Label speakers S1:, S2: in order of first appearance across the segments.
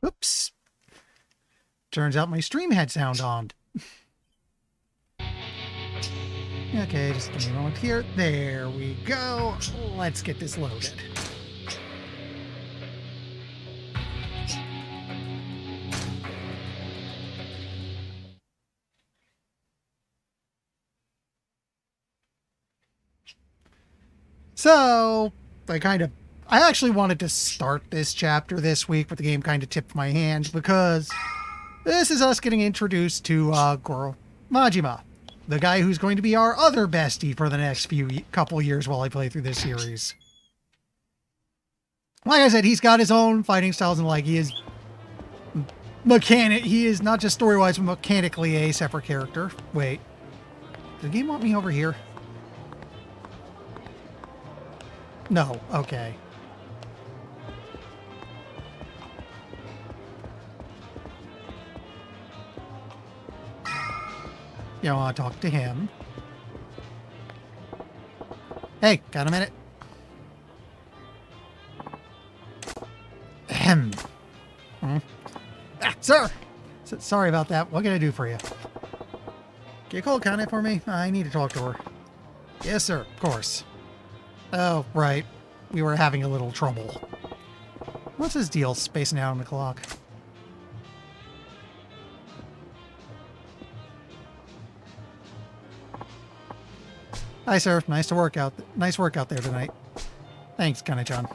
S1: Oops. Turns out my stream had sound on. Okay, just give me a moment here. There we go. Let's get this loaded. So, I actually wanted to start this chapter this week, but the game kind of tipped my hand because this is us getting introduced to Goro Majima, the guy who's going to be our other bestie for the next couple years while I play through this series. Like I said, he's got his own fighting styles, and he is he is not just story-wise, but mechanically a separate character. Wait, does the game want me over here? No, okay. You want to talk to him. Hey, got a minute? Ahem. Sir! Sorry about that. What can I do for you? Can you call Connie for me? I need to talk to her. Yes, sir. Of course. Oh, right. We were having a little trouble. What's his deal spacing out on the clock? Hi, sir. Nice work out there tonight. Thanks, Kane-chan.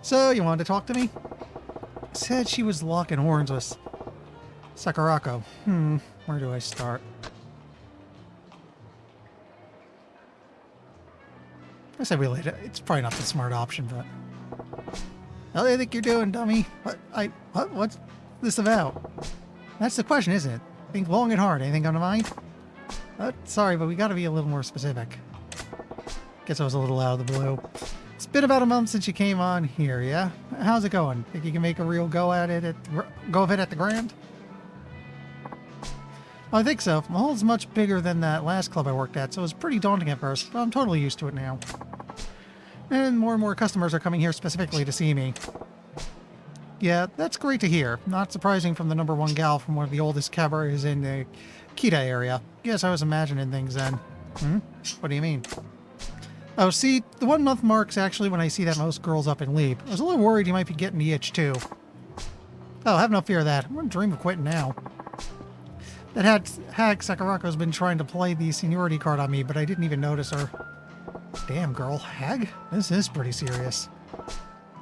S1: So, you wanted to talk to me? Said she was locking horns with Sakurako. Where do I start? I said we later. It's probably not the smart option, but... How do you think you're doing, dummy? What's this about? That's the question, isn't it? Think long and hard. Anything on the mind? Sorry, but we gotta be a little more specific. Guess I was a little out of the blue. It's been about a month since you came on here, yeah? How's it going? Think you can make a real go of it at the Grand? Well, I think so. My hole's much bigger than that last club I worked at, so it was pretty daunting at first, but I'm totally used to it now. And more customers are coming here specifically to see me. Yeah, that's great to hear. Not surprising from the #1 gal from one of the oldest cabarets in the Kita area. Guess I was imagining things then. What do you mean? Oh, see, the 1 month mark's actually when I see that most girls up and leave. I was a little worried you might be getting the itch too. Oh, have no fear of that. I wouldn't dream of quitting now. That hag Sakurako's been trying to play the seniority card on me, but I didn't even notice her. Damn, girl. Hag? This is pretty serious.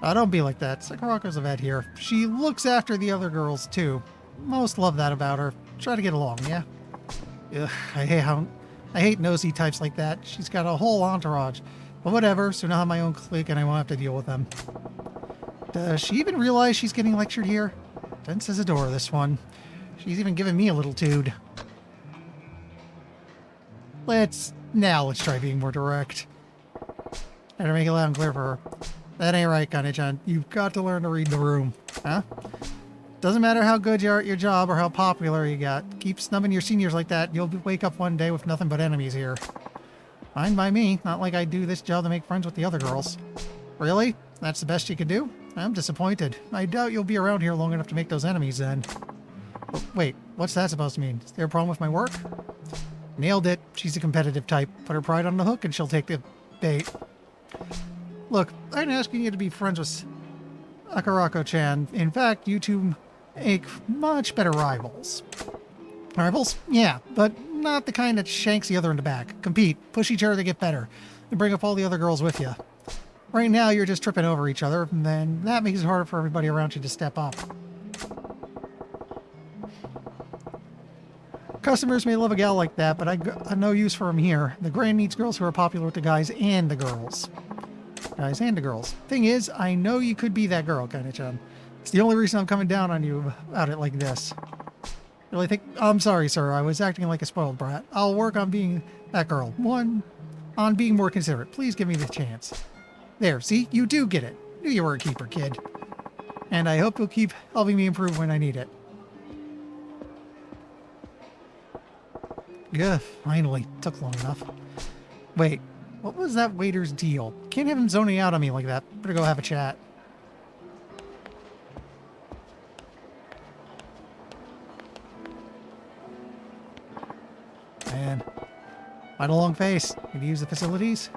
S1: Don't be like that. Sakurako's a vet here. She looks after the other girls, too. Most love that about her. Try to get along, yeah? Ugh, I hate nosy types like that. She's got a whole entourage. But whatever, soon I'll have my own clique and I won't have to deal with them. Does she even realize she's getting lectured here? Tense as a door, this one. She's even giving me a little tood. Let's try being more direct. Better make it loud and clear for her. That ain't right, Kane-chan. You've got to learn to read the room. Huh? Doesn't matter how good you are at your job or how popular you got. Keep snubbing your seniors like that, you'll wake up one day with nothing but enemies here. Fine by me. Not like I do this job to make friends with the other girls. Really? That's the best you can do? I'm disappointed. I doubt you'll be around here long enough to make those enemies then. Wait, what's that supposed to mean? Is there a problem with my work? Nailed it. She's a competitive type. Put her pride on the hook and she'll take the bait. Look, I'm asking you to be friends with Sakurako-chan. In fact, you two make much better rivals. Rivals? Yeah, but not the kind that shanks the other in the back. Compete, push each other to get better, and bring up all the other girls with you. Right now, you're just tripping over each other, and then that makes it harder for everybody around you to step up. Customers may love a gal like that, but I got no use for them here. The Grand needs girls who are popular with the guys and the girls. Guys and the girls. Thing is, I know you could be that girl, Kane-chan. It's the only reason I'm coming down on you about it like this. Really think... I'm sorry, sir. I was acting like a spoiled brat. I'll work on being that girl. On being more considerate. Please give me the chance. There, see? You do get it. Knew you were a keeper, kid. And I hope you'll keep helping me improve when I need it. Yeah, finally. Took long enough. Wait, what was that waiter's deal? Can't have him zoning out on me like that. Better go have a chat. Quite a long face. Need to use the facilities?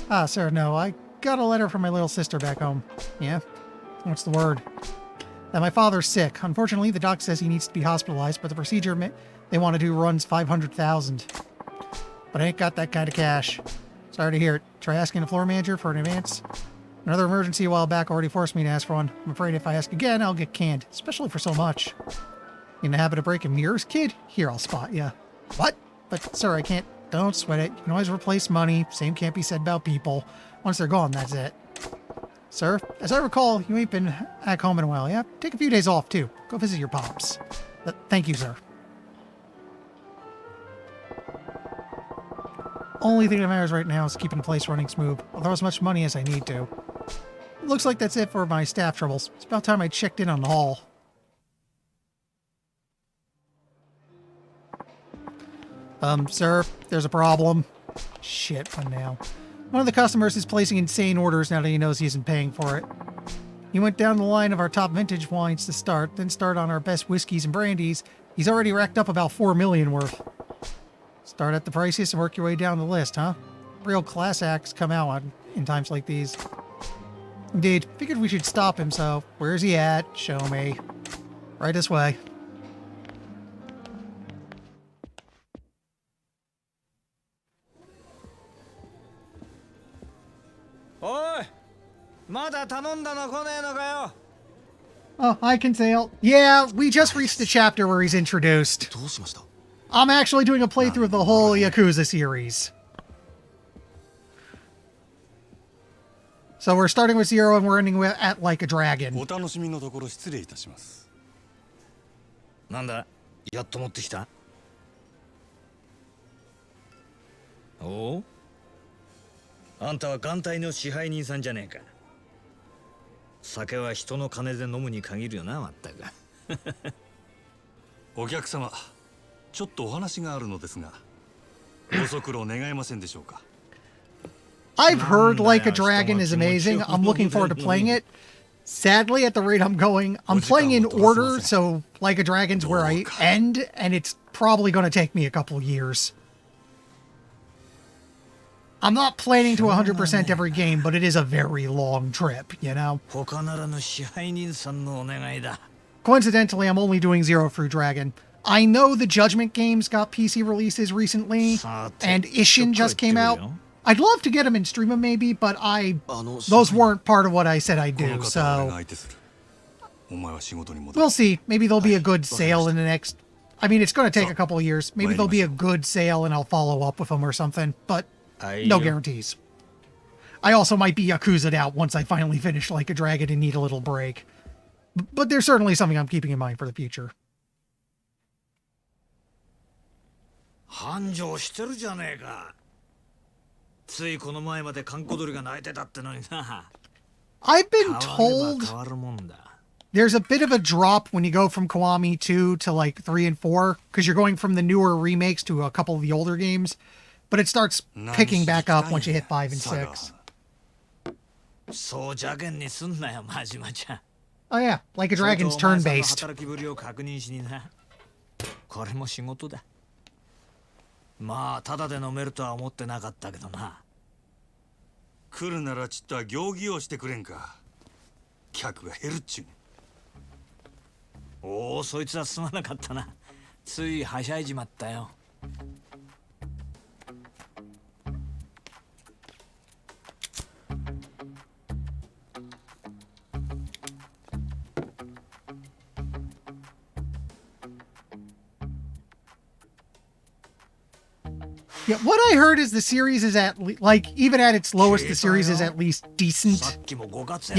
S1: Ah, sir, no. I got a letter from my little sister back home. Yeah? What's the word? That my father's sick. Unfortunately, the doc says he needs to be hospitalized, but the procedure they want to do runs $500,000. But I ain't got that kind of cash. Sorry to hear it. Try asking the floor manager for an advance. Another emergency a while back already forced me to ask for one. I'm afraid if I ask again, I'll get canned, especially for so much. You in the habit of breaking mirrors, kid? Here, I'll spot ya. What? But, sir, I can't. Don't sweat it. You can always replace money. Same can't be said about people. Once they're gone, that's it. Sir, as I recall, you ain't been back home in a while, yeah? Take a few days off, too. Go visit your pops. Thank you, sir. Only thing that matters right now is keeping the place running smooth. I'll throw as much money as I need to. Looks like that's it for my staff troubles. It's about time I checked in on the hall. Sir, there's a problem. Shit, what now? One of the customers is placing insane orders now that he knows he isn't paying for it. He went down the line of our top vintage wines to start, then start on our best whiskeys and brandies. He's already racked up about $4 million worth. Start at the priciest and work your way down the list, huh? Real class acts come out in times like these. Indeed, figured we should stop him, so where's he at? Show me. Right this way. Oh, I can sail. Yeah, we just reached the chapter where he's introduced. I'm actually doing a playthrough of the whole Yakuza series. So we're starting with 0 and we're ending with at like a dragon.
S2: なんだ、やっと持ってきた。おう、あんたは眼帯の支配人さんじゃねえか。酒は人の金で飲むに限るよな、まったく。
S3: お客様、ちょっとお話があるのですが、ご足労願えませんでしょうか。
S1: I've heard Like a Dragon is amazing. I'm looking forward to playing it. Sadly, at the rate I'm going, I'm playing in order, so Like a Dragon's where I end, and it's probably going to take me a couple years. I'm not planning to 100% every game, but it is a very long trip, you know? Coincidentally, I'm only doing 0 through Dragon. I know the Judgment games got PC releases recently, and Ishin just came out. I'd love to get them and stream them maybe, but those weren't part of what I said I'd do, so... We'll see. Maybe there'll be a good sale in the next... I mean, it's going to take a couple of years. Maybe there'll be a good sale and I'll follow up with them or something, but no guarantees. I also might be Yakuza'd out once I finally finish Like a Dragon and need a little break. But there's certainly something I'm keeping in mind for the future.
S2: 繁盛してるじゃねえか。ついこの前まで閑古鳥が鳴いてたってのにな。
S1: I've been told there's a bit of a drop when you go from Kiwami 2 to like 3 and 4, because you're going from the newer remakes to a couple of the older games, but it starts picking back up once you hit 5 and 6. Oh yeah, Like a Dragon's turn-based.
S2: まあただで飲めるとは思ってなかったけどな。
S3: 来るならちっとは行儀をしてくれんか。客が減るっちゅうね。
S2: おお、そいつはすまなかったな。ついはしゃいじまったよ。
S1: Yeah, what I heard is the series is like, even at its lowest, the series is at least decent. You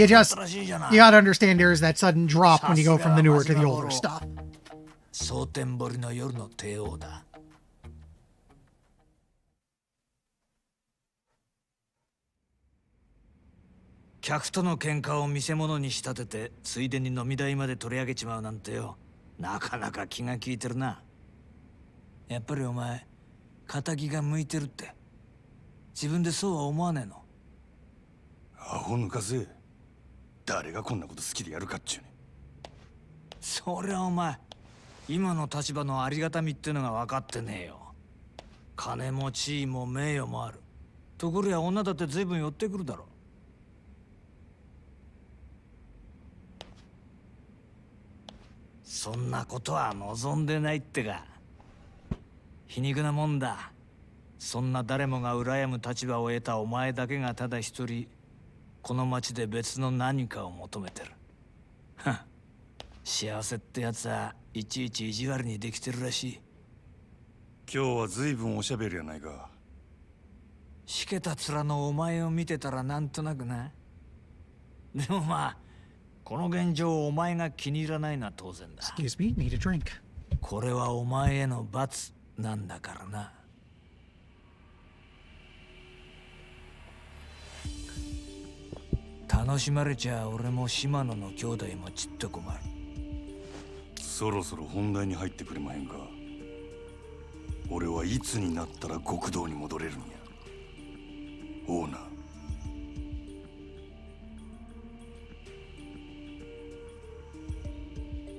S1: gotta understand there is that sudden drop when you go from the newer to the older stuff.
S2: 蒼天堀の夜の帝王だ。客との喧嘩を見せ物に仕立てて、ついでに飲み代まで取り上げちまうなんてよ。なかなか気が利いてるな。やっぱりお前、仇が向いてるって。自分でそうは思わねえの。
S3: アホ抜かせ。誰がこんなこと好きでやるかっちゅうね。
S2: そりゃお前、今の立場のありがたみってのが分かってねえよ。金も地位も名誉もある。ところや女だって随分寄ってくるだろう。そんなことは望んでないってか。皮肉なもんだ。そんな誰もが羨む立場を得たお前だけがただ一人この町で別の何かを求めてる。はっ、幸せってやつはいちいち意地悪にできてるらしい。
S3: 今日は随分おしゃべりやないか。
S2: しけた面のお前を見てたらなんとなくな。でもまあこの現状をお前が気に入らないのは当然だ。
S1: Excuse me, need a drink.
S2: これはお前への罰なんだからな。楽しまれちゃ俺も島野の兄弟もちっと困る。
S3: そろそろ本題に入ってくれまへんか。俺はいつになったら極道に戻れるんや。オーナー。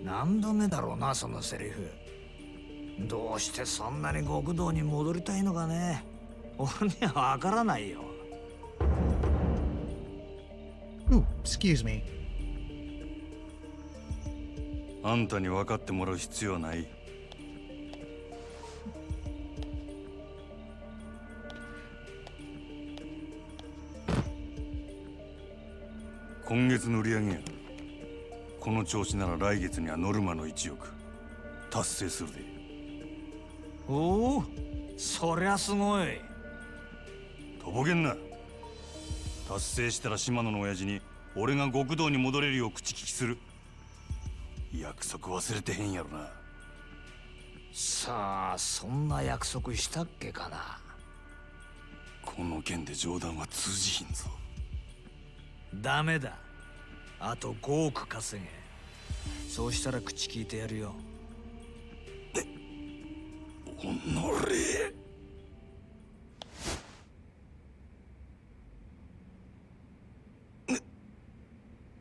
S2: 何度目だろうなそのセリフ。どうしてそんなに極道に戻りたいのかね。俺には分からないよ。
S1: Ooh, excuse me.
S3: あんたに分かってもらう必要はない。今月の売り上げや。この調子なら来月にはノルマの1億達成するで。
S2: おお、そりゃすごい。
S3: とぼけんな。達成したら島野の親父に俺が極道に戻れるよう口利きする。約束忘れてへんやろな。
S2: さあ、そんな約束したっけかな。
S3: この件で冗談は通じひんぞ。
S2: ダメだ。あと5億稼げ。そうしたら口聞いてやるよ。
S3: おのれ。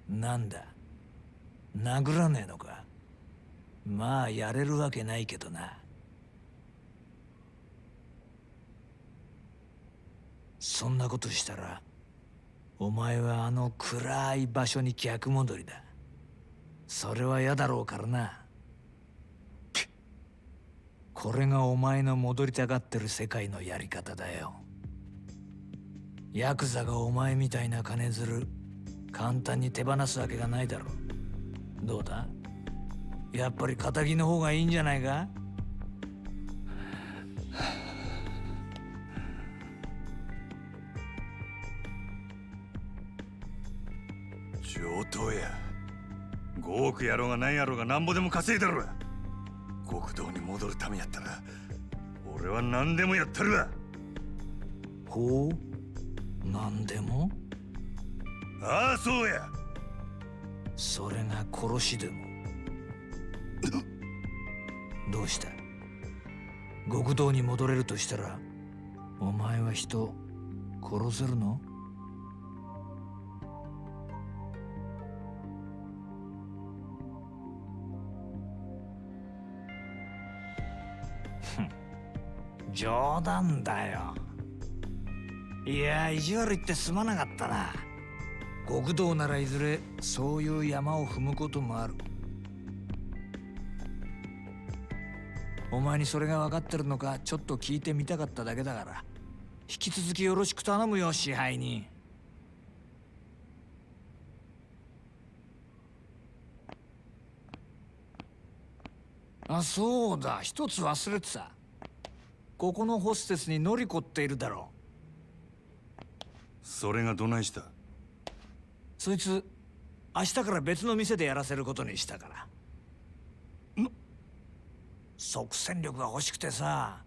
S2: なんだ、殴らねえのか。まあやれるわけないけどな。そんなことしたらお前はあの暗い場所に逆戻りだ。それは嫌だろうからな。これがお前の戻りたがってる世界のやり方だよ。ヤクザがお前みたいな金づる簡単に手放すわけがないだろう。どうだ、やっぱり仇の方がいいんじゃないか。
S3: 上等や。5億やろうが何やろうがなんぼでも稼いだろ。極道に戻るためやったら俺は何でもやったるわ。
S2: ほう、なんでも。
S3: ああ、そうや。
S2: それが殺しでも。どうした、極道に戻れるとしたらお前は人殺せるの？冗談だよ。いや、意地悪言ってすまなかったな。極道ならいずれそういう山を踏むこともある。お前にそれが分かってるのかちょっと聞いてみたかっただけだから、引き続きよろしく頼むよ、支配人。あ、そうだ、一つ忘れてた。ここのホステスにノリコっているだろう。
S3: それがどないした？
S2: そいつ明日から別の店でやらせることにしたから。即戦力が欲しくてさ。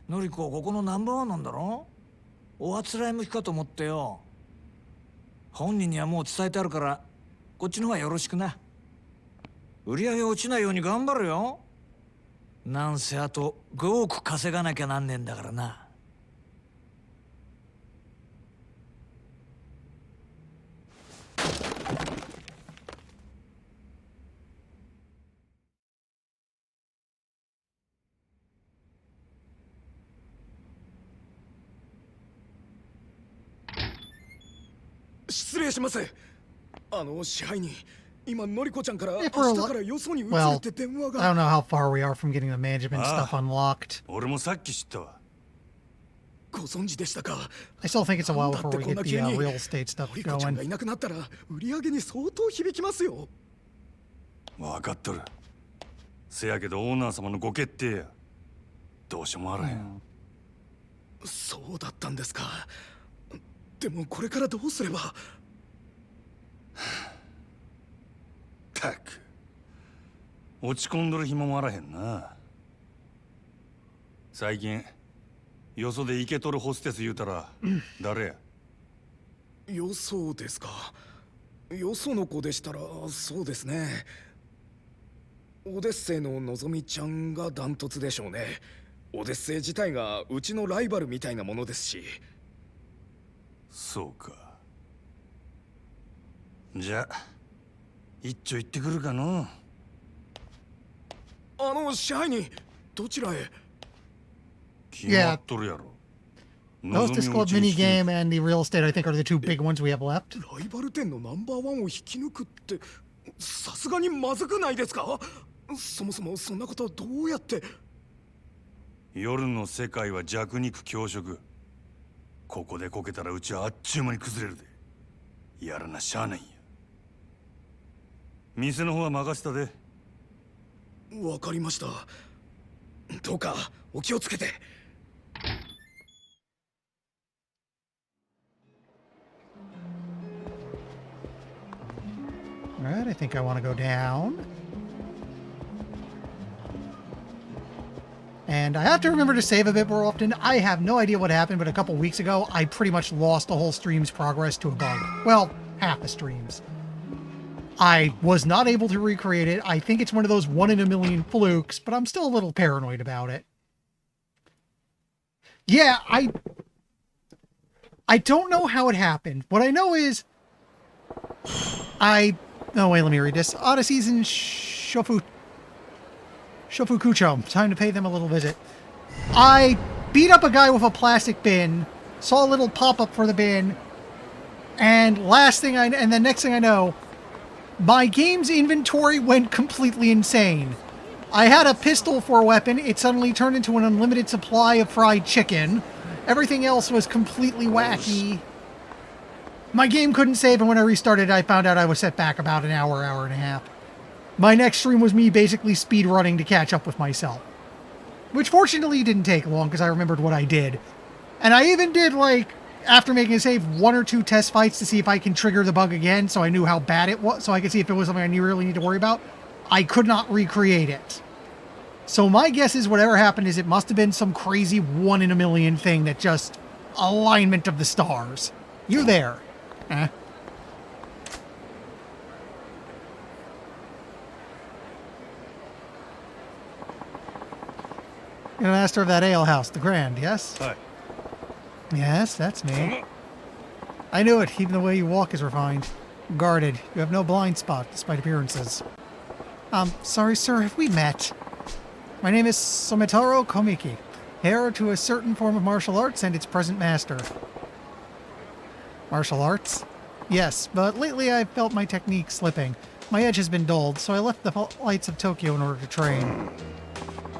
S2: ノリコここのナンバーワンなんだろ。おあつらい向きかと思ってよ。本人にはもう伝えてあるからこっちの方がよろしくな。売り上げ落ちないように頑張るよ。なんせあと5億稼がなきゃなんねえんだからな。
S4: 失礼します。支配人、今のりこちゃんから明
S1: If we're
S4: 日からよそに移れ
S1: well,
S4: て電話
S1: I don't
S4: が。
S1: know how far we are from getting the management stuff unlocked.
S3: 俺もさっき知ったわ。
S4: ご存知でしたか。
S1: I still think it's a while
S4: だって
S1: before we
S4: こん
S1: get
S4: な
S1: the
S4: 急に
S1: real estate stuff
S4: のりこちゃんが
S1: going.
S4: いなくなったら売り上げに相当響きますよ。
S3: 分かっとる。せやけどオーナー様のご決定や。どうしようもあらへん。
S4: そうだったんですか。でもこれからどうすれば。
S3: たく落ち込んどる暇もあらへんな。最近よそでイケとるホステス言うたら誰や。
S4: よそですか。よその子でしたらそうですね。オデッセイののぞみちゃんがダントツでしょうね。オデッセイ自体がうちのライバルみたいなものですし。
S3: そうか。じゃあ一丁行ってくるかの。
S4: 支配人、どちらへ。
S3: 決まっとるやろ。
S1: Hostess Club minigame and the real estate, I think, are the two big ones we have left.
S4: ライバル店のナンバーワンを引き抜くってさすがにまずくないですか。そもそもそんなことどうやって。
S3: 夜の世界は弱肉強食。ここでこけたらうちはあっちゅう間に崩れるで。やらなしゃあないんや。店の方は任せたで。
S4: わかりました。どうかお気をつけて。
S1: Alright, I think I want to go down. And I have to remember to save a bit more often. I have no idea what happened, but a couple weeks ago, I pretty much lost the whole stream's progress to a bug. Well, half the streams. I was not able to recreate it. I think it's one of those 1 in a million flukes, but I'm still a little paranoid about it. Yeah, I don't know how it happened. What I know is oh, wait, let me read this. Odysseys and Shofukucho. Time to pay them a little visit. I beat up a guy with a plastic bin, saw a little pop-up for the bin, and the next thing I know, my game's inventory went completely insane. I had a pistol for a weapon. It suddenly turned into an unlimited supply of fried chicken. Everything else was completely wacky. My game couldn't save, and when I restarted, I found out I was set back about an hour, hour and a half. My next stream was me basically speed running to catch up with myself. Which fortunately didn't take long, because I remembered what I did. And I even did, like, after making a save, 1 or 2 test fights to see if I can trigger the bug again, so I knew how bad it was, so I could see if it was something I really need to worry about. I could not recreate it. So my guess is whatever happened is it must have been some crazy 1 in a million thing that just... alignment of the stars. You there. Eh? You're the master of that alehouse, the Grand, yes?
S3: Hi.
S1: Yes, that's me. I knew it, even the way you walk is refined. Guarded. You have no blind spot, despite appearances. Sorry, sir, have we met? My name is Sometaro Komiki, heir to a certain form of martial arts and its present master. Martial arts? Yes, but lately I've felt my technique slipping. My edge has been dulled, so I left the lights of Tokyo in order to train.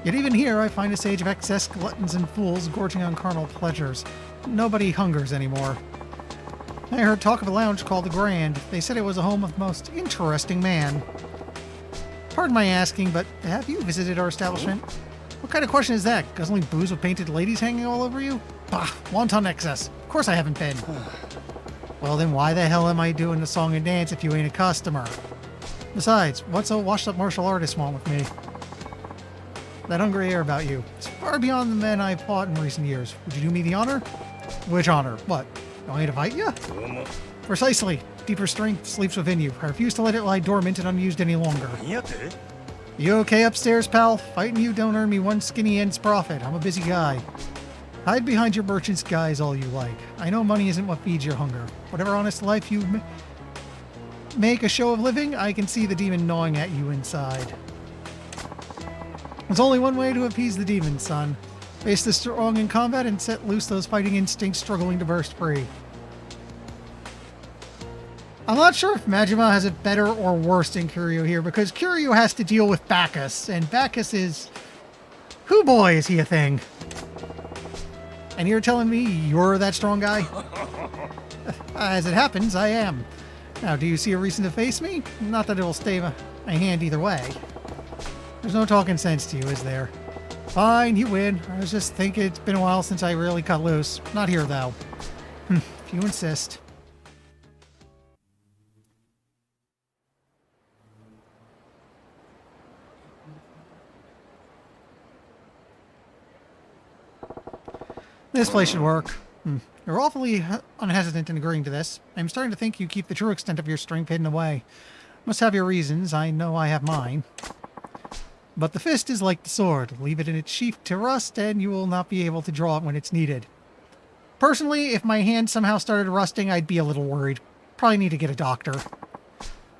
S1: Yet even here I find a sage of excess, gluttons and fools gorging on carnal pleasures. Nobody hungers anymore. I heard talk of a lounge called the Grand. They said it was a home of the most interesting man. Pardon my asking, but have you visited our establishment? What kind of question is that? Guzzling booze with painted ladies hanging all over you? Bah, wanton excess. Of course I haven't been. Well then why the hell am I doing the song and dance if you ain't a customer? Besides, what's a washed-up martial artist want with me? That hungry air about you. It's far beyond the men I've fought in recent years. Would you do me the honor? Which honor? What? Want me to fight you? Precisely. Deeper strength sleeps within you. I refuse to let it lie dormant and unused any longer. You okay upstairs, pal? Fighting you don't earn me one skinny end's profit. I'm a busy guy. Hide behind your merchant's guise all you like. I know money isn't what feeds your hunger. Whatever honest life you make a show of living, I can see the demon gnawing at you inside. There's only one way to appease the demon, son. Face the strong in combat and set loose those fighting instincts struggling to burst free. I'm not sure if Majima has it better or worse than Kiryu here, because Kiryu has to deal with Bacchus, and Bacchus is... Who boy, is he a thing? And you're telling me you're that strong guy? As it happens, I am. Now, do you see a reason to face me? Not that it'll stay my hand either way. There's no talking sense to you, is there? Fine, you win. I was just thinking it's been a while since I really cut loose. Not here, though. If you insist. This place should work. You're awfully unhesitant in agreeing to this. I'm starting to think you keep the true extent of your strength hidden away. Must have your reasons. I know I have mine. But the fist is like the sword. Leave it in its sheath to rust, and you will not be able to draw it when it's needed. Personally, if my hand somehow started rusting, I'd be a little worried. Probably need to get a doctor.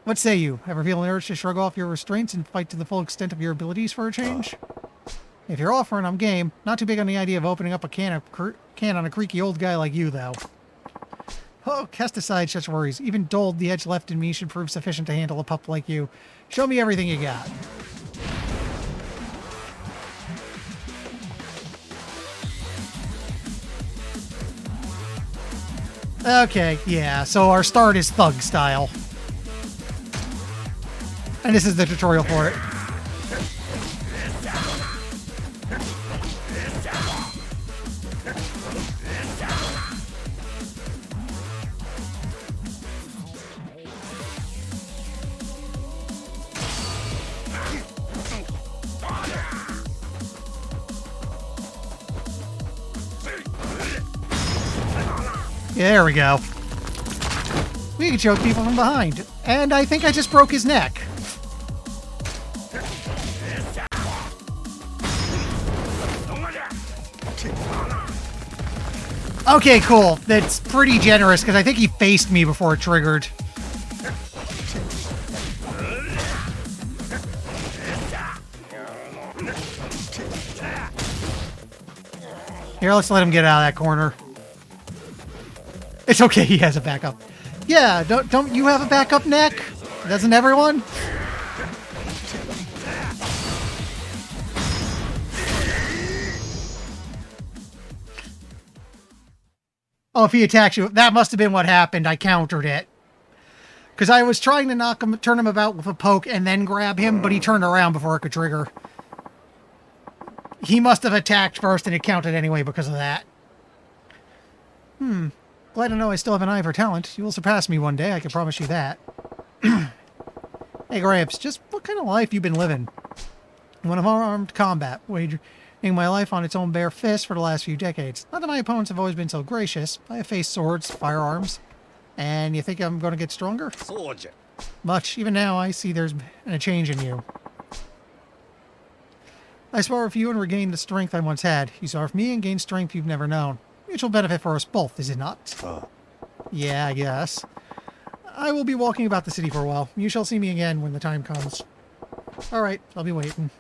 S1: What say you? Ever feel an urge to shrug off your restraints and fight to the full extent of your abilities for a change? If you're offering, I'm game. Not too big on the idea of opening up a can on a creaky old guy like you, though. Oh, cast aside such worries. Even dulled, the edge left in me should prove sufficient to handle a pup like you. Show me everything you got. Okay, yeah, so our start is thug style. And this is the tutorial for it. There we go. We can choke people from behind. And I think I just broke his neck. Okay, cool. That's pretty generous, because I think he faced me before it triggered. Here, let's let him get out of that corner. It's okay, he has a backup. Yeah, don't you have a backup neck? Doesn't everyone? Oh, if he attacks you, that must have been what happened. I countered it. Because I was trying to turn him about with a poke and then grab him, but he turned around before it could trigger. He must have attacked first and it counted anyway because of that. Glad to know I still have an eye for talent. You will surpass me one day, I can promise you that. Hey, Gramps, just what kind of life you been living? One of armed combat, wagering my life on its own bare fist for the last few decades. Not that my opponents have always been so gracious. I have faced swords, firearms. And you think I'm going to get stronger?
S4: Soldier.
S1: Much. Even now, I see there's been a change in you. I spar with you and regain the strength I once had. You spar with me and gain strength you've never known. Mutual benefit for us both, is it not? Yeah, I guess. I will be walking about the city for a while. You shall see me again when the time comes. Alright, I'll be waiting.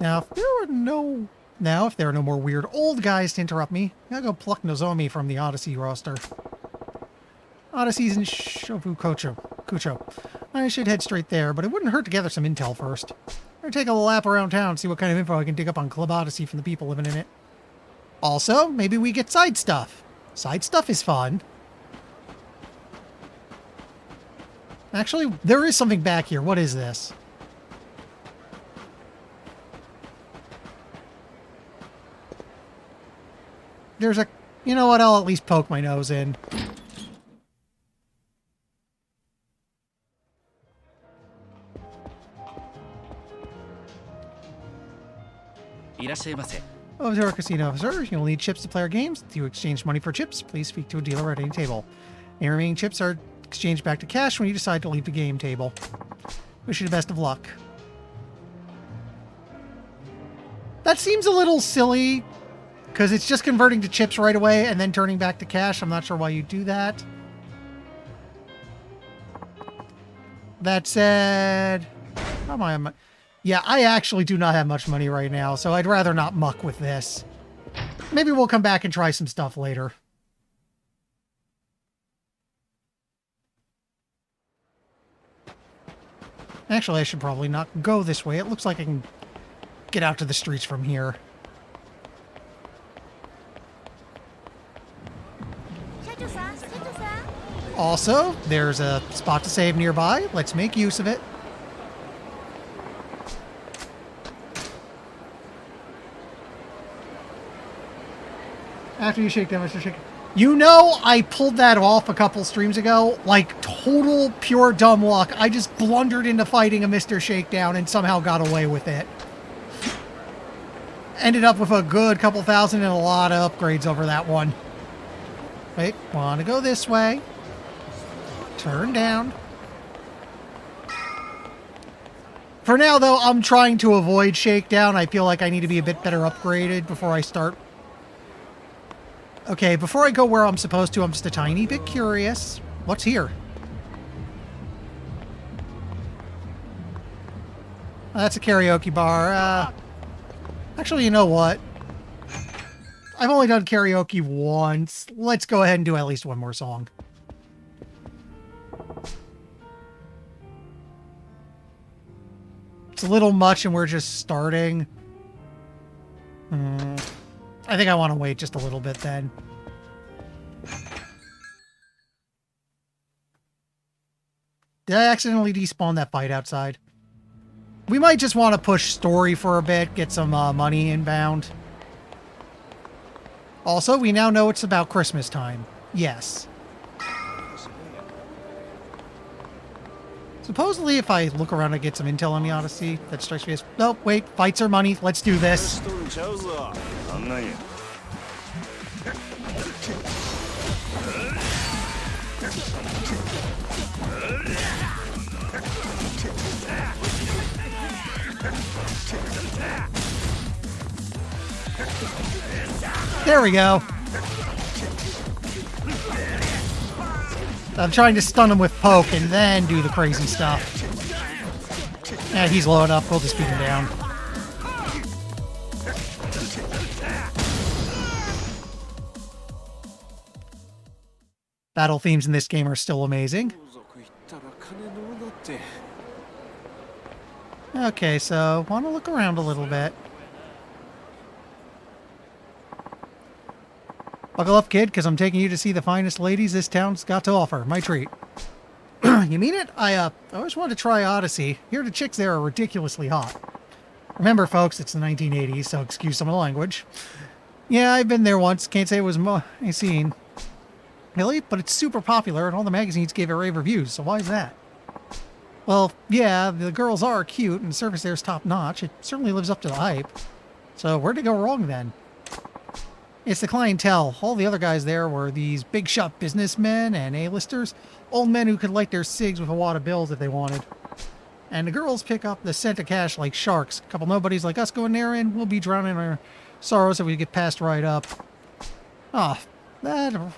S1: Now, if there are no more weird old guys to interrupt me, I'll go pluck Nozomi from the Odyssey roster. Odyssey's in Kucho. I should head straight there, but it wouldn't hurt to gather some intel first. Or take a lap around town, see what kind of info I can dig up on Club Odyssey from the people living in it. Also, maybe we get side stuff. Side stuff is fun. Actually, there is something back here. What is this? There's a... You know what? I'll at least poke my nose in. Oh, to our casino officer. You'll need chips to play our games. To exchange money for chips, please speak to a dealer at any table. Any remaining chips are exchanged back to cash when you decide to leave the game table. Wish you the best of luck. That seems a little silly, because it's just converting to chips right away and then turning back to cash. I'm not sure why you do that. That said... How am I... Yeah, I actually do not have much money right now, so I'd rather not muck with this. Maybe we'll come back and try some stuff later. Actually, I should probably not go this way. It looks like I can get out to the streets from here. Also, there's a spot to save nearby. Let's make use of it. After you shake down, Mr. Shake. You know, I pulled that off a couple streams ago. Like, total pure dumb luck. I just blundered into fighting a Mr. Shakedown and somehow got away with it. Ended up with a good couple thousand and a lot of upgrades over that one. Wait, want to go this way. Turn down. For now, though, I'm trying to avoid Shakedown. I feel like I need to be a bit better upgraded before I start. Okay, before I go where I'm supposed to, I'm just a tiny bit curious. What's here? Oh, that's a karaoke bar. Actually, you know what? I've only done karaoke once. Let's go ahead and do at least one more song. It's a little much and we're just starting. I think I want to wait just a little bit then. Did I accidentally despawn that fight outside? We might just want to push story for a bit, get some money inbound. Also, we now know it's about Christmas time. Yes. Supposedly, if I look around, I get some intel on the Odyssey. That strikes me as... Nope, wait. Fights are money. Let's do this. There we go. I'm trying to stun him with poke and then do the crazy stuff. Yeah, he's low enough. We'll just beat him down. Battle themes in this game are still amazing. Okay, so want to look around a little bit. Buckle up, kid, because I'm taking you to see the finest ladies this town's got to offer. My treat. You mean it? I always wanted to try Odyssey. Here the chicks there are ridiculously hot. Remember, folks, it's the 1980s, so excuse some of the language. Yeah, I've been there once. Can't say it was my scene. Really? But it's super popular, and all the magazines gave it rave reviews, so why is that? Well, yeah, the girls are cute, and the service there is top-notch. It certainly lives up to the hype. So where'd it go wrong, then? It's the clientele. All the other guys there were these big-shot businessmen and A-listers. Old men who could light their cigs with a wad of bills if they wanted. And the girls pick up the scent of cash like sharks. A couple nobodies like us go in there and we'll be drowning in our sorrows if we get passed right up. Ah, that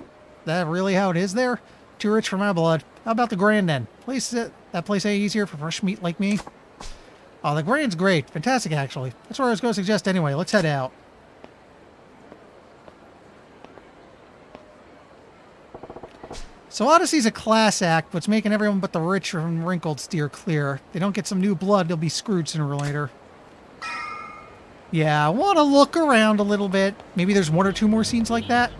S1: really how it is there? Too rich for my blood. How about the Grand then? That place ain't easier for fresh meat like me. Oh, the Grand's great. Fantastic, actually. That's what I was going to suggest anyway. Let's head out. So Odyssey's a class act, what's making everyone but the rich and wrinkled steer clear. If they don't get some new blood, they'll be screwed sooner or later. Yeah, I want to look around a little bit. Maybe there's one or two more scenes like that.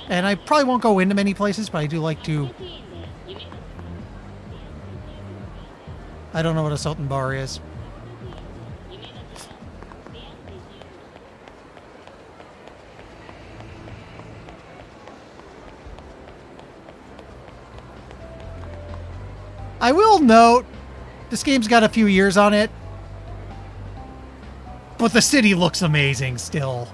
S1: And I probably won't go into many places, but I do like to... I don't know what a Sultan Bar is. I will note, this game's got a few years on it, but the city looks amazing still.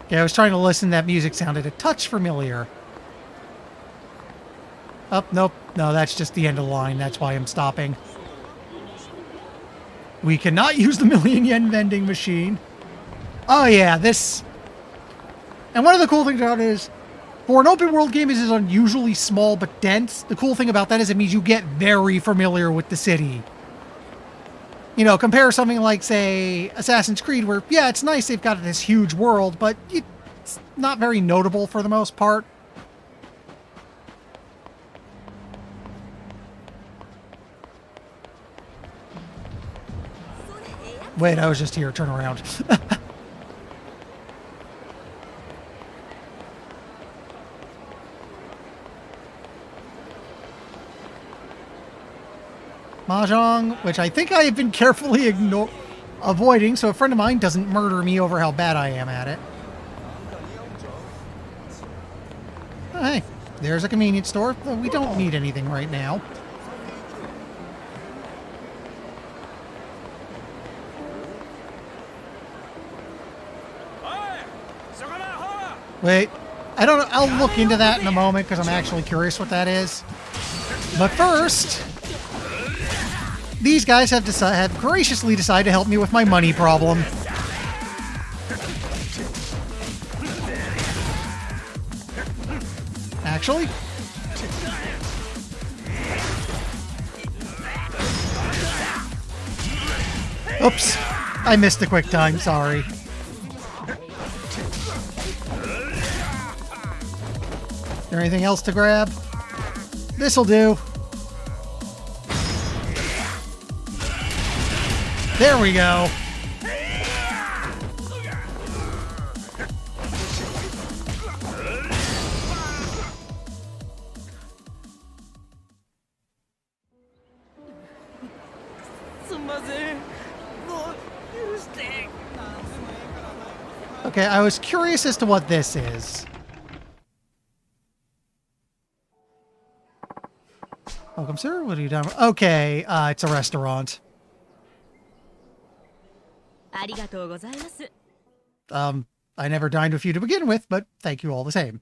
S1: Okay, I was trying to listen, that music sounded a touch familiar. Oh, nope, no, that's just the end of the line, that's why I'm stopping. We cannot use the million-yen vending machine. Oh yeah, this... And one of the cool things about it is, for an open world game, it is unusually small but dense. The cool thing about that is it means you get very familiar with the city. You know, compare something like, say, Assassin's Creed, where, yeah, it's nice they've got this huge world, but it's not very notable for the most part. Wait, I was just here. Turn around. Mahjong, which I think I have been carefully avoiding so a friend of mine doesn't murder me over how bad I am at it. Oh, hey, there's a convenience store, but we don't need anything right now. Wait, I don't know. I'll look into that in a moment because I'm actually curious what that is. But first, these guys have graciously decided to help me with my money problem. Actually, oops, I missed the quick time. Sorry. Is there anything else to grab? This'll do. There we go. Okay, I was curious as to what this is. Welcome, sir. What are you doing? Okay, it's a restaurant. I never dined with you to begin with, but thank you all the same.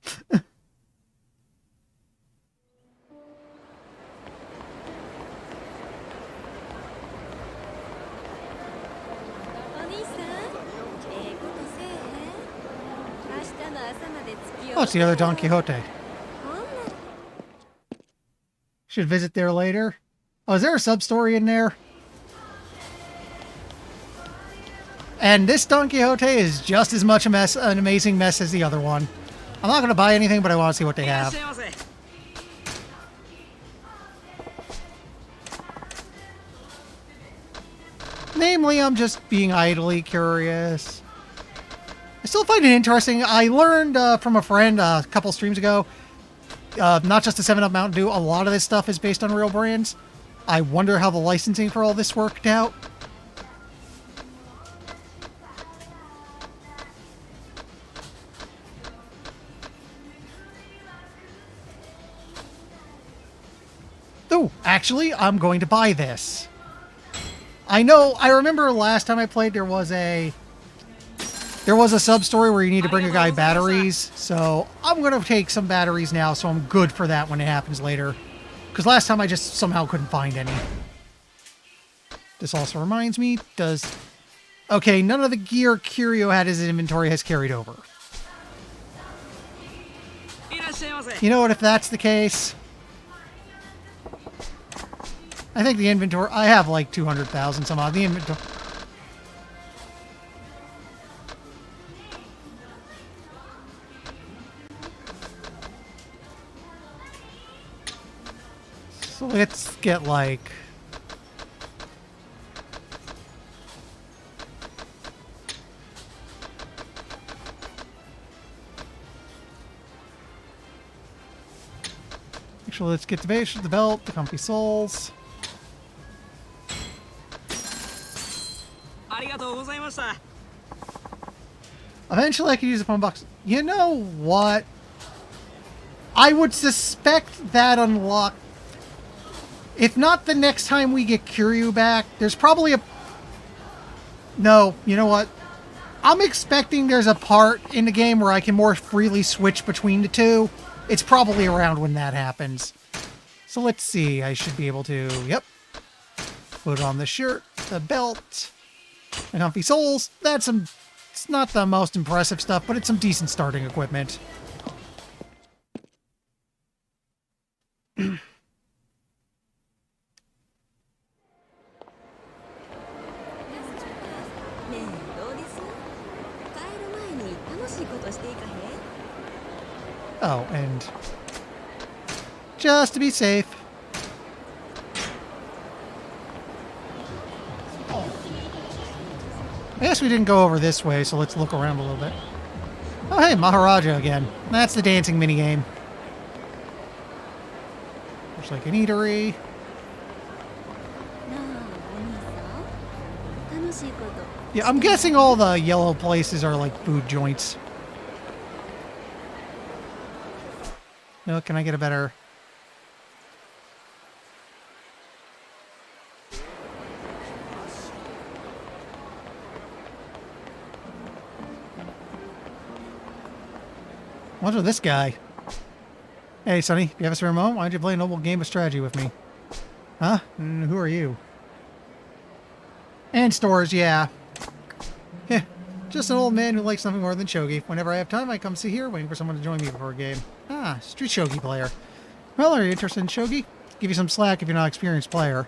S1: Oh, it's the other Don Quixote. Should visit there later. Oh, is there a sub-story in there? And this Don Quixote is just as much a mess, an amazing mess as the other one. I'm not going to buy anything, but I want to see what they have. Namely, I'm just being idly curious. I still find it interesting. I learned from a friend a couple streams ago, not just the 7-Up Mountain Dew, a lot of this stuff is based on real brands. I wonder how the licensing for all this worked out. Oh, actually, I'm going to buy this. I remember last time I played there was a sub-story where you need to bring a guy batteries, so I'm going to take some batteries now so I'm good for that when it happens later. Because last time I just somehow couldn't find any. This also reminds me, okay, none of the gear Kiryu had in his inventory has carried over. You know what, if that's the case, I think the inventory, I have like 200,000 some odd. The inventory. So let's get like... Actually, let's get the base, the belt, the comfy soles. Eventually I could use a phone box. You know what? I would suspect that unlock... If not the next time we get Kiryu back, there's probably a... No, you know what? I'm expecting there's a part in the game where I can more freely switch between the two. It's probably around when that happens. So let's see. I should be able to... Yep. Put on the shirt, the belt, the comfy soles. That's some... It's not the most impressive stuff, but it's some decent starting equipment. Oh, and just to be safe. I guess we didn't go over this way, so let's look around a little bit. Oh, hey, Maharaja again. That's the dancing minigame. Looks like an eatery. Yeah, I'm guessing all the yellow places are like food joints. No, can I get a better... What's with this guy? Hey, Sonny, do you have a spare moment? Why don't you play a noble game of strategy with me? Huh? Who are you? And stores, yeah. Heh, just an old man who likes nothing more than shogi. Whenever I have time, I come sit here, waiting for someone to join me before a game. Ah, street shogi player. Well, are you interested in shogi? Give you some slack if you're not an experienced player.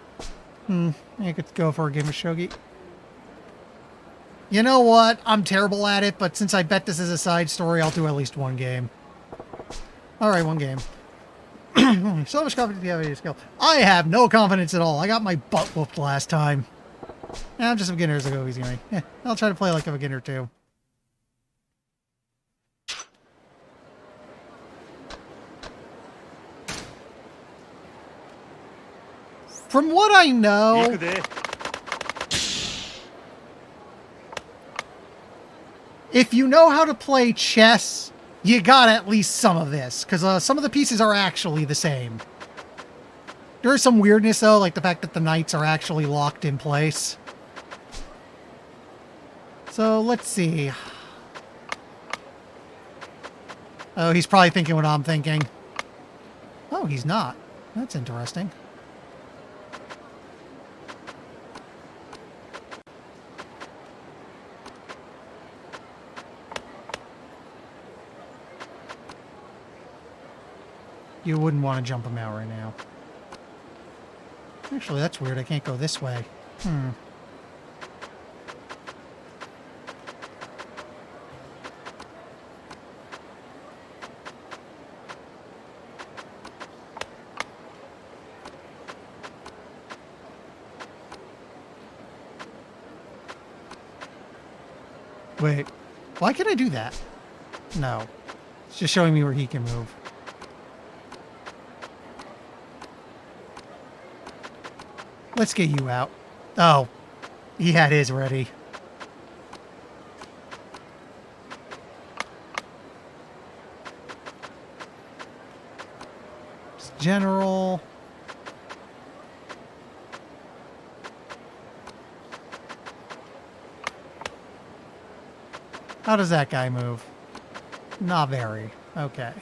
S1: I could go for a game of shogi. You know what? I'm terrible at it, but since I bet this is a side story, I'll do at least one game. Alright, one game. So much confidence do you have in your skill? I have no confidence at all. I got my butt whooped last time. I'm just a beginner, so go easy on me. I'll try to play like a beginner, too. From what I know... If you know how to play chess, you got at least some of this, because some of the pieces are actually the same. There is some weirdness, though, like the fact that the knights are actually locked in place. So, let's see. Oh, he's probably thinking what I'm thinking. Oh, he's not. That's interesting. You wouldn't want to jump him out right now. Actually, that's weird. I can't go this way. Wait. Why can I do that? No. It's just showing me where he can move. Let's get you out. Oh, he had his ready. It's general. How does that guy move? Not very. Okay.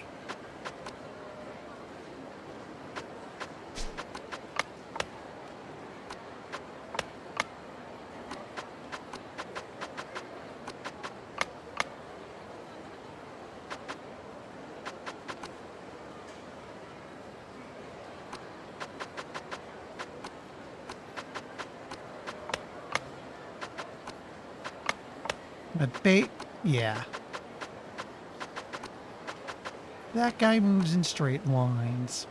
S1: But bait, yeah. That guy moves in straight lines.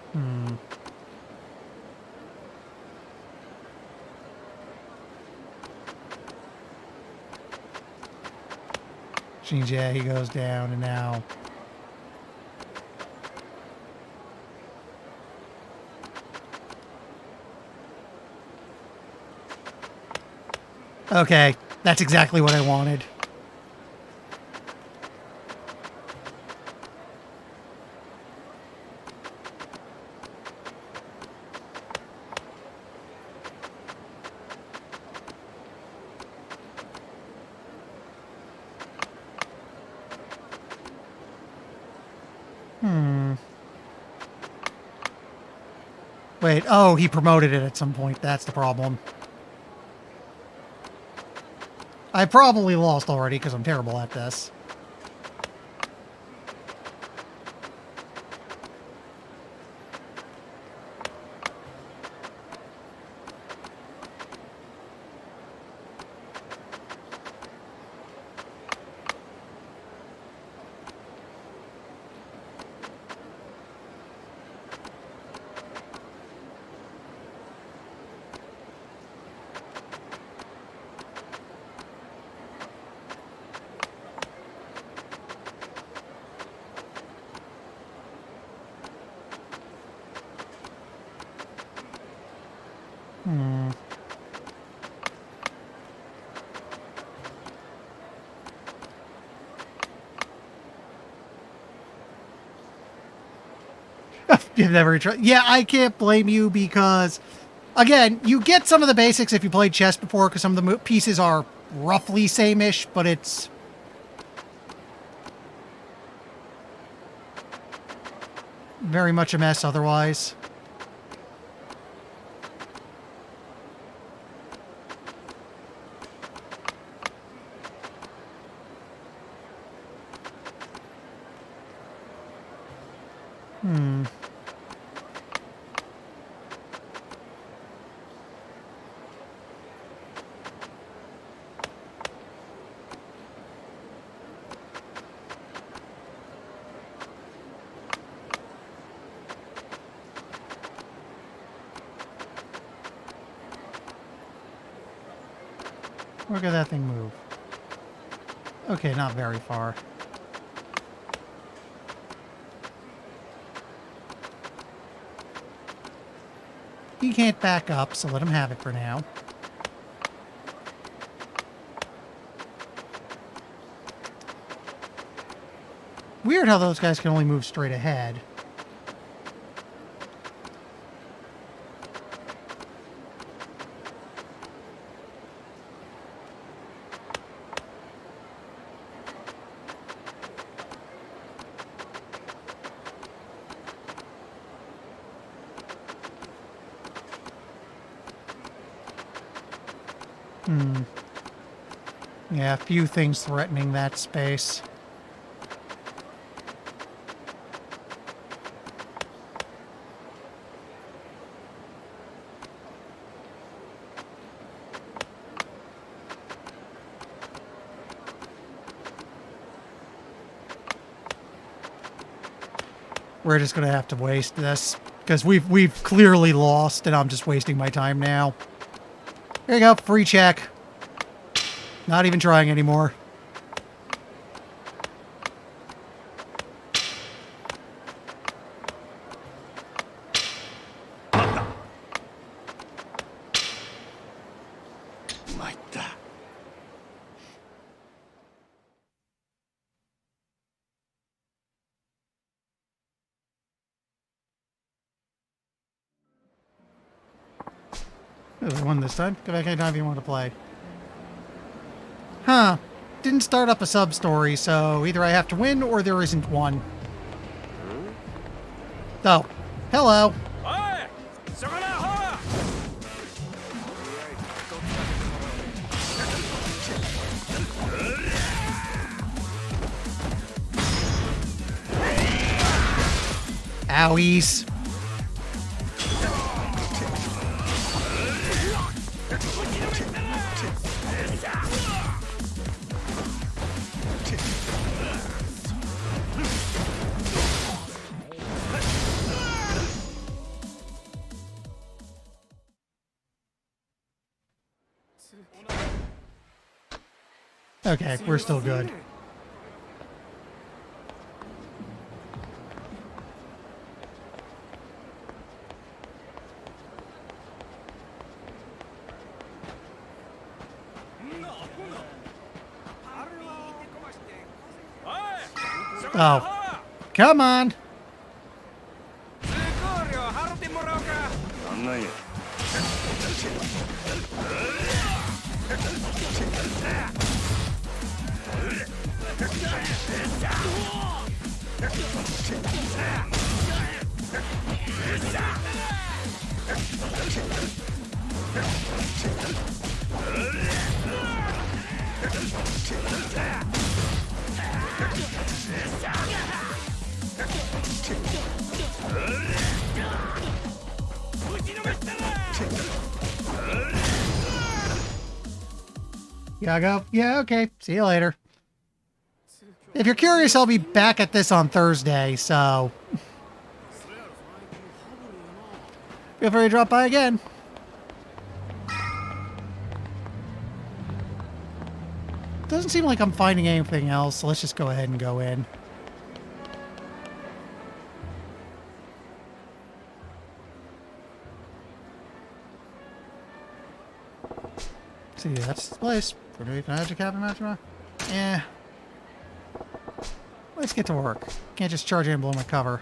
S1: Yeah, he goes down and now. Okay, that's exactly what I wanted. Wait, oh, he promoted it at some point. That's the problem. I probably lost already because I'm terrible at this. You've never tried. Yeah, I can't blame you because, again, you get some of the basics if you played chess before because some of the pieces are roughly same-ish, but it's very much a mess otherwise. Look at that thing move. Okay, not very far. He can't back up, so let him have it for now. Weird how those guys can only move straight ahead. Yeah, a few things threatening that space. We're just gonna have to waste this because we've clearly lost, and I'm just wasting my time now. There you go, free check. Not even trying anymore. I won this time. Go back anytime you want to play. Huh. Didn't start up a sub-story, so either I have to win or there isn't one. Oh. Hello. Owies. Okay, we're still good. Oh. Come on. Yeah, go. Yeah, okay. See you later. If you're curious, I'll be back at this on Thursday, so feel free to drop by again. Doesn't seem like I'm finding anything else, so let's just go ahead and go in. See, that's the place. Magic cabin, yeah. Let's get to work. Can't just charge in and blow my cover.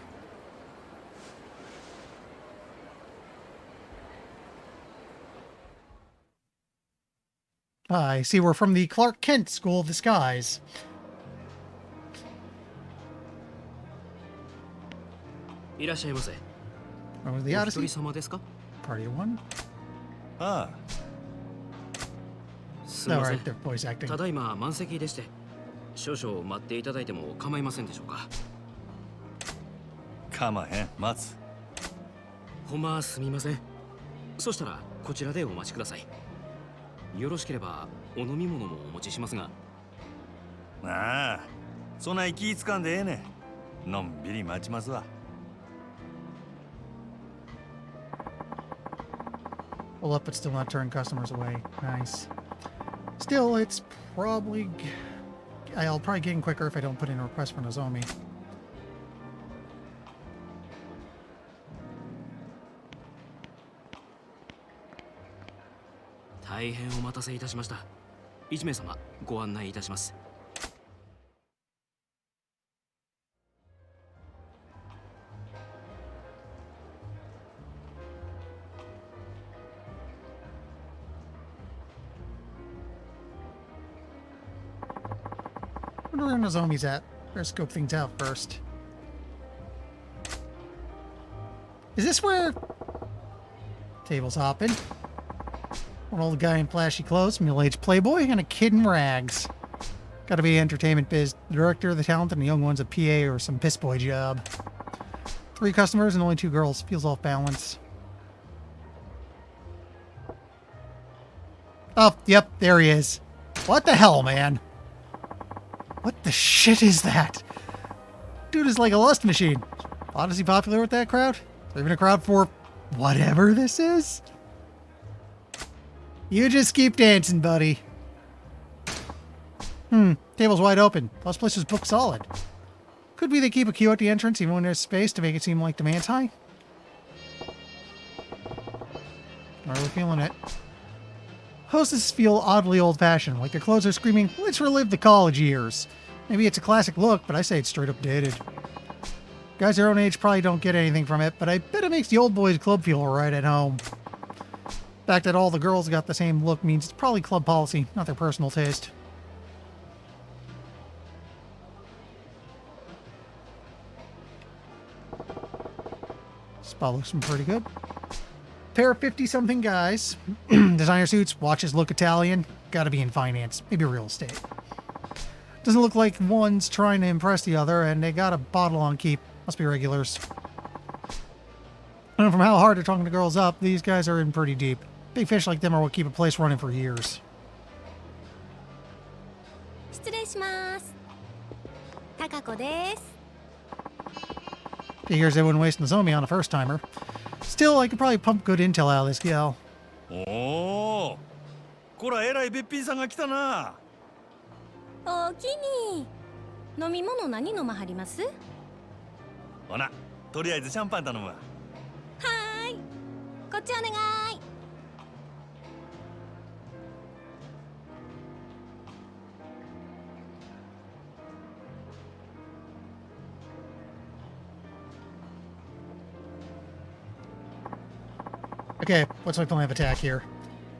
S1: I see we're from the Clark Kent School of Disguise.
S5: いらっしゃいませ。
S1: Over the
S5: お
S1: Odyssey.
S5: 一人様ですか？
S1: Party of one.
S3: あ
S5: すみませ
S1: Alright,
S5: ん。
S1: they're voice acting.
S5: ただいま満席でして、少々待っていただいても構いませんでしょうか。
S3: あ、かまへん、待つ。
S5: ほんますみません。そしたらこちらでお待ちください。よろしければお飲み物もお持ちしますが。
S3: ああ、そない気ぃつかんでええねん。のんびり待ちますわ。
S1: Pull up, but still not turn customers away. Nice. Still, it's probably... I'll probably get in quicker if I don't put in a request for Nozomi.
S5: "大変お待たせいたしました。1名様ご案内いたします。
S1: I wonder where Nozomi's at. Better scope things out first. Is this where... Table's hopping. One old guy in flashy clothes, middle-aged playboy, and a kid in rags. Gotta be entertainment biz director, the talent, and the young one's a PA or some piss boy job. 3 customers and only 2 girls. Feels off balance. Oh, yep, there he is. What the hell, man? What the shit is that? Dude is like a lust machine. Odyssey popular with that crowd? Is there even a crowd for whatever this is? You just keep dancing, buddy. Table's wide open. Plus place is booked solid. Could be they keep a queue at the entrance even when there's space to make it seem like demand's high. Not really feeling it. Hostesses feel oddly old-fashioned, like their clothes are screaming, "Let's relive the college years." Maybe it's a classic look, but I say it's straight up dated. Guys their own age probably don't get anything from it, but I bet it makes the old boys club feel right at home. The fact that all the girls got the same look means it's probably club policy, not their personal taste. Spot looks pretty good. Pair of 50-something guys. Designer suits, watches look Italian. Gotta be in finance, maybe real estate. Doesn't look like one's trying to impress the other, and they got a bottle on keep. Must be regulars. And from how hard they're talking the girls up, these guys are in pretty deep. Big fish like them are what keep a place running for years.
S6: 失礼します。高子です。
S1: Figures they wouldn't waste Nozomi on a first-timer. Still, I could probably pump good intel out of this gal.
S3: おお、こらえらいべっぴんさんが来たな。
S6: おおきに。飲み物何飲まはります？は
S3: ほな、とりあえずシャンパン頼むわ。
S6: ーい。こっちお願い。
S1: Okay, what's my plan of attack here?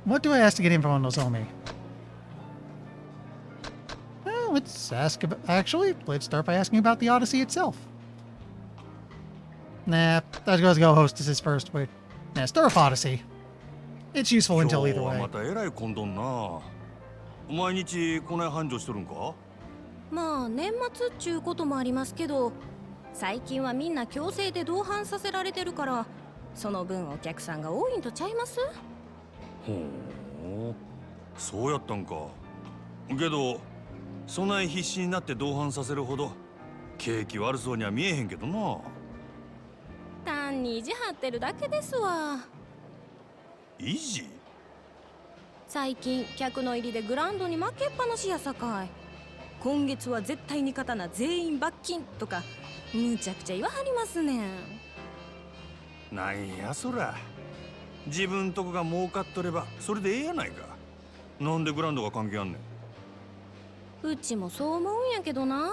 S1: What do I ask to get info on Nozomi? Well, let's ask about... Actually, let's start by asking about the Odyssey itself. Nah, I was going to go hostesses first. Wait. Nah, start with Odyssey. It's useful intel either
S3: 今日は
S1: way.
S3: またえらい混んどんな。毎日こない繁盛しとるんか？
S6: まあ年末っちゅうこともありますけど、最近はみんな強制で同伴させられてるから、その分お客さんが多いんとちゃいます？
S3: ほう、そうやったんか。けど、そない必死になって同伴させるほど景気悪そうには見えへんけどな。
S6: 単に意地張ってるだけですわ。
S3: 維持？
S6: 最近客の入りでグラウンドに負けっぱなしやさかい。今月は絶対に勝たな全員罰金とかむちゃくちゃ言わはりますねん。
S3: なんやそら。自分とこが儲かっとればそれでええやないか。なんでグラウンドが関係あんねん。
S6: うちもそう思うんやけどな。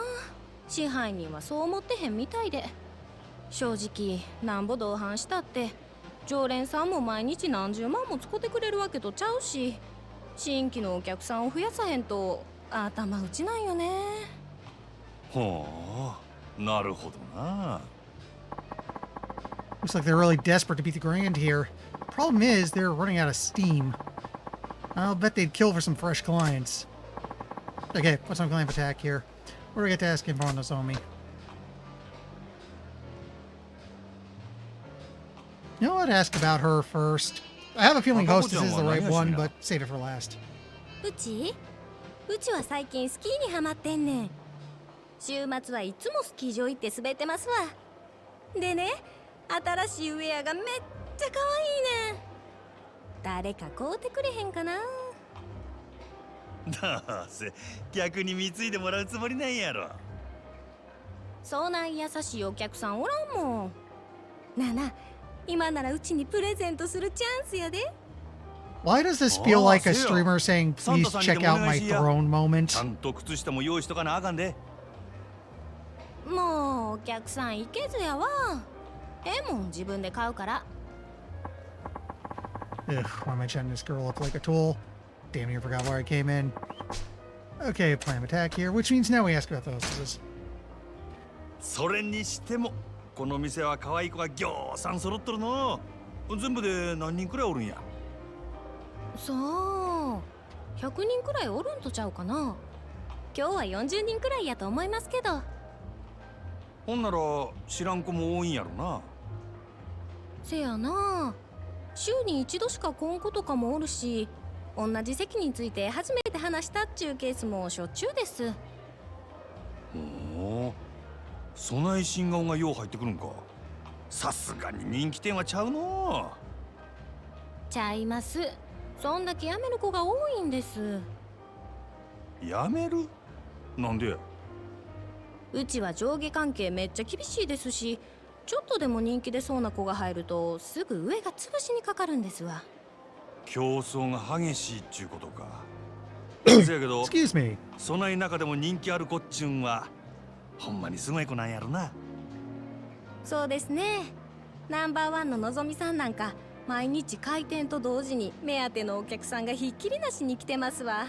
S6: 支配人はそう思ってへんみたいで。正直なんぼ同伴したって常連さんも毎日何十万も使ってくれるわけとちゃうし、新規のお客さんを増やさへんと頭打ちなんよね。
S3: ほう、なるほどな。
S1: Looks like they're really desperate to beat the Grand here. Problem is, they're running out of steam. I'll bet they'd kill for some fresh clients. Okay, what's on clamp attack here? What do I get to ask him for on Nozomi? You know what? Ask about her first. I have a feeling Hostess is the right one, but save it for last.
S6: うちは最近スキーにハマってんねん。週末はいつもスキー場行って滑ってますわ。でね、新しいウェアがめっちゃ可愛いねん。誰か買うてくれへんかな。
S3: どうせ逆に貢いでもらうつもりなんやろ。
S6: そんな優しいお客さんおらんもん。なあなあ、今ならうちにプレゼントするチャンスやで。
S1: Why does this feel like a streamer saying, please check out my throne
S3: ち
S1: moment?
S3: ゃんと靴下も用意しとかなあかんで。
S6: もうお客さん行けずやわ。ええもん自分で買うから。
S1: Ugh, why am I chatting this girl up like a tool? Damn near forgot where I came in. Okay, plan attack here, which means now we ask about the hostesses.
S3: それにしてもこの店は可愛い子がぎょうさん揃っとるの。全部で何人くらいおるんや。
S6: さあ、100人くらいおるんとちゃうかな。今日は40人くらいやと思いますけど。
S3: ほんなら知らん子も多いんやろな。
S6: せやな、週に一度しか来ん子とかもおるし、同じ席について初めて話したっちゅうケースもしょっちゅうです。
S3: ほう、そない新顔がよう入ってくるんか。さすがに人気店はちゃうの。
S6: ちゃいます。そんだけ辞める子が多いんです。
S3: やめる？なんで？
S6: うちは上下関係めっちゃ厳しいですし、ちょっとでも人気出そうな子が入るとすぐ上が潰しにかかるんですわ。
S3: 競争が激しいっちゅうことか。せやけど
S1: Excuse me.
S3: そない中でも人気ある子っちゅうんはほんまにすごい子なんやろな。
S6: そうですね。ナンバーワンののぞみさんなんか毎日開店と同時に目当てのお客さんがひっきりなしに来てますわ。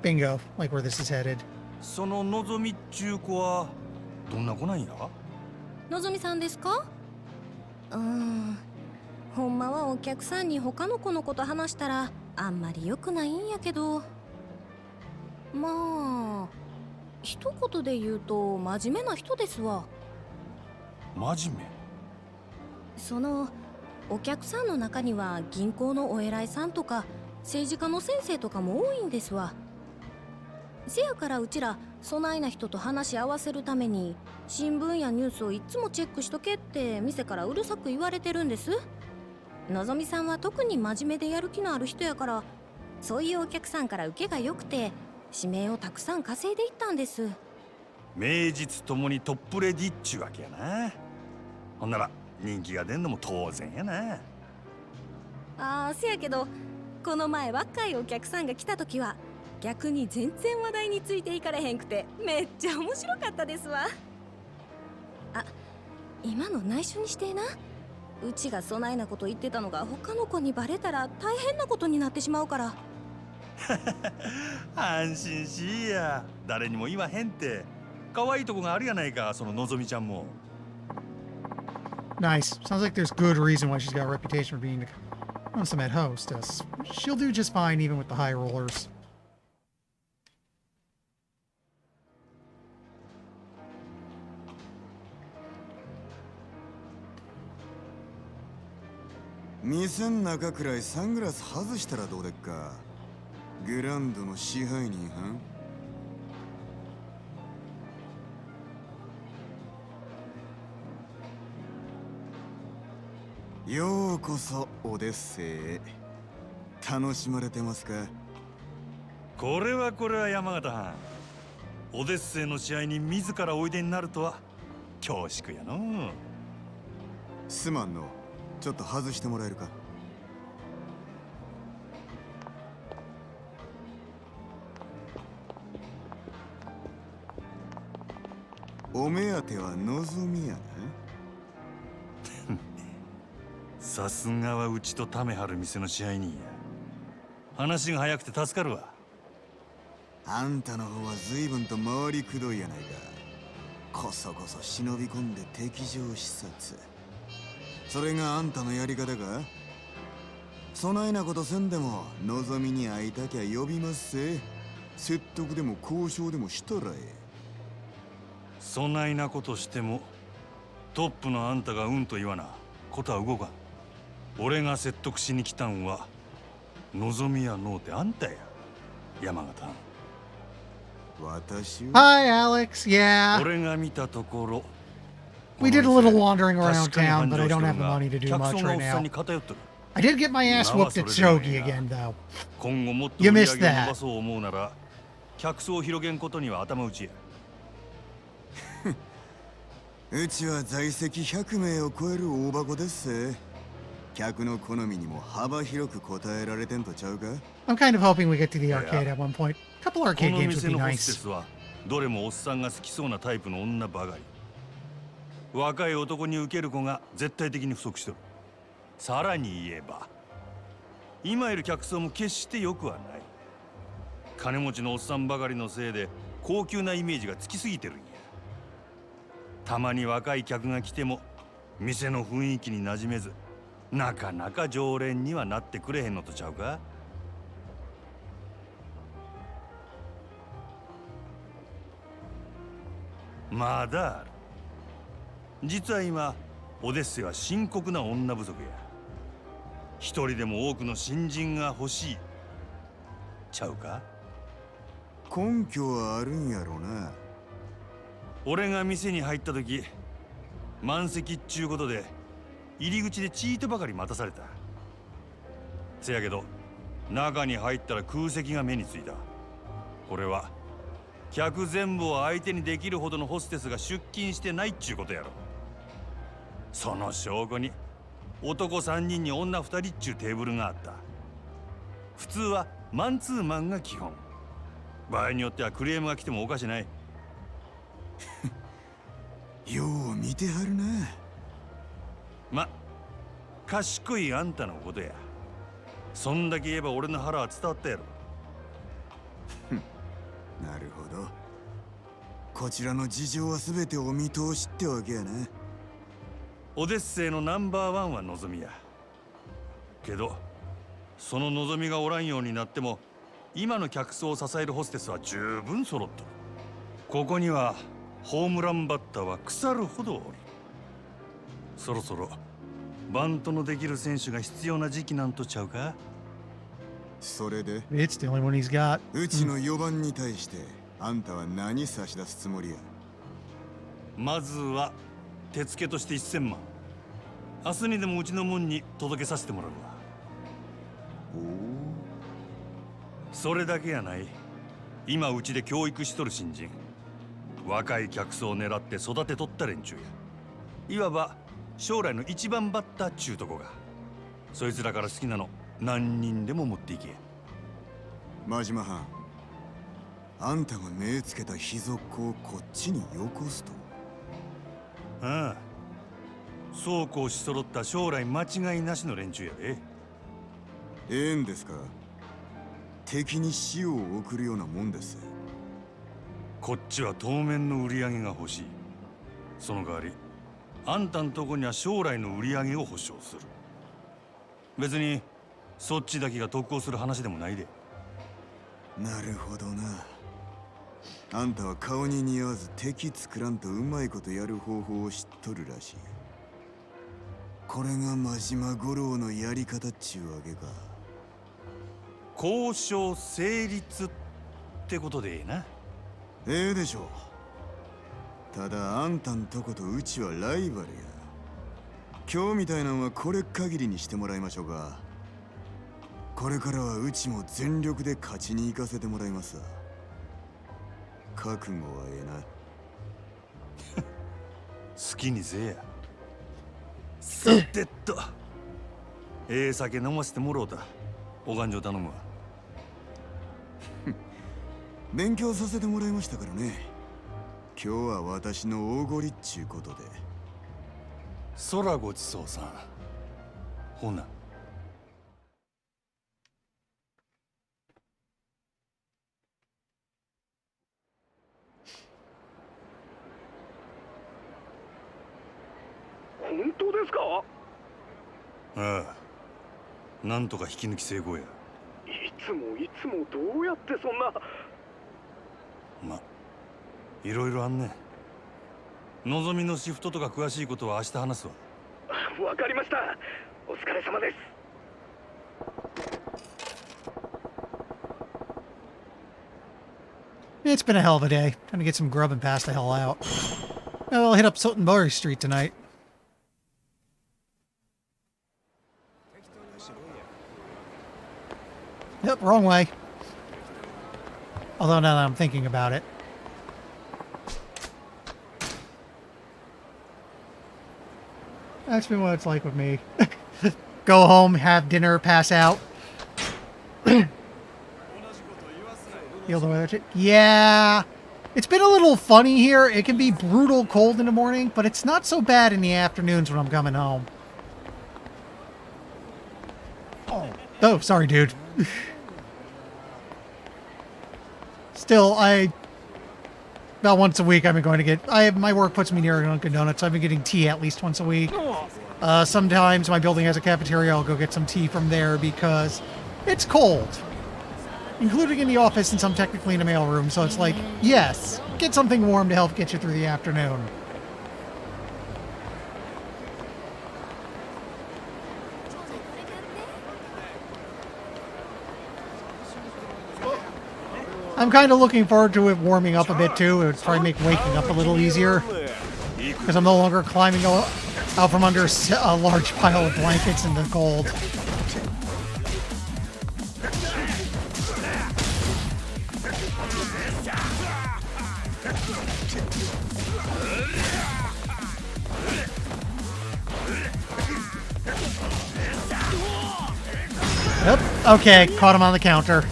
S1: Bingo, like where this is headed.
S3: そののぞみっちゅう子はどんな子なんや？
S6: のぞみさんですか？ほんまはお客さんに他の子のこと話したらあんまり良くないんやけど、まあ一言で言うと真面目な人ですわ。
S3: 真面目？
S6: そのお客さんの中には銀行のお偉いさんとか政治家の先生とかも多いんですわ。せやからうちらそないな人と話し合わせるために新聞やニュースをいつもチェックしとけって店からうるさく言われてるんです。のぞみさんは特に真面目でやる気のある人やから、そういうお客さんから受けが良くて指名をたくさん稼いでいったんです。
S3: 名実ともにトップレディっちゅうわけやな。ほんなら人気が出んのも当然やな。
S6: せやけどこの前若いお客さんが来た時は逆に全然話題についていかれへんくてめっちゃ面白かったですわ。今の内緒にしてな。うちがそないなこと言ってたのが他の子にバレたら大変なことになってしまうから。
S3: 安心しいや、誰にも言わへんって。可愛いとこがあるやないか、そののぞみちゃんも。
S1: Nice. Sounds like there's good reason why she's got a reputation for being a consummate hostess. She'll do just fine even with the high rollers.
S7: 店ん中くらいサングラス外したらどうでっか。グランドの支配人はん。ようこそオデッセイへ。楽しまれてますか？
S3: これは山形藩。オデッセイの試合に自らおいでになるとは恐縮やの。
S7: すまんの。ちょっと外してもらえるか。お目当ては望みやな。
S3: さすがはうちとためはる店の支配人や。話が早くて助かるわ。
S7: あんたの方は随分と回りくどいやないか。こそこそ忍び込んで敵情視察。それがあんたのやり方か？そないなことせんでも望みに会いたきゃ呼びますせ。説得でも交渉でもしたらええ。
S3: そないなことしてもトップのあんたがうんと言わなことは動かん。俺が説得しに来たんは望みやのうてあんたや、山形。
S7: 私は
S1: Hi, Alex. Yeah.
S3: 俺が見たところ
S1: We did a little wandering
S3: 確
S1: around
S3: かに
S1: town,
S3: 繁
S1: but I
S3: 盛
S1: don't
S3: し
S1: have
S3: と
S1: the
S3: るが
S1: money to do
S3: 客
S1: much
S3: 層が
S1: right
S3: おっさん
S1: now.
S3: に偏っとる。
S1: I did get my ass
S3: 今は
S1: whooped at
S3: それでも
S1: Shogi
S3: いいな。
S1: again, though.
S3: 今後もっと
S1: You
S3: 売り
S1: missed
S3: 上げを
S1: that.
S3: 伸ばそう思うなら客層を広げんことには頭打ちや。
S7: うちは在籍100名を超える大箱ですせ。客の好みにも幅広く応えられてんとちゃうか？
S1: I'm kind of hoping we get to the arcade at one point. A couple
S3: こ
S1: arcade
S3: の
S1: games would
S3: 店
S1: be
S3: のホステ
S1: nice.
S3: スはどれもおっさんが好きそうなタイプの女ばかり。若い男に受ける子が絶対的に不足してる。さらに言えば今いる客層も決して良くはない。金持ちのおっさんばかりのせいで高級なイメージがつきすぎてるんや。たまに若い客が来ても店の雰囲気に馴染めずなかなか常連にはなってくれへんのとちゃうか？まだある。実は今オデッセは深刻な女不足や。一人でも多くの新人が欲しいちゃうか？
S7: 根拠はあるんやろな。
S3: 俺が店に入った時満席っちゅうことで入り口でチートばかり待たされた。せやけど中に入ったら空席が目についた。これは客全部を相手にできるほどのホステスが出勤してないっちゅうことやろ。その証拠に男3人に女2人っちゅうテーブルがあった。普通はマンツーマンが基本。場合によってはクレームが来てもおかしない。
S7: よう見てはるな。
S3: ま、賢いあんたのことや。そんだけ言えば俺の腹は伝わったやろ。
S7: なるほど。こちらの事情は全てお見通しってわけやな。
S3: オデッセイのナンバーワンは望みや。けどその望みがおらんようになっても今の客層を支えるホステスは十分揃っとる。ここにはホームランバッターは腐るほどおる。そろそろバントのできる選手が必要な時期なんとちゃうか？
S7: それで
S1: It's the only one he's got.
S7: うちの4番に対してあんたは何差し出すつもりや？
S3: まずは手付けとして1000万。明日にでもうちの門に届けさせてもらうわ。
S7: おお。
S3: それだけやない。今うちで教育しとる新人、若い客層を狙って育てとった連中や。いわば将来の一番バッターっちゅうとこが。そいつらから好きなの何人でも持っていけ。
S7: 真島藩、あんたが目つけた秘族をこっちによこすと？
S3: ああ、そうこうし揃った将来間違いなしの連中やで。
S7: ええんですか？敵に死を送るようなもんです。
S3: こっちは当面の売り上げが欲しい。その代わりあんたんとこには将来の売り上げを保証する。別にそっちだけが得をする話でもないで。
S7: なるほどな。あんたは顔に似合わず敵作らんとうまいことやる方法を知っとるらしい。これが真島五郎のやり方っちゅうわけか。
S3: 交渉成立ってことでええな。
S7: ええでしょう。ただあんたんとことうちはライバルや。今日みたいなのはこれ限りにしてもらいましょうか。これからはうちも全力で勝ちに行かせてもらいますわ。覚悟はええな。
S3: 好きにせえや。さてとええ酒飲ませてもろうた。お勘定頼むわ。
S7: 勉強させてもらいましたからね。今日は私のおごりっちゅうことで。
S3: 空ごちそうさん。ほな。
S4: 本当ですか？
S3: ああ、なんとか引き抜き成功や。
S4: いつもどうやってそんな。
S3: ま、いろいろあんね。のぞみのシフトとか詳しいことは明日話すわ。
S4: わかりました。お疲れ様です。
S1: It's been a hell of a day. Time to get some grub and pass the hell out. I'll hit up Sotenbury Street tonight. Yep, wrong way. Although now that I'm thinking about it. That's been what it's like with me. Go home, have dinner, pass out. Feel the weather. Yeah. It's been a little funny here. It can be brutal cold in the morning, but it's not so bad in the afternoons when I'm coming home. Oh, sorry, dude. Still, about once a week I've been going to get, my work puts me near Dunkin' Donuts. I've been getting tea at least once a week. Sometimes my building has a cafeteria. I'll go get some tea from there because it's cold. Including in the office, since I'm technically in a mailroom, so it's like, yes, get something warm to help get you through the afternoon. I'm kind of looking forward to it warming up a bit too. It would probably make waking up a little easier. Because I'm no longer climbing out from under a large pile of blankets in the cold. Yep. Okay, caught him on the counter.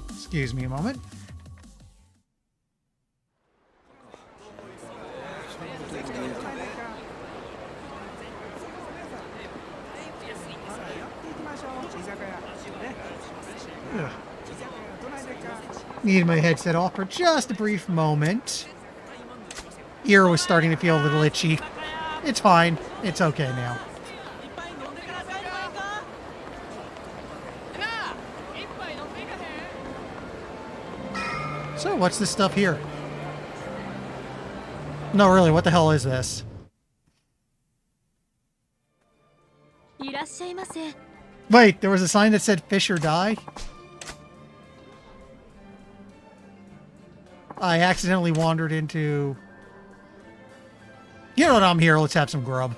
S1: Excuse me a moment. Ugh. Needed my headset off for just a brief moment. Ear was starting to feel a little itchy. It's fine. It's okay now. So, what's this stuff here? No, really, what the hell is this? Wait, there was a sign that said fish or die? I accidentally wandered into... You know what, I'm here, let's have some grub.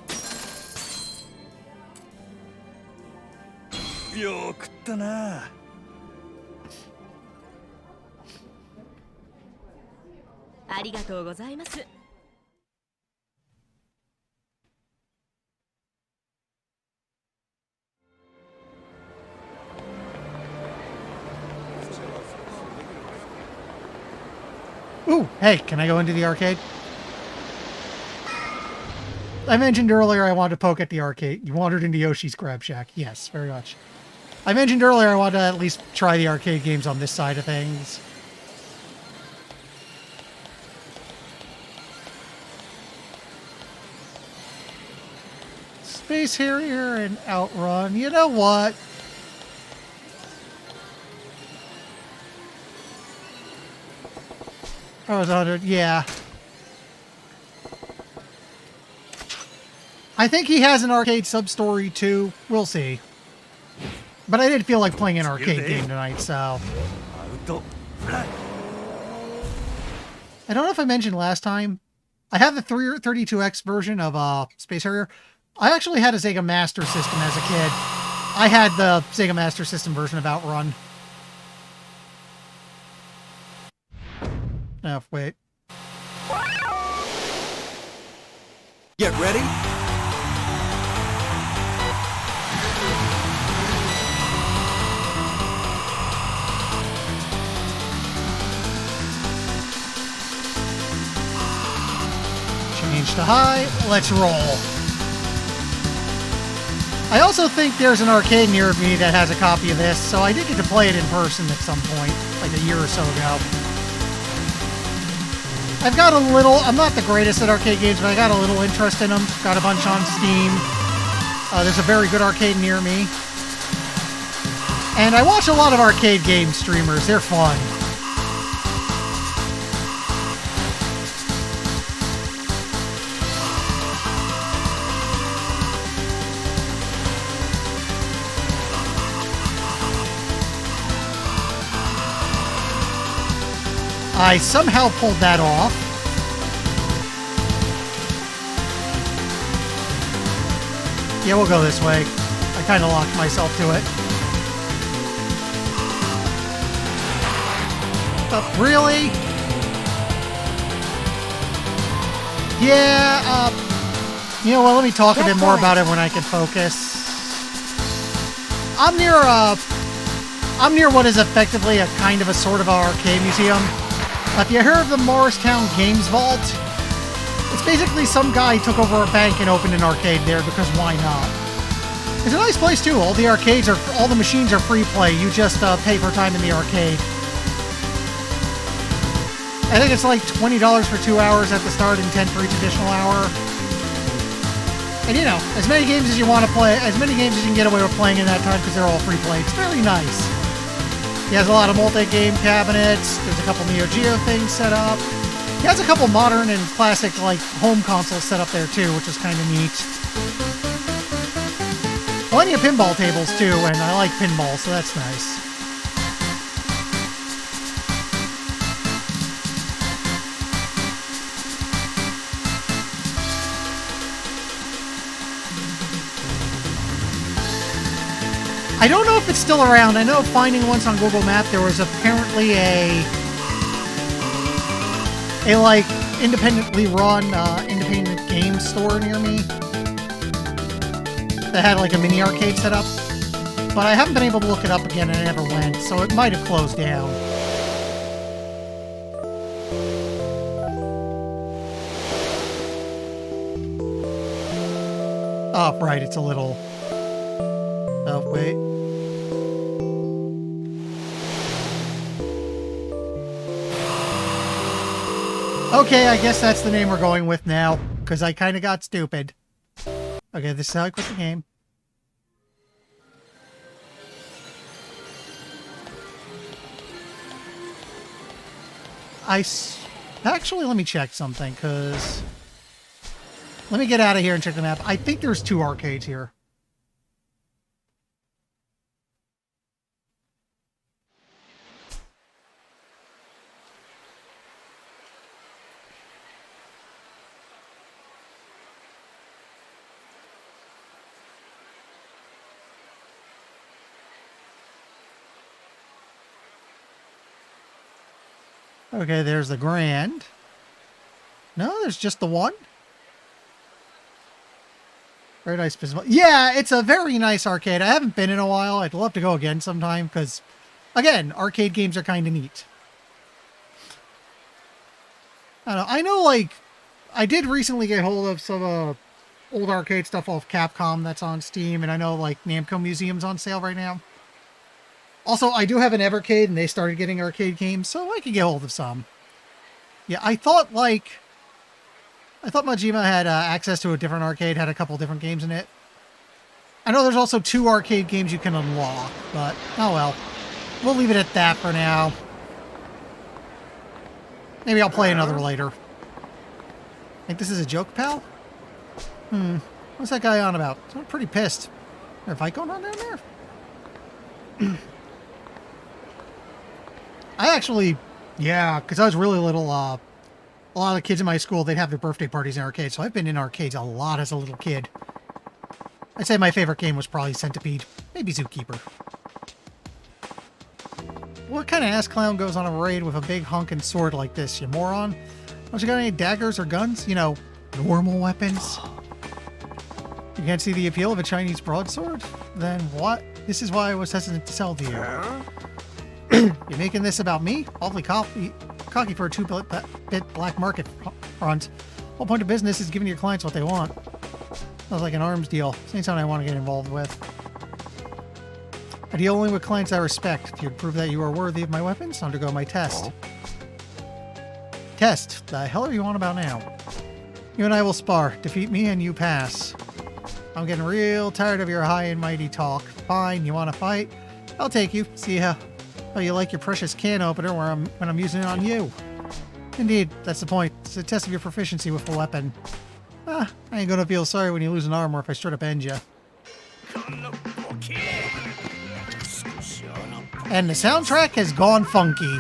S3: よく食ったな。
S6: ありがとうございます。
S1: Ooh, hey, can I go into the arcade? I mentioned earlier I wanted to poke at the arcade. You wandered into Yoshi's Crab Shack. Yes, very much. I mentioned earlier I wanted to at least try the arcade games on this side of things. Space Harrier and Outrun. You know what? I was 100. Yeah. I think he has an arcade sub-story too. We'll see. But I did feel like playing an arcade game tonight, so... I don't know if I mentioned last time. I have the 32X version of Space Harrier. I actually had a Sega Master System as a kid. I had the Sega Master System version of Outrun. Oh, wait.
S8: Get ready.
S1: change to high. Let's roll. I also think there's an arcade near me that has a copy of this, so I did get to play it in person at some point, like a year or so ago. I've got a little, I'm not the greatest at arcade games, but I got a little interest in them. Got a bunch on Steam. There's a very good arcade near me. And I watch a lot of arcade game streamers. They're fun. I somehow pulled that off. Yeah, we'll go this way. I kind of locked myself to it. Really? Yeah, you know what, let me talk a bit more about it when I can focus. I'm near what is effectively a kind of a sort of an arcade museum. If you heard of the Morristown Games Vault, it's basically some guy took over a bank and opened an arcade there because why not? It's a nice place too. All the machines are free play. You just pay for time in the arcade. I think it's like $20 for 2 hours at the start and $10 for each additional hour. And you know, as many games as you want to play, as many games as you can get away with playing in that time because they're all free play. It's very nice. He has a lot of multi-game cabinets. There's a couple Neo Geo things set up. He has a couple modern and classic like home consoles set up there too, which is kind of neat. Plenty of pinball tables too, and I like pinball, so that's nice. I don't know if it's still around. I know finding once on Google Maps there was apparently a like independently run independent game store near me that had like a mini arcade set up. But I haven't been able to look it up again and I never went, so it might have closed down. Oh, right, it's a little... Oh, wait. Okay, I guess that's the name we're going with now, because I kind of got stupid. Okay, this is how I quit the game. Actually, let me check something, because... Let me get out of here and check the map. I think there's 2 arcades here. Okay, there's the Grand. No, there's just the one. Very nice. Yeah, it's a very nice arcade. I haven't been in a while. I'd love to go again sometime because, again, arcade games are kind of neat. I know, like, I did recently get hold of some old arcade stuff off Capcom that's on Steam, and I know, like, Namco Museum's on sale right now. Also, I do have an Evercade, and they started getting arcade games, so I could get hold of some. Yeah, I thought Majima had access to a different arcade, had a couple different games in it. I know there's also 2 arcade games you can unlock, but oh well. We'll leave it at that for now. Maybe I'll play another later. Think this is a joke, pal? What's that guy on about? I'm pretty pissed. Is there a fight going on down there? I actually, yeah, because I was really little, a lot of the kids in my school, they'd have their birthday parties in arcades, so I've been in arcades a lot as a little kid. I'd say my favorite game was probably Centipede, maybe Zookeeper. What kind of ass clown goes on a raid with a big honking sword like this, you moron? Don't you got any daggers or guns? You know, normal weapons? You can't see the appeal of a Chinese broadsword? Then what? This is why I was hesitant to sell to you. You're making this about me? Awfully cocky for a 2-bit black market front. Whole point of business is giving your clients what they want. Sounds like an arms deal. It's something I want to get involved with. I deal only with clients I respect. If you'd prove that you are worthy of my weapons, undergo my test. Test? The hell are you on about now? You and I will spar. Defeat me and you pass. I'm getting real tired of your high and mighty talk. Fine, you want to fight? I'll take you. See how you like your precious can opener when I'm using it on you. Indeed, that's the point. It's a test of your proficiency with the weapon. I ain't gonna feel sorry when you lose an arm or if I straight up end you. And the soundtrack has gone funky.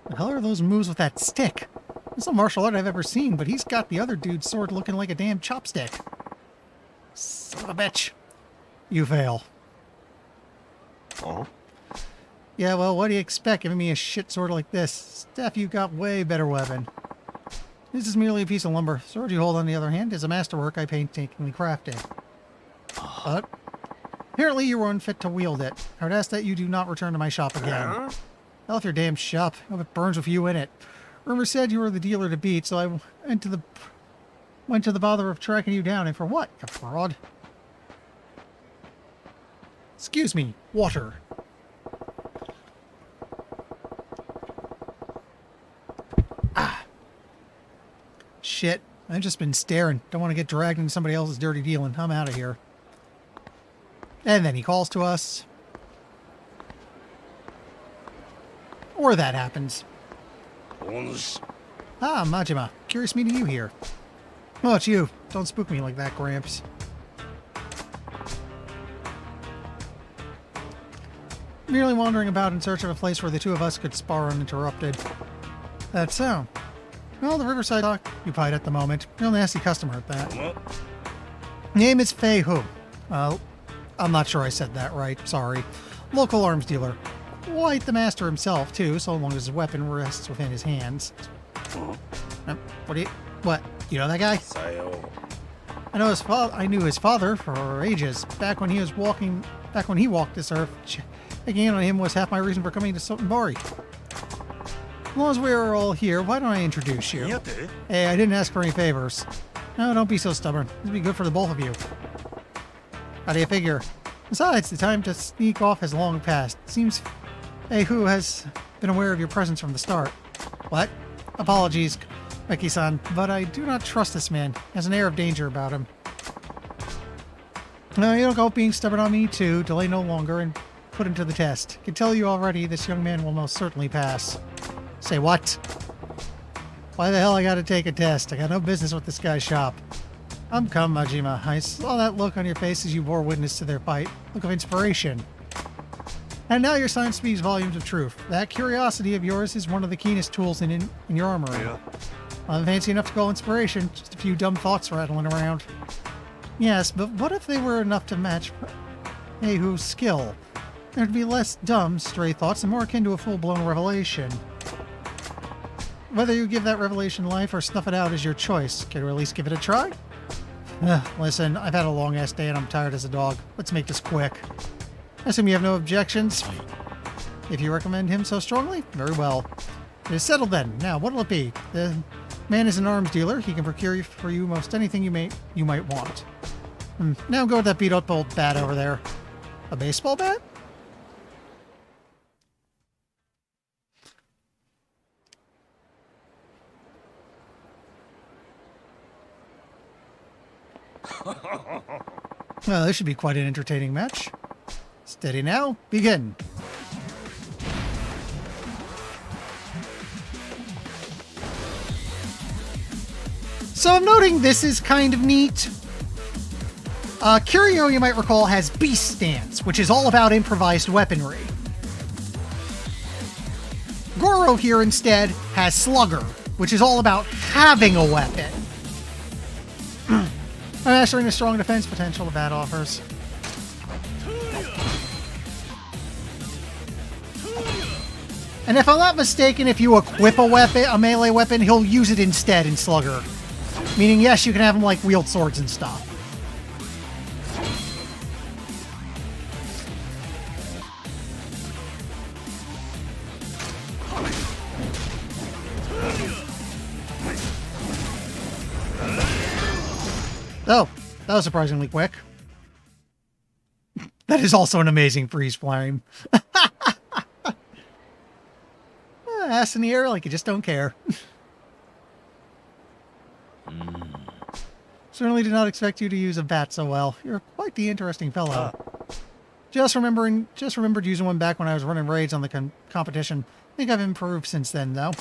S1: The hell are those moves with that stick? It's a martial art I've ever seen, but he's got the other dude's sword looking like a damn chopstick. Son of a bitch. You fail.
S3: Oh?
S1: Yeah, well, what do you expect giving me a shit sword like this? Steph, you got way better weapon. This is merely a piece of lumber. Sword you hold, on the other hand, is a masterwork I painstakingly crafted. But apparently you were unfit to wield it. I would ask that you do not return to my shop again. Hell, if your damn shop. I hope it burns with you in it. Rumor said you were the dealer to beat, so I went to the bother of tracking you down. And for what, you fraud? Excuse me, water. Shit, I've just been staring. Don't want to get dragged into somebody else's dirty dealing. I'm out of here. And then he calls to us. Or that happens. Ah, Majima. Curious meeting you here. Oh, it's you. Don't spook me like that, Gramps. Merely wandering about in search of a place where the two of us could spar uninterrupted. That's so. Well, the Riverside occupied at the moment. Real nasty customer at that. Name is Fei Hu. I'm not sure I said that right. Sorry. Local arms dealer. Quite the master himself, too, so long as his weapon rests within his hands. What? You know that guy? I knew his father for ages. Back when he walked this earth, checking in on him was half my reason for coming to Sotenbari. As long as we're all here, why don't I introduce you? Hey, I didn't ask for any favors. No, don't be so stubborn. This would be good for the both of you. How do you figure? Besides, the time to sneak off has long passed. Seems Hu has been aware of your presence from the start. What? Apologies, Meki-san, but I do not trust this man. He has an air of danger about him. No, you don't go being stubborn on me too. Delay no longer and put him to the test. I can tell you already, this young man will most certainly pass. Say what? Why the hell I gotta take a test? I got no business with this guy's shop. Come, Majima. I saw that look on your face as you bore witness to their fight. Look of inspiration. And now your science speaks volumes of truth. That curiosity of yours is one of the keenest tools in your armory.
S3: Yeah.
S1: I'm fancy enough to call inspiration. Just a few dumb thoughts rattling around. Yes, but what if they were enough to match Hu's skill? There'd be less dumb, stray thoughts and more akin to a full-blown revelation. Whether you give that revelation life or snuff it out is your choice. Can you at least give it a try? Listen, I've had a long-ass day and I'm tired as a dog. Let's make this quick. I assume you have no objections? If you recommend him so strongly, very well. It is settled then. Now, what'll it be? The man is an arms dealer. He can procure for you most anything you might want. Now go with that beat-up old bat over there. A baseball bat? Well, this should be quite an entertaining match. Steady now, begin. So I'm noting this is kind of neat. Curio, you might recall, has Beast Stance, which is all about improvised weaponry. Goro here instead has Slugger, which is all about having a weapon. I'm mastering the strong defense potential that offers. And if I'm not mistaken, if you equip a melee weapon, he'll use it instead in Slugger. Meaning, yes, you can have him like wield swords and stuff. Oh, that was surprisingly quick. That is also an amazing freeze flame. Ass in the air like you just don't care. Certainly did not expect you to use a bat so well. You're quite the interesting fellow. Just remembered using one back when I was running raids on the competition. I think I've improved since then, though.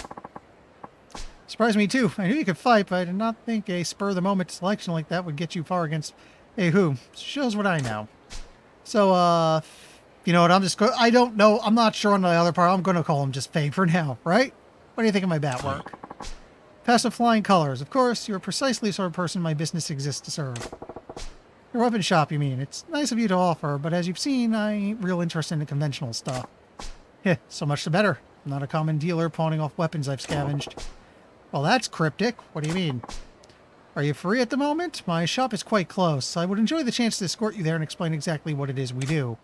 S1: Surprised me, too. I knew you could fight, but I did not think a spur-of-the-moment selection like that would get you far against a who. Shows what I know. So, you know what, I don't know, I'm not sure on the other part. I'm going to call him just Faye for now, right? What do you think of my bat work? Passive flying colors. Of course, you're precisely the sort of person my business exists to serve. Your weapon shop, you mean? It's nice of you to offer, but as you've seen, I ain't real interested in the conventional stuff. Heh, so much the better. I'm not a common dealer pawning off weapons I've scavenged. Well, that's cryptic. What do you mean? Are you free at the moment? My shop is quite close. I would enjoy the chance to escort you there and explain exactly what it is we do.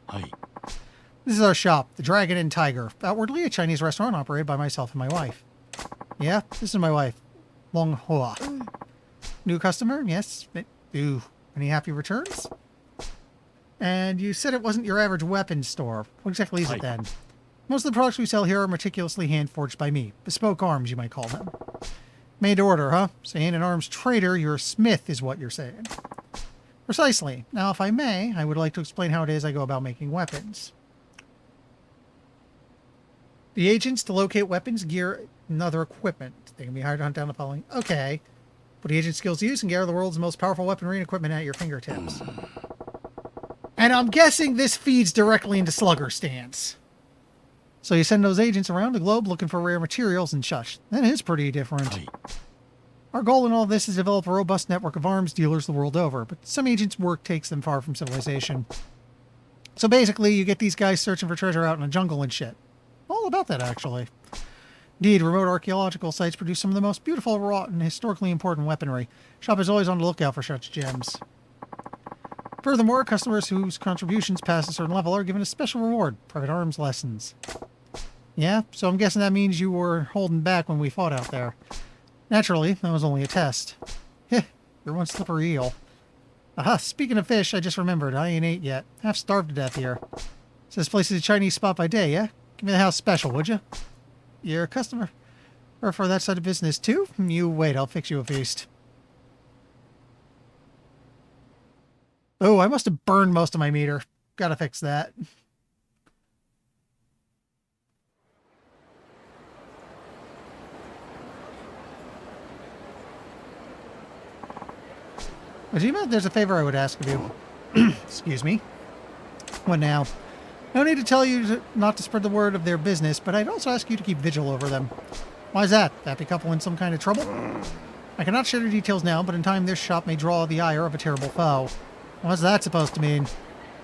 S3: Hi.
S1: This is our shop, the Dragon and Tiger. Outwardly, a Chinese restaurant operated by myself and my wife. Yeah, this is my wife, Long Hua. New customer? Yes. Ooh, any happy returns? And you said it wasn't your average weapons store. What exactly is it then? Most of the products we sell here are meticulously hand-forged by me. Bespoke arms, you might call them. Made to order, huh? Saying an arms trader, you're a smith, is what you're saying. Precisely. Now, if I may, I would like to explain how it is I go about making weapons. The agents to locate weapons, gear, and other equipment. They can be hired to hunt down the following. Okay. Put the agent skills to use and gather the world's most powerful weaponry and equipment at your fingertips. And I'm guessing this feeds directly into Slugger Stance. So you send those agents around the globe looking for rare materials and such. That is pretty different. Our goal in all this is to develop a robust network of arms dealers the world over, but some agents' work takes them far from civilization. So basically, you get these guys searching for treasure out in the jungle and shit. All about that, actually. Indeed, remote archaeological sites produce some of the most beautiful, wrought, and historically important weaponry. Shop is always on the lookout for such gems. Furthermore, customers whose contributions pass a certain level are given a special reward, private arms lessons. Yeah, so I'm guessing that means you were holding back when we fought out there. Naturally, that was only a test. Heh, you're one slippery eel. Aha, speaking of fish, I just remembered, I ain't ate yet. Half starved to death here. So this place is a Chinese spot by day, yeah? Give me the house special, would you? You're a customer. Or for that side of business, too? You wait, I'll fix you a feast. Oh, I must have burned most of my meter. Gotta fix that. Majima, there's a favor I would ask of you. Excuse me. What now? No need to tell you not to spread the word of their business, but I'd also ask you to keep vigil over them. Why is that? Happy couple in some kind of trouble? I cannot share the details now, but in time this shop may draw the ire of a terrible foe. What's that supposed to mean?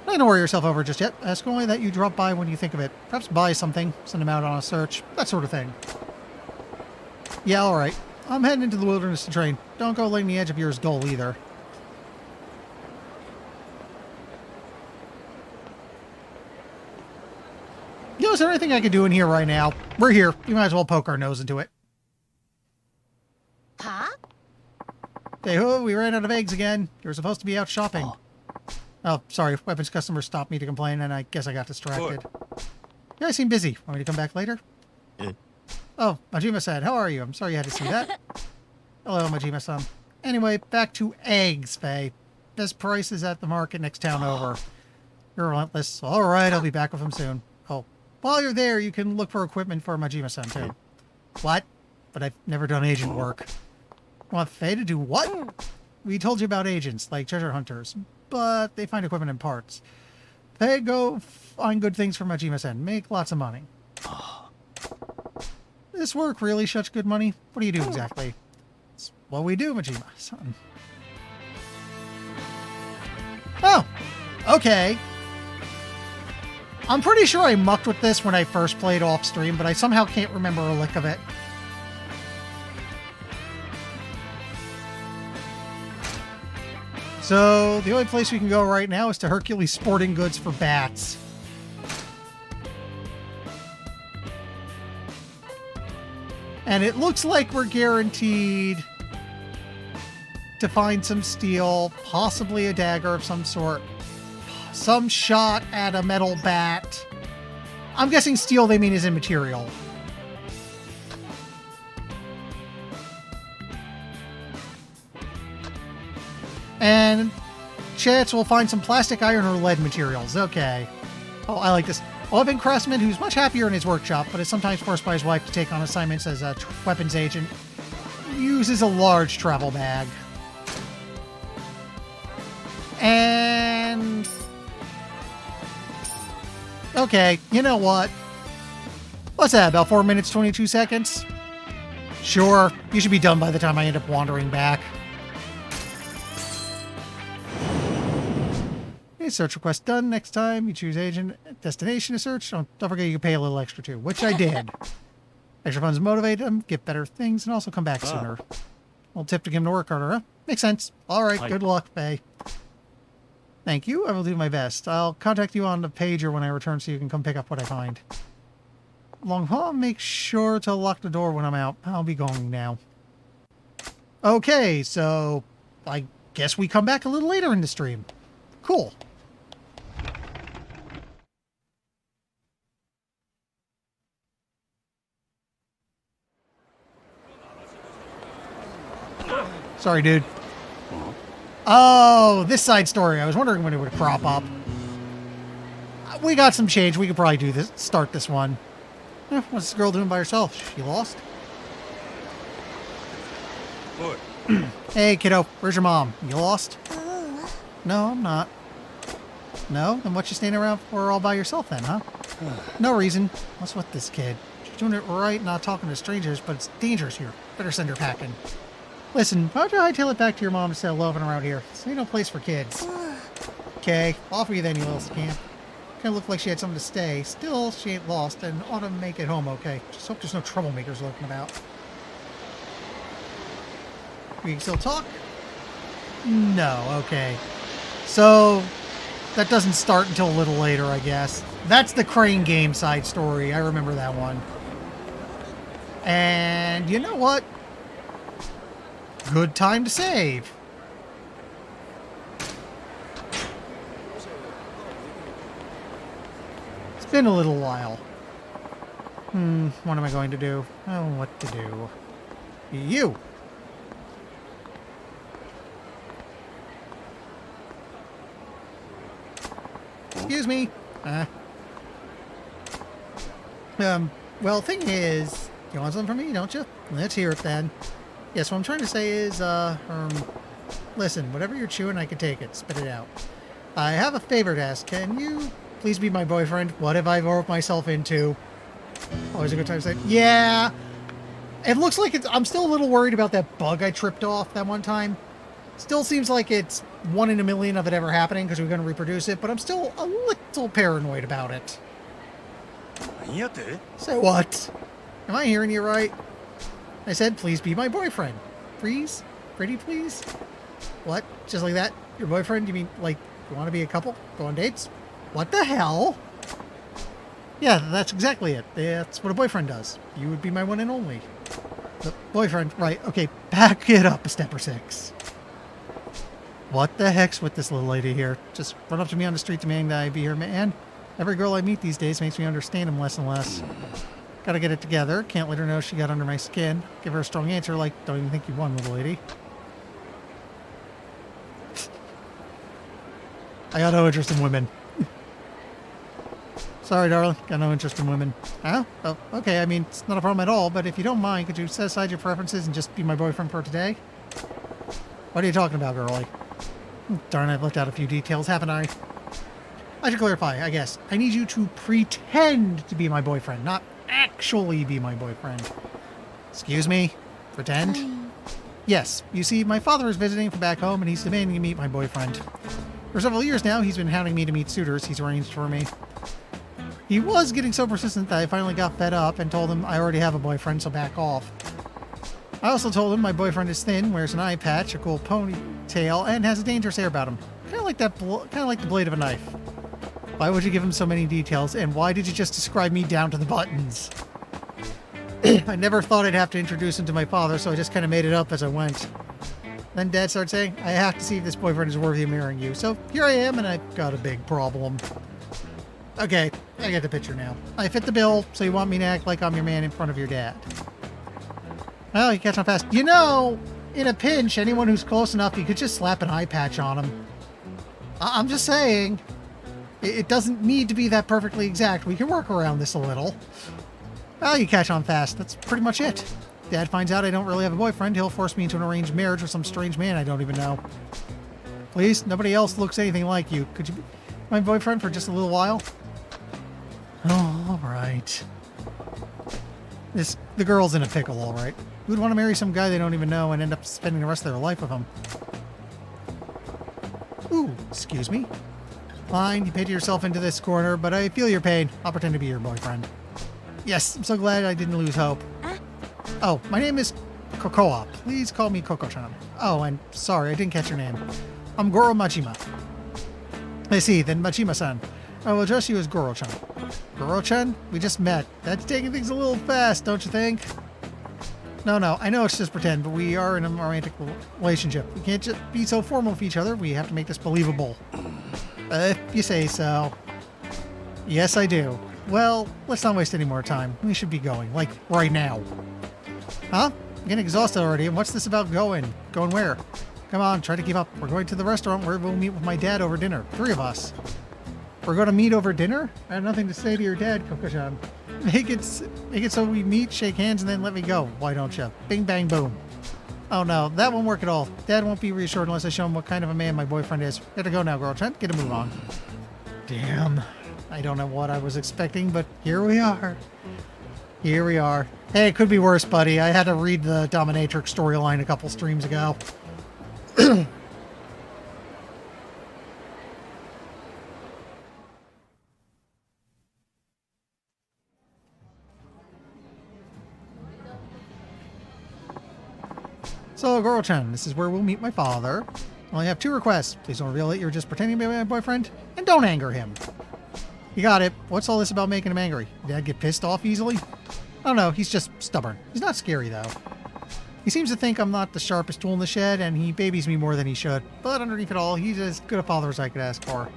S1: Not to worry yourself over just yet. Ask only that you drop by when you think of it. Perhaps buy something, send them out on a search, that sort of thing. Yeah, alright. I'm heading into the wilderness to train. Don't go laying the edge of yours dull either. You know, is there anything I could do in here right now? We're here. We might as well poke our nose into it.
S6: Huh?
S1: Hey, ho, we ran out of eggs again. You were supposed to be out shopping. Oh, sorry. Weapons customer stopped me to complain, and I guess I got distracted. You guys seem busy. Want me to come back later? Oh, Majima-san, how are you? I'm sorry you had to see that. Hello, Majima-san. Anyway, back to eggs, Faye. Best prices at the market next town over. You're relentless. All right, I'll be back with him soon. Oh, while you're there, you can look for equipment for Majima-san, too. What? But I've never done agent work. Want Faye to do what? We told you about agents, like treasure hunters, but they find equipment and parts. They go find good things for Majima-san, make lots of money. This work really such good money? What do you do exactly? It's what we do, Majima-san. Oh, okay. I'm pretty sure I mucked with this when I first played off stream, but I somehow can't remember a lick of it. So, the only place we can go right now is to Hercules Sporting Goods for bats. And it looks like we're guaranteed to find some steel, possibly a dagger of some sort, some shot at a metal bat. I'm guessing steel they mean is immaterial. And chance we'll find some plastic, iron, or lead materials. Okay. Oh, I like this. A weapon craftsman who's much happier in his workshop, but is sometimes forced by his wife to take on assignments as a weapons agent, uses a large travel bag. And... okay, you know what? What's that, about 4 minutes, 22 seconds? Sure, you should be done by the time I end up wandering back. Okay, search request done. Next time you choose agent destination to search, don't forget you can pay a little extra too, which I did. Extra funds motivate them, get better things, and also come back sooner. Little tip to get him to work harder, huh? Makes sense. All right, good luck, Faye. Thank you. I will do my best. I'll contact you on the pager when I return so you can come pick up what I find. Long haul, make sure to lock the door when I'm out. I'll be going now. Okay, so I guess we come back a little later in the stream. Cool. Sorry, dude. Oh, this side story. I was wondering when it would crop up. We got some change. We could probably do this. Start this one. What's this girl doing by herself? She lost?
S3: What?
S1: Hey, kiddo. Where's your mom? You lost? No, I'm not. No? Then what you standing around for all by yourself then, huh? No reason. What's with this kid? She's doing it right, not talking to strangers, but it's dangerous here. Better send her packing. Listen, why don't you hightail it back to your mom instead of loafing around here? This ain't no place for kids. Okay, off with you then, you little scamp. Kinda looked like she had something to stay. Still, she ain't lost and ought to make it home okay. Just hope there's no troublemakers lurking about. We can still talk? No, okay. So, that doesn't start until a little later, I guess. That's the Crane game side story. I remember that one. And you know what? Good time to save. It's been a little while. What am I going to do? Oh, what to do. You! Excuse me. Well, thing is, you want something from me, don't you? Let's hear it then. Yes, what I'm trying to say is, listen, whatever you're chewing, I can take it. Spit it out. I have a favor to ask. Can you please be my boyfriend? What have I roped myself into? Always a good time to say, yeah. It looks like it's, I'm still a little worried about that bug I tripped off that one time. Still seems like it's 1 in a million of it ever happening because we're going to reproduce it, but I'm still a little paranoid about it. Say what? Am I hearing you right? I said, please be my boyfriend. Please? Pretty please? What? Just like that? Your boyfriend? You mean, like, you want to be a couple? Go on dates? What the hell? Yeah, that's exactly it. That's what a boyfriend does. You would be my one and only. The boyfriend, right. Okay, back it up a step or six. What the heck's with this little lady here? Just run up to me on the street demanding that I be her man. Every girl I meet these days makes me understand him less and less. Gotta get it together. Can't let her know she got under my skin. Give her a strong answer like, don't even think you won, little lady. I got no interest in women. Sorry, darling. Got no interest in women. Huh? Oh, okay. I mean, it's not a problem at all, but if you don't mind, could you set aside your preferences and just be my boyfriend for today? What are you talking about, girlie? Darn, I've left out a few details, haven't I? I should clarify, I guess. I need you to pretend to be my boyfriend, not actually be my boyfriend. Excuse me? Pretend? Yes. You see, my father is visiting from back home, and he's demanding to meet my boyfriend. For several years now, he's been hounding me to meet suitors he's arranged for me. He was getting so persistent that I finally got fed up and told him I already have a boyfriend, so back off. I also told him my boyfriend is thin, wears an eye patch, a cool ponytail, and has a dangerous air about him. Kind of like the blade of a knife. Why would you give him so many details, and why did you just describe me down to the buttons? I never thought I'd have to introduce him to my father, so I just kind of made it up as I went. Then Dad started saying, I have to see if this boyfriend is worthy of marrying you. So here I am, and I've got a big problem. Okay, I get the picture now. I fit the bill, so you want me to act like I'm your man in front of your dad. Well, you catch on fast. You know, in a pinch, anyone who's close enough, you could just slap an eye patch on him. I'm just saying, it doesn't need to be that perfectly exact. We can work around this a little. Well, you catch on fast. That's pretty much it. Dad finds out I don't really have a boyfriend. He'll force me into an arranged marriage with some strange man I don't even know. Please, nobody else looks anything like you. Could you be my boyfriend for just a little while? Oh, all right. The girl's in a pickle, all right. Who'd want to marry some guy they don't even know and end up spending the rest of their life with him? Ooh, excuse me. Fine, you painted yourself into this corner, but I feel your pain. I'll pretend to be your boyfriend. Yes, I'm so glad I didn't lose hope. Oh, my name is Kokoa. Please call me Koko-chan. Oh, and sorry, I didn't catch your name. I'm Goro Majima. I see, then Majima-san. I will address you as Goro-chan. Goro-chan? We just met. That's taking things a little fast, don't you think? No, I know it's just pretend, but we are in a romantic relationship. We can't just be so formal with each other. We have to make this believable. If you say so. Yes, I do. Well, let's not waste any more time. We should be going, like, right now. Huh? I'm getting exhausted already, and what's this about going? Going where? Come on, try to keep up. We're going to the restaurant where we'll meet with my dad over dinner. 3 of us. We're going to meet over dinner? I have nothing to say to your dad, Koko-chan. Make it so we meet, shake hands, and then let me go. Why don't you? Bing, bang, boom. Oh no, that won't work at all. Dad won't be reassured unless I show him what kind of a man my boyfriend is. Gotta go now, girl. Try to get a move on. Damn. I don't know what I was expecting, but here we are. Here we are. Hey, it could be worse, buddy. I had to read the Dominatrix storyline a couple streams ago. So, Goro-chan, this is where we'll meet my father. I only have 2 requests. Please don't reveal that you're just pretending to be my boyfriend, and don't anger him. You got it. What's all this about making him angry? Dad get pissed off easily? I don't know. He's just stubborn. He's not scary, though. He seems to think I'm not the sharpest tool in the shed, and he babies me more than he should. But underneath it all, he's as good a father as I could ask for.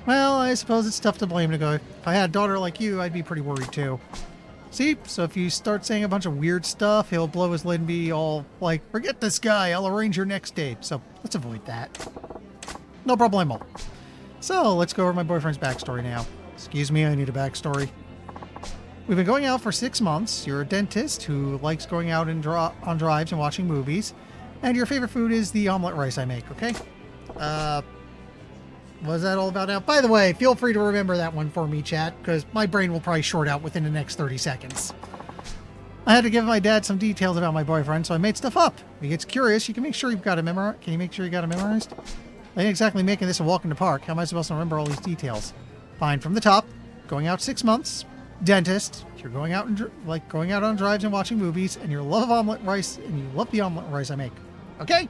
S1: Well, I suppose it's tough to blame to go. If I had a daughter like you, I'd be pretty worried, too. See? So if you start saying a bunch of weird stuff, he'll blow his lid and be all like, forget this guy, I'll arrange your next date. So let's avoid that. No problemo. So let's go over my boyfriend's backstory now. Excuse me, I need a backstory. We've been going out for 6 months. You're a dentist who likes going out on drives and watching movies. And your favorite food is the omelet rice I make, okay? What's that all about now? By the way, feel free to remember that one for me, chat, because my brain will probably short out within the next 30 seconds. I had to give my dad some details about my boyfriend, so I made stuff up. If he gets curious, you can make sure you've got it memorized. Can you make sure you got it memorized? I ain't exactly making this a walk in the park. How am I supposed to remember all these details? Fine, from the top. Going out 6 months. Dentist. You're going out going out on drives and watching movies, and your love of omelet rice, and you love the omelet rice I make. Okay?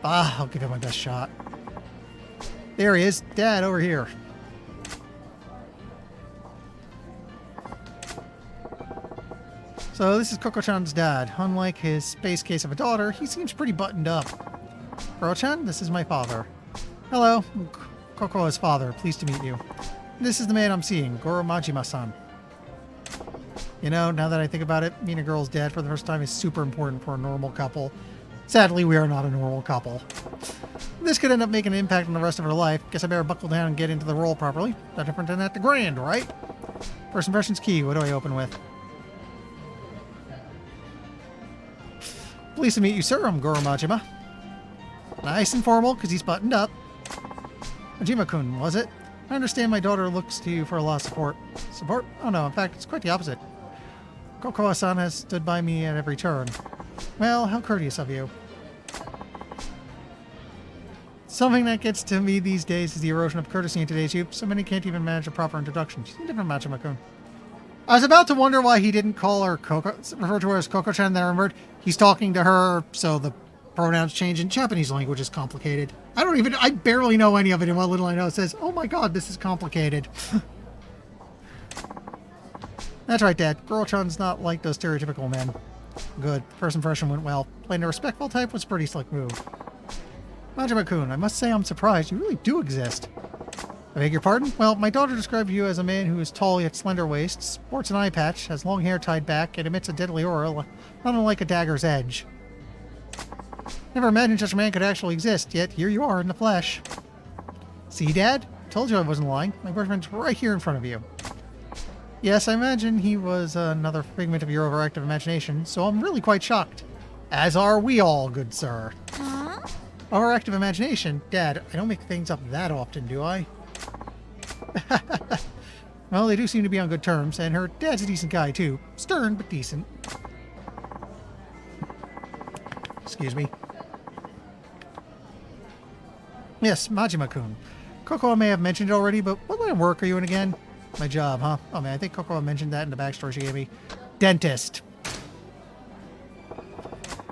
S1: I'll give it my best shot. There he is. Dad, over here. So this is Koko-chan's dad. Unlike his space case of a daughter, he seems pretty buttoned up. Goro-chan, this is my father. Hello, Koko's father. Pleased to meet you. This is the man I'm seeing, Goro Majima-san. You know, now that I think about it, meeting a girl's dad for the first time is super important for a normal couple. Sadly, we are not a normal couple. This could end up making an impact on the rest of her life. Guess I better buckle down and get into the role properly. No different than at the Grand, right? First impression's key. What do I open with? Pleased to meet you, sir. I'm Goro Majima. Nice and formal, because he's buttoned up. Majima-kun, was it? I understand my daughter looks to you for a lot of support. Support? Oh no, in fact, it's quite the opposite. Kokoa-san has stood by me at every turn. Well, how courteous of you. Something that gets to me these days is the erosion of courtesy in today's youth. So many can't even manage a proper introduction. She's a different Majima-kun. I was about to wonder why he didn't call her refer to her as Koko-chan, then I remembered he's talking to her, so the pronouns change in Japanese language is complicated. I barely know any of it, and what little I know it says, oh my god, this is complicated. That's right, Dad. Goro-chan's not like those stereotypical men. Good. First impression went well. Playing a respectful type was a pretty slick move. Majima-kun, I must say I'm surprised. You really do exist. I beg your pardon? Well, my daughter described you as a man who is tall yet slender waist, sports an eye patch, has long hair tied back, and emits a deadly aura, not unlike a dagger's edge. Never imagined such a man could actually exist, yet here you are in the flesh. See, Dad? Told you I wasn't lying. My boyfriend's right here in front of you. Yes, I imagine he was another figment of your overactive imagination, so I'm really quite shocked. As are we all, good sir.
S6: Huh?
S1: Overactive imagination? Dad, I don't make things up that often, do I? Well, they do seem to be on good terms, and her dad's a decent guy, too. Stern, but decent. Excuse me. Yes, Majima-kun. Kokoa may have mentioned it already, but what line of work are you in again? My job, huh? Oh man, I think Kokoa mentioned that in the backstory she gave me. Dentist.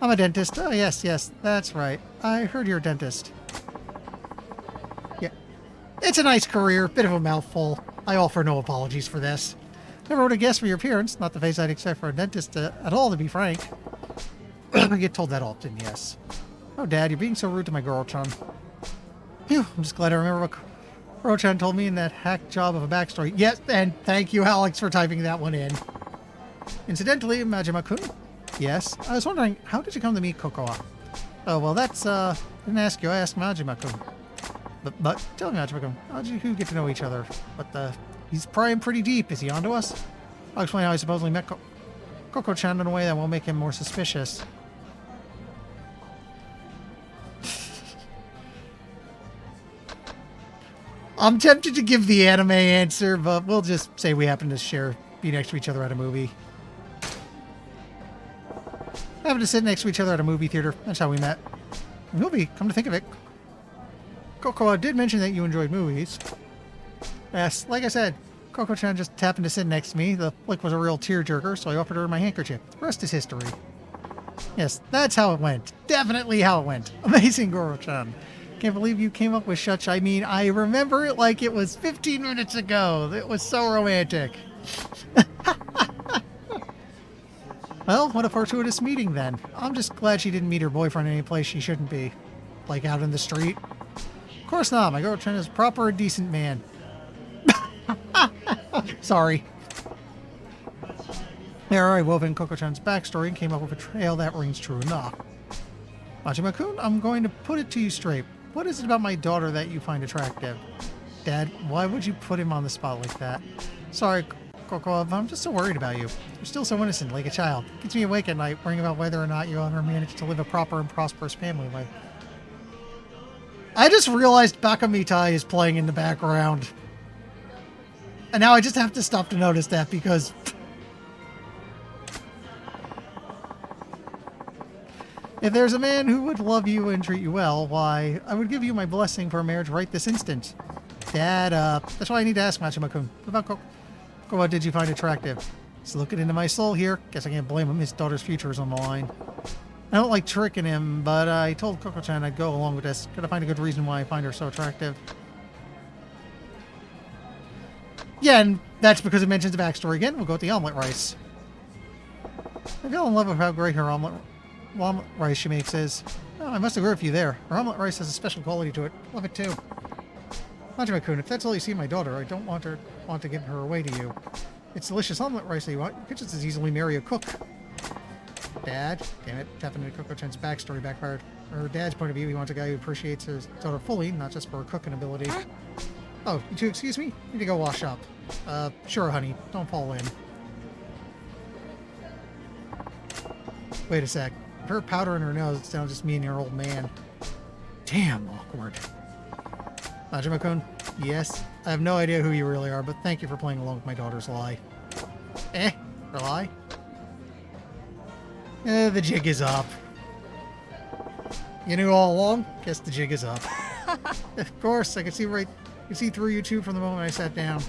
S1: I'm a dentist. Oh, yes, that's right. I heard you're a dentist. Yeah. It's a nice career. Bit of a mouthful. I offer no apologies for this. Never would have guessed for your appearance. Not the face I'd expect for a dentist at all, to be frank. I get told that often, yes. Oh, Dad, you're being so rude to my girl-chan. Phew, I'm just glad I remember what Goro-chan told me in that hack job of a backstory. Yes, and thank you, Alex, for typing that one in. Incidentally, Majima-kun. Yes, I was wondering, how did you come to meet Kokoa? Oh, well, that's, I didn't ask you, I asked Majima-kun. But tell me, Majima-kun, how did you get to know each other? But, he's prying pretty deep. Is he onto us? I'll explain how I supposedly met Koko-chan in a way that will make him more suspicious. I'm tempted to give the anime answer, but we'll just say we happen to be next to each other at a movie. Happened to sit next to each other at a movie theater. That's how we met. A movie, come to think of it. Kokoa did mention that you enjoyed movies. Yes, like I said, Koko-chan just happened to sit next to me. The flick was a real tearjerker, so I offered her my handkerchief. The rest is history. Yes, that's how it went. Definitely how it went. Amazing, Goro-chan. Can't believe you came up with such. I mean, I remember it like it was 15 minutes ago. It was so romantic. Well, what a fortuitous meeting then. I'm just glad she didn't meet her boyfriend any place she shouldn't be. Like out in the street. Of course not. My girlfriend is proper and decent man. Sorry. There, I wove in Koko-chan's backstory and came up with a trail that rings true enough. Majima-kun, I'm going to put it to you straight. What is it about my daughter that you find attractive? Dad, why would you put him on the spot like that? Sorry, Kokoa, I'm just so worried about you. You're still so innocent, like a child. Keeps me awake at night, worrying about whether or not you ever manage to live a proper and prosperous family life. I just realized Baka Mitai is playing in the background. And now I just have to stop to notice that because... If there's a man who would love you and treat you well, why, I would give you my blessing for a marriage right this instant. Dad, that's why I need to ask Majima-kun. What about what did you find attractive? He's looking into my soul here. Guess I can't blame him. His daughter's future is on the line. I don't like tricking him, but I told Koko-chan I'd go along with this. Gotta find a good reason why I find her so attractive. Yeah, and that's because it mentions the backstory again. We'll go with the omelet rice. I fell in love with how great her omelet rice she makes is. Oh, I must agree with you there. Her omelet rice has a special quality to it. Love it too. Majima-kun, if that's all you see in my daughter, I don't want to give her away to you. It's delicious omelet rice that you want. You could just as easily marry a cook. Dad, damn it, tapping into Koko-chan's backstory backfired. Or Dad's point of view, he wants a guy who appreciates his daughter fully, not just for her cooking ability. Oh, you two excuse me? Need to go wash up. Sure, honey. Don't fall in. Wait a sec. If her powder in her nose, it's now just me and your old man. Damn awkward. Majima-kun, yes, I have no idea who you really are, but thank you for playing along with my daughter's lie. Her lie? The jig is up. You knew all along? Guess the jig is up. Of course, I could see through you two from the moment I sat down.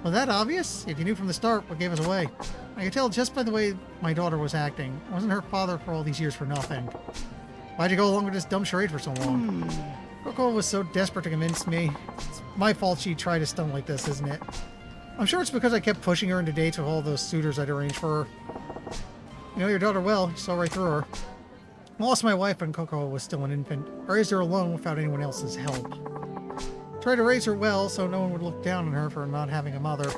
S1: Was that obvious? If you knew from the start what gave us away. I could tell just by the way my daughter was acting. I wasn't her father for all these years for nothing. Why'd you go along with this dumb charade for so long? Coco was so desperate to convince me. It's my fault she tried to stunt like this, isn't it? I'm sure it's because I kept pushing her into dates with all those suitors I'd arranged for her. You know your daughter well, you saw right through her. I lost my wife when Coco was still an infant. I raised her alone without anyone else's help. Tried to raise her well so no one would look down on her for not having a mother.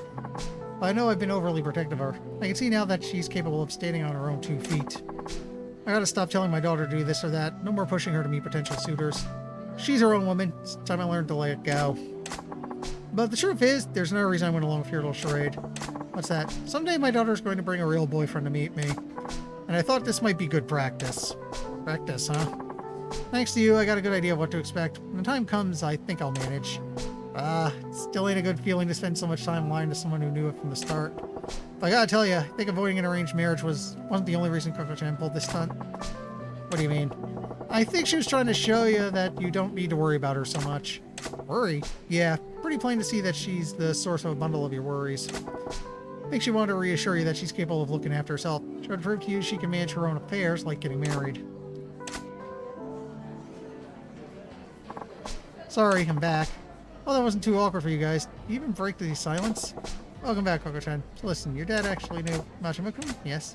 S1: But I know I've been overly protective of her. I can see now that she's capable of standing on her own 2 feet. I gotta stop telling my daughter to do this or that. No more pushing her to meet potential suitors. She's her own woman. It's time I learned to let it go. But the truth is, there's no reason I went along with your little charade. What's that? Someday my daughter's going to bring a real boyfriend to meet me. And I thought this might be good practice. Practice, huh? Thanks to you, I got a good idea of what to expect. When the time comes, I think I'll manage. Still ain't a good feeling to spend so much time lying to someone who knew it from the start. But I gotta tell you, I think avoiding an arranged marriage wasn't the only reason Coco-chan pulled this stunt. What do you mean? I think she was trying to show you that you don't need to worry about her so much. Worry? Yeah, pretty plain to see that she's the source of a bundle of your worries. I think she wanted to reassure you that she's capable of looking after herself. She would prove to you she can manage her own affairs, like getting married. Sorry, I'm back. Oh, that wasn't too awkward for you guys. Do you even break the silence? Welcome back, Coco-chan. So listen, your dad actually knew Majima-kun? Yes.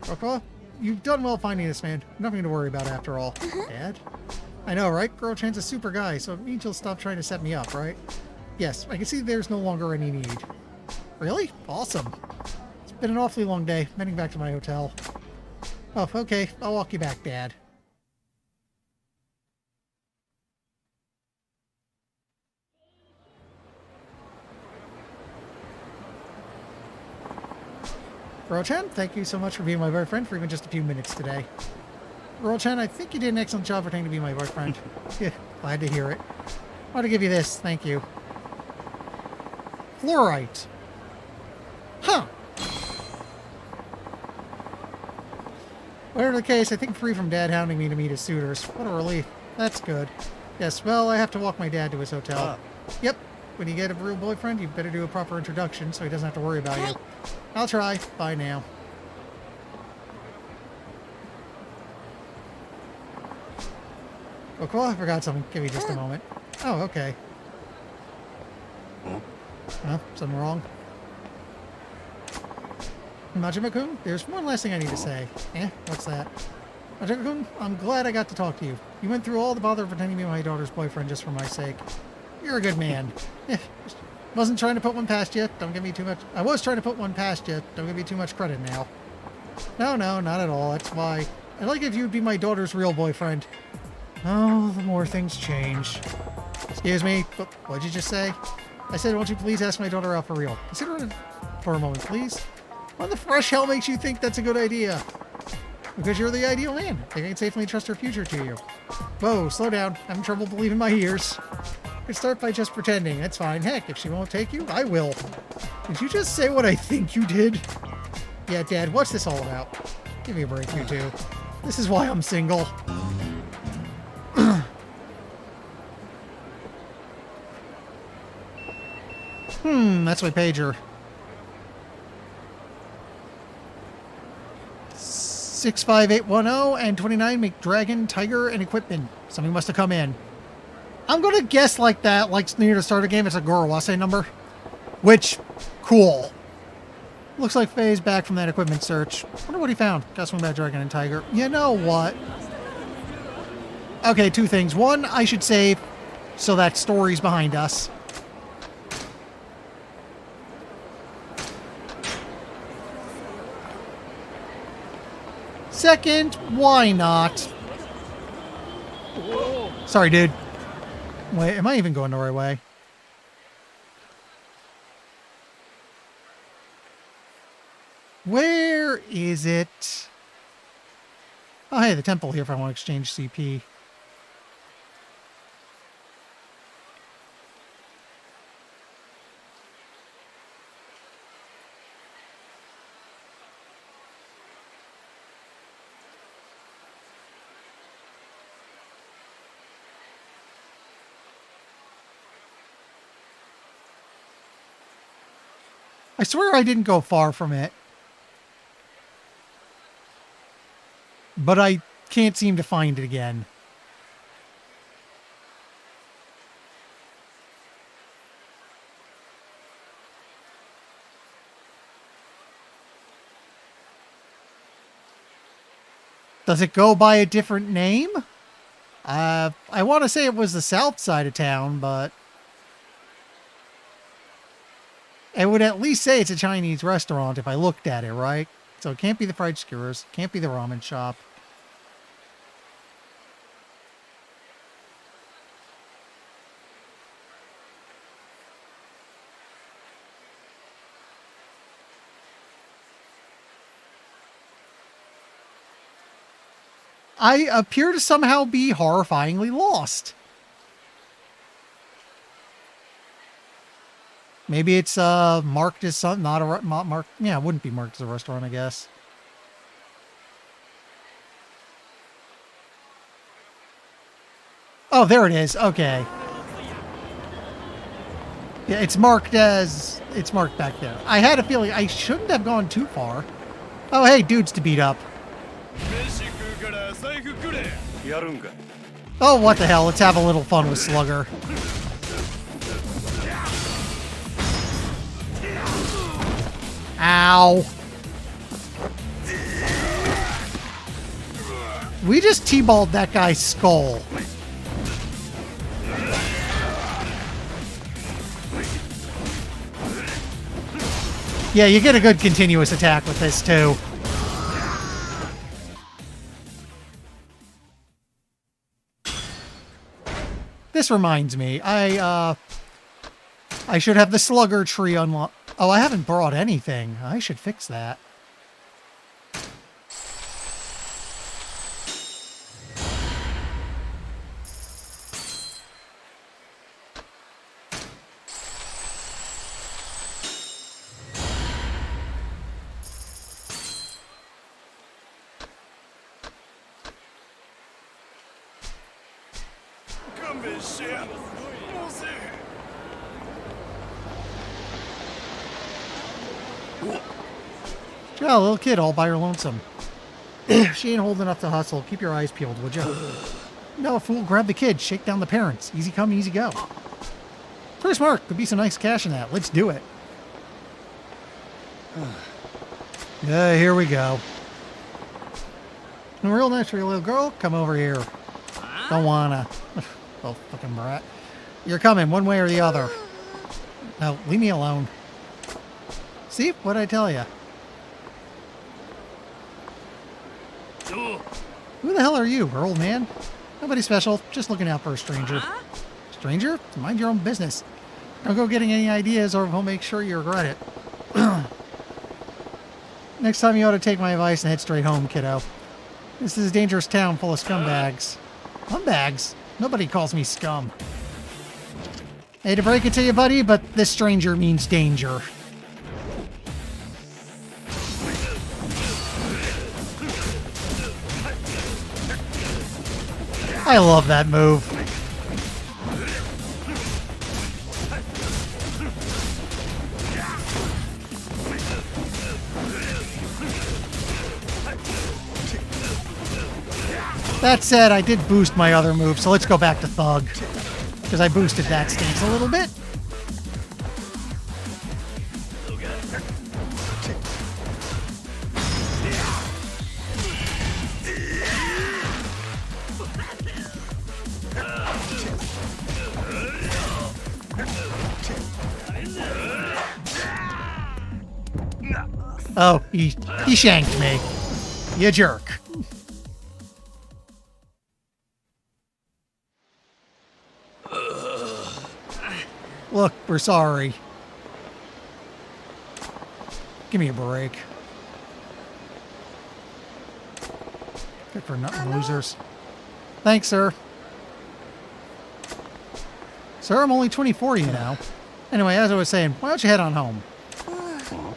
S1: Coco, you've done well finding this man. Nothing to worry about after all. Dad? I know, right? Girl-chan's a super guy, so it means you'll stop trying to set me up, right? Yes, I can see there's no longer any need. Really? Awesome. It's been an awfully long day. I'm heading back to my hotel. Oh, okay. I'll walk you back, Dad. Girl-chan, thank you so much for being my boyfriend for even just a few minutes today. Girl-chan, I think you did an excellent job pretending to be my boyfriend. Yeah, glad to hear it. I want to give you this. Thank you. Fluorite. Huh. Whatever the case, I think I'm free from Dad hounding me to meet his suitors. What a relief. That's good. Yes, well, I have to walk my dad to his hotel. Yep. When you get a real boyfriend, you better do a proper introduction so he doesn't have to worry about you. I'll try. Bye now. Oh, cool. I forgot something. Give me just a moment. Oh, okay. Huh? Something wrong? Majima-kun, there's one last thing I need to say. What's that? Majima-kun, I'm glad I got to talk to you. You went through all the bother of pretending to be my daughter's boyfriend just for my sake. You're a good man. Wasn't trying to put one past you. Don't give me too much. I was trying to put one past you. Don't give me too much credit now. No, not at all. That's why. I'd like if you'd be my daughter's real boyfriend. Oh, the more things change. Excuse me, but what'd you just say? I said, won't you please ask my daughter out for real? Consider it for a moment, please. What the fresh hell makes you think that's a good idea? Because you're the ideal man. I can safely trust her future to you. Whoa, slow down. I'm having trouble believing my ears. I could start by just pretending. That's fine. Heck, if she won't take you, I will. Did you just say what I think you did? Yeah, Dad, what's this all about? Give me a break, you two. This is why I'm single. That's my pager. 65810 and 29 make Dragon, Tiger, and equipment. Something must have come in. I'm gonna guess like that, like near the start of the game, it's a Gorowase number. Which, cool. Looks like Faye's back from that equipment search. Wonder what he found. Got something about Dragon and Tiger. You know what? Okay, two things. One, I should save so that story's behind us. Second, why not? Sorry, dude. Wait, am I even going the right way? Where is it? Oh, hey, the temple here if I want to exchange CP. I swear I didn't go far from it. But I can't seem to find it again. Does it go by a different name? I want to say it was the south side of town, but it would at least say it's a Chinese restaurant if I looked at it, right? So it can't be the fried skewers, can't be the ramen shop. I appear to somehow be horrifyingly lost. Maybe it's marked as some, not a mark. Yeah, it wouldn't be marked as a restaurant, I guess. Oh, there it is. Okay. Yeah, it's marked back there. I had a feeling I shouldn't have gone too far. Oh, hey, dudes to beat up. Oh, what the hell? Let's have a little fun with Slugger. Ow. We just T-balled that guy's skull. Yeah, you get a good continuous attack with this, too. This reminds me, I should have the Slugger tree unlocked. Oh, I haven't brought anything. I should fix that. Yeah, little kid all by her lonesome. She ain't old enough to hustle. Keep your eyes peeled, would you? No, fool, grab the kid. Shake down the parents. Easy come, easy go. Pretty smart. Could be some nice cash in that. Let's do it. Yeah, here we go. Real nice for your little girl. Come over here. Don't wanna. Oh, fucking brat. You're coming one way or the other. Now, leave me alone. See? What'd I tell you? Who the hell are you, her old man? Nobody special, just looking out for a stranger. Stranger? Mind your own business. Don't go getting any ideas or we'll make sure you regret it. Next time you ought to take my advice and head straight home, kiddo. This is a dangerous town full of scumbags. Scumbags? Nobody calls me scum. Hate to break it to you, buddy, but this stranger means danger. I love that move. That said, I did boost my other move, so let's go back to Thug. Because I boosted that stance a little bit. Oh, he shanked me. You jerk. Look, we're sorry. Give me a break. Good for nothing losers. Thanks, sir. Sir, I'm only 24, you know. Anyway, as I was saying, why don't you head on home?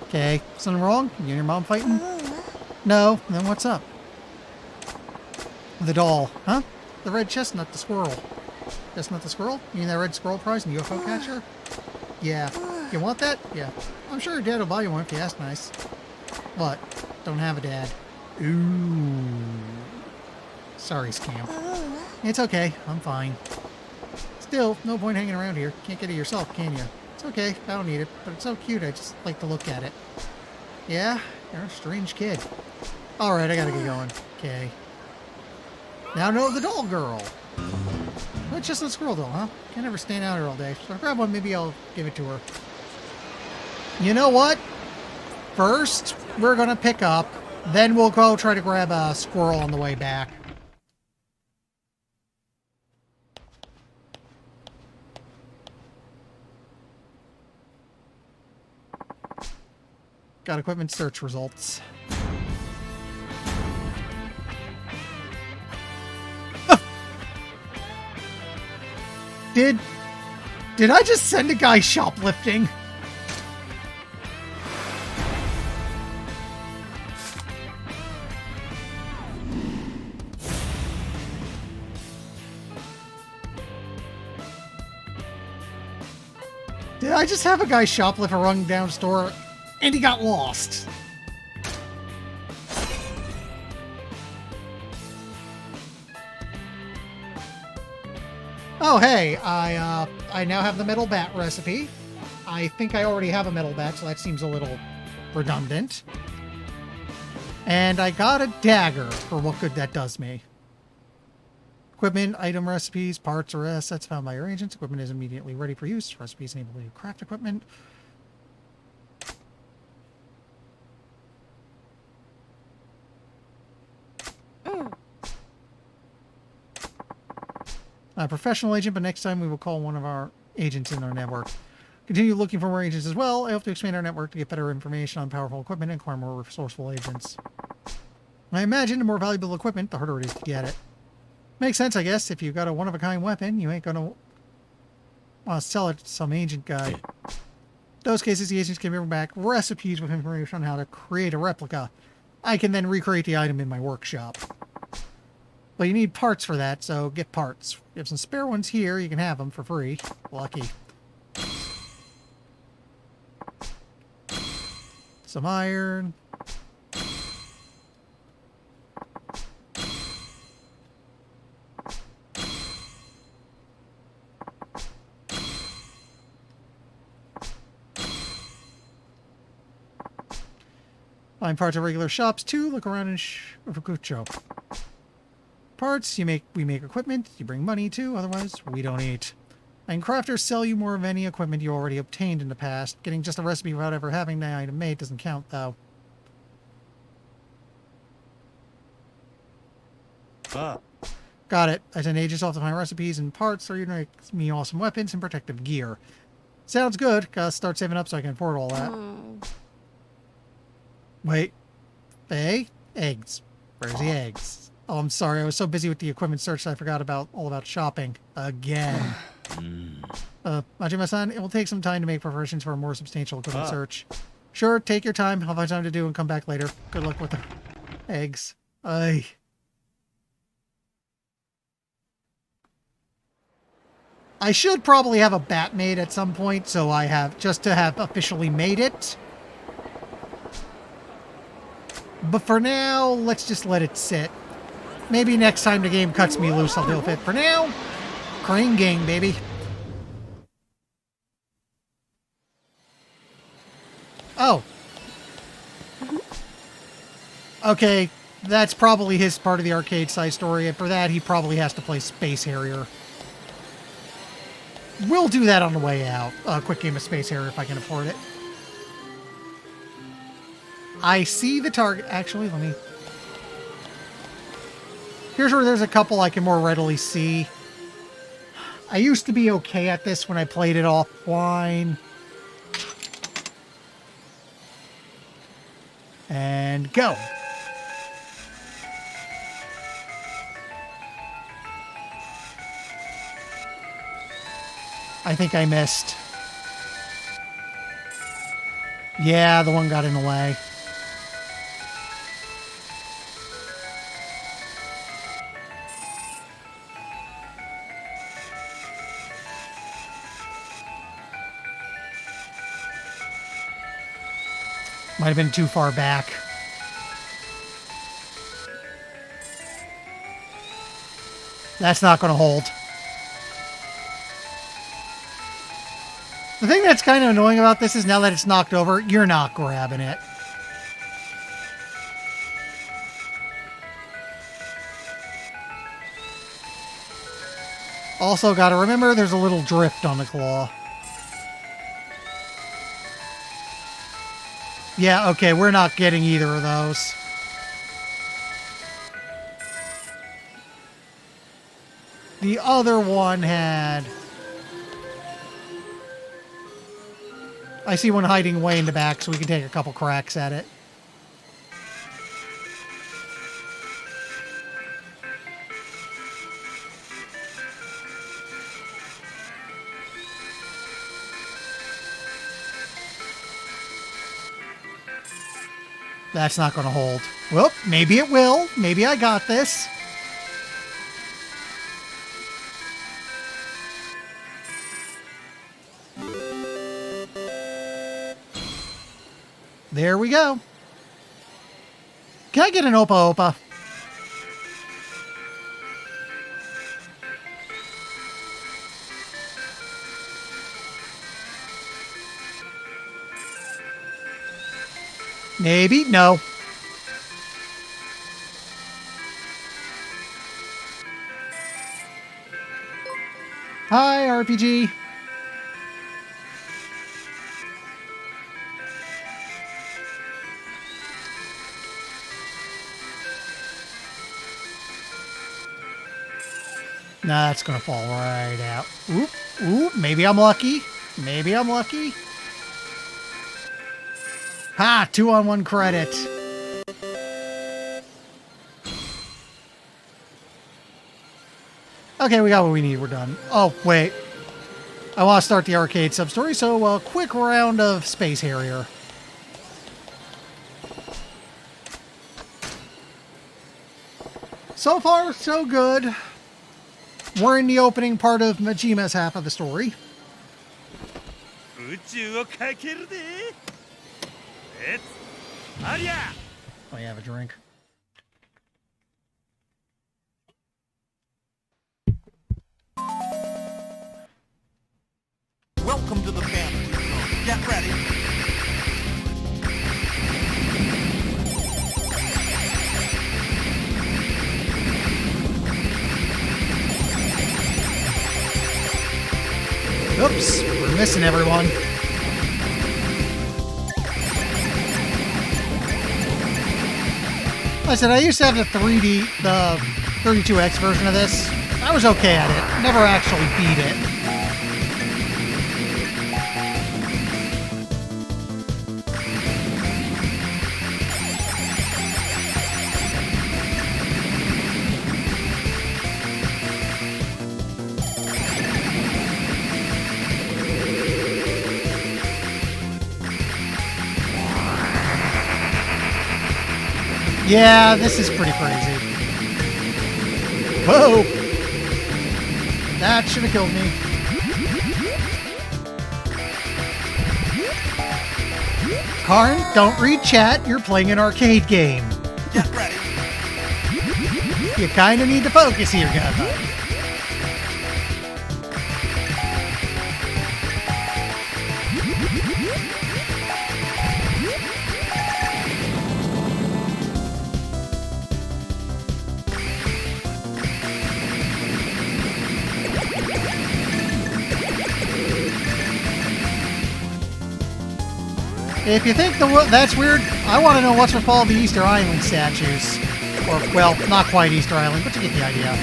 S1: Okay, something wrong? You and your mom fighting? No, then what's up? The doll, huh? The red chestnut, the squirrel. Chestnut the squirrel? You mean that red squirrel prize in UFO catcher? Yeah. You want that? Yeah. I'm sure your dad will buy you one if you ask nice. What? Don't have a dad. Ooh. Sorry, scamp. It's okay. I'm fine. Still, no point hanging around here. Can't get it yourself, can you? It's okay. I don't need it. But it's so cute. I just like to look at it. Yeah? You're a strange kid. Alright, I gotta get going. Okay. Now know the doll girl. Well, it's just a squirrel doll, huh? Can't ever stand out here all day. So I'll grab one, maybe I'll give it to her. You know what? First, we're gonna pick up. Then we'll go try to grab a squirrel on the way back. Got equipment search results. Did I just send a guy shoplifting? Did I just have a guy shoplift a run down store and he got lost? Oh, hey, I now have the metal bat recipe. I think I already have a metal bat, so that seems a little redundant. And I got a dagger for what good that does me. Equipment, item recipes, parts, or assets found by your agents. Equipment is immediately ready for use. Recipes enable you to craft equipment. A professional agent, but next time we will call one of our agents in our network. Continue looking for more agents as well. I hope to expand our network to get better information on powerful equipment and acquire more resourceful agents. I imagine the more valuable equipment, the harder it is to get it. Makes sense, I guess. If you've got a one-of-a-kind weapon, you ain't gonna want to sell it to some agent guy. In those cases, the agents can bring back recipes with information on how to create a replica. I can then recreate the item in my workshop. But you need parts for that, so get parts. You have some spare ones here, you can have them for free. Lucky. Some iron. Find parts at regular shops too. Look around in Fukucho. Parts, we make equipment, you bring money too, otherwise we don't eat. And crafters sell you more of any equipment you already obtained in the past. Getting just a recipe without ever having the item made doesn't count, though.
S3: Ah.
S1: Got it. I send agents off to find recipes and parts so you can make me awesome weapons and protective gear. Sounds good. Gotta start saving up so I can afford all that. Wait. Hey? Eggs. Where's the eggs? Oh, I'm sorry. I was so busy with the equipment search that I forgot all about shopping. Again. Majima-san, it will take some time to make preparations for a more substantial equipment search. Sure, take your time. I'll find time to do and come back later. Good luck with the eggs. I should probably have a bat made at some point, so I have, just to have officially made it. But for now, let's just let it sit. Maybe next time the game cuts me loose, I'll deal with it. For now, Crane Gang, baby. Oh. Okay, that's probably his part of the arcade side story, and for that, he probably has to play Space Harrier. We'll do that on the way out. A quick game of Space Harrier if I can afford it. I see the target. Actually, let me... Here's where there's a couple I can more readily see. I used to be okay at this when I played it offline. And go. I think I missed. Yeah, the one got in the way. Might have been too far back. That's not going to hold. The thing that's kind of annoying about this is now that it's knocked over, you're not grabbing it. Also, got to remember there's a little drift on the claw. Yeah, okay, we're not getting either of those. The other one had... I see one hiding way in the back, so we can take a couple cracks at it. That's not going to hold. Well, maybe it will. Maybe I got this. There we go. Can I get an Opa Opa? Maybe. No. Hi, RPG. Nah, that's gonna fall right out. Oop, oop, maybe I'm lucky. Maybe I'm lucky. Ha! 2-on-1 credit. Okay, we got what we need. We're done. Oh, wait. I want to start the arcade sub-story, so a quick round of Space Harrier. So far, so good. We're in the opening part of Majima's half of the story. Let me have a drink.
S8: Welcome to the family. Get ready.
S1: Oops, we're missing everyone. Like I said, I used to have the 32X version of this. I was okay at it. Never actually beat it. Yeah, this is pretty crazy. Whoa! That should have killed me. Karn, don't read chat. You're playing an arcade game.
S8: Get ready.
S1: You kind of need to focus here, Gunna. If you think that's weird, I want to know what's with all the Easter Island statues. Or, well, not quite Easter Island, but you get the idea.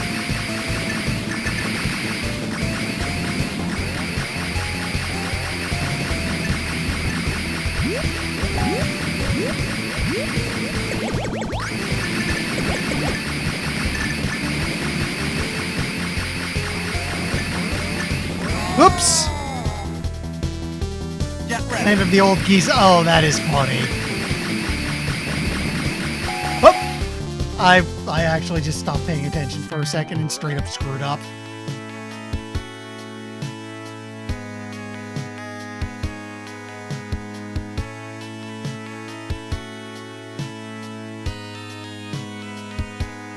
S1: Oops!
S8: Get ready.
S1: Name of the old geese. Oh, that is funny. Oh! I actually just stopped paying attention for a second and straight up screwed up.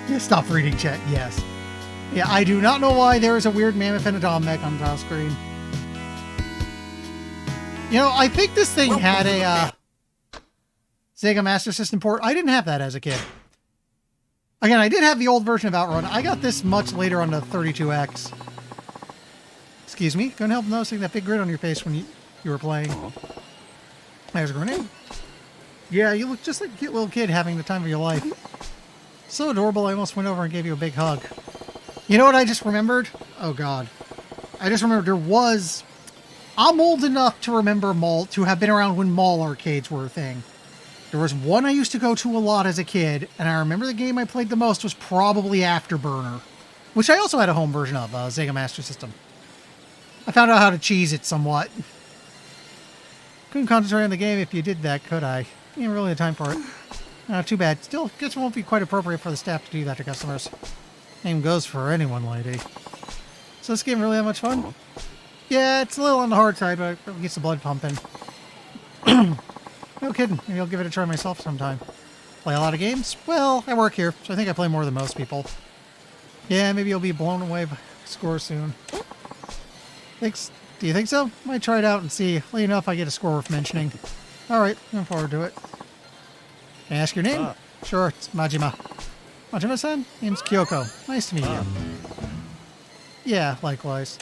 S1: Yeah, stop reading chat, yes. Yeah, I do not know why there is a weird Mammoth and a Dom mech on the title screen. You know, I think this thing had a Sega Master System port. I didn't have that as a kid. Again, I did have the old version of Outrun. I got this much later on the 32X. Excuse me, couldn't help noticing that big grin on your face when you were playing. There's a grenade. Yeah, you look just like a cute little kid having the time of your life. So adorable, I almost went over and gave you a big hug. You know what I just remembered? Oh, God. I just remembered there was... I'm old enough to remember mall, to have been around when mall arcades were a thing. There was one I used to go to a lot as a kid, and I remember the game I played the most was probably Afterburner, which I also had a home version of, Sega Master System. I found out how to cheese it somewhat. Couldn't concentrate on the game if you did that, could I? Ain't really the time for it. Too bad. Still, guess it won't be quite appropriate for the staff to do that to customers. Same goes for anyone, lady. So this game really that much fun? Yeah, it's a little on the hard side, but it gets the blood pumping. No kidding. Maybe I'll give it a try myself sometime. Play a lot of games? Well, I work here, so I think I play more than most people. Yeah, maybe you'll be blown away by the score soon. Thanks. Do you think so? Might try it out and see. Let you know if I get a score worth mentioning. Alright, looking forward to it. Can I ask your name? Sure, it's Majima. Majima-san? Name's Kyoko. Nice to meet you. Yeah, likewise.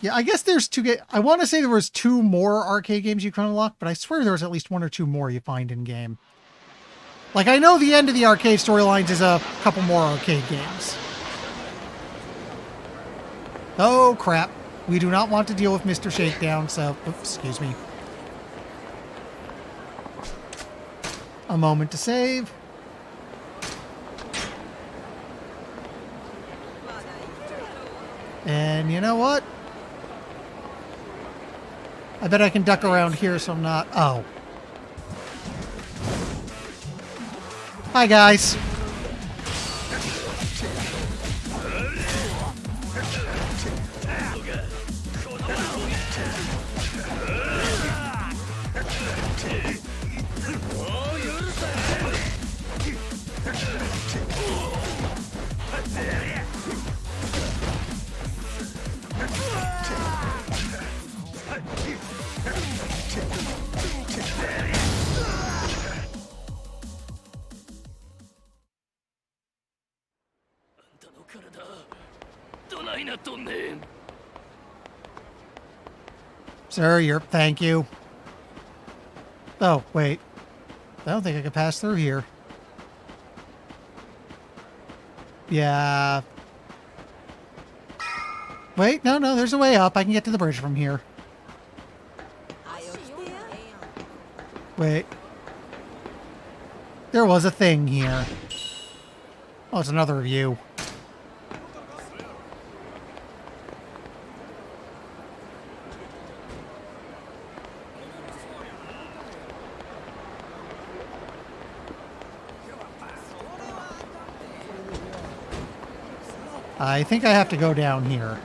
S1: Yeah, I guess there's I want to say there was 2 more arcade games you can unlock, but I swear there was at least 1 or 2 more you find in-game. Like, I know the end of the arcade storylines is a couple more arcade games. Oh, crap. We do not want to deal with Mr. Shakedown, so... Oops, excuse me. A moment to save. And you know what? I bet I can duck around here so I'm not... Oh. Hi, guys. Sir, thank you. Oh, wait. I don't think I can pass through here. Yeah. Wait, no, there's a way up. I can get to the bridge from here. Wait. There was a thing here. Oh, it's another view. I think I have to go down here.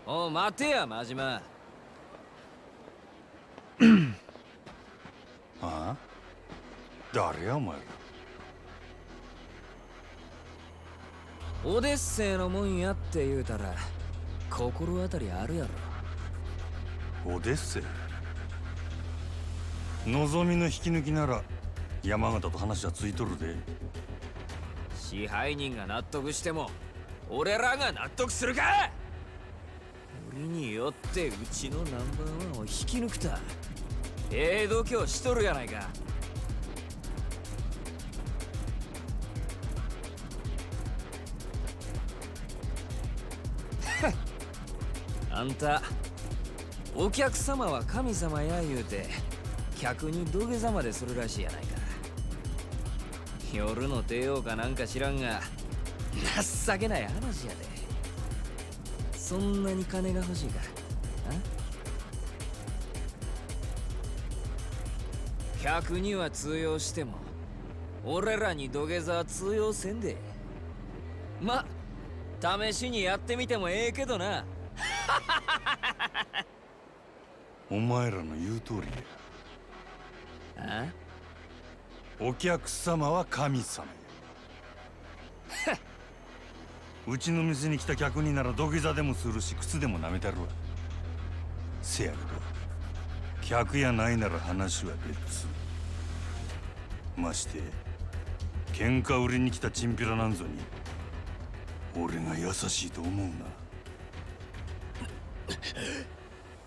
S5: Oh, 待てや、真島。
S3: ああ誰やお前ら。
S5: オデッセイのもんやって言うたら心当たりあるやろ。
S3: オデッセイ。望みの引き抜きなら山形と話はついとるで。
S5: 支配人が納得しても俺らが納得するか。俺によってうちのナンバーワンを引き抜くた。度胸しとるやないか。あんたお客様は神様や言うて客に土下座までするらしいやないか。夜の帝王かなんか知らんが情けない話やで。そんなに金が欲しいか？客には通用しても俺らに土下座は通用せんで。ま、試しにやってみてもええけどな。
S3: お前らの言う通りや。お客様は神様や。うちの店に来た客になら土下座でもするし靴でも舐めたるわ。せやけど客やないなら話は別。まして喧嘩売りに来たチンピラなんぞに俺が優しいと思うな。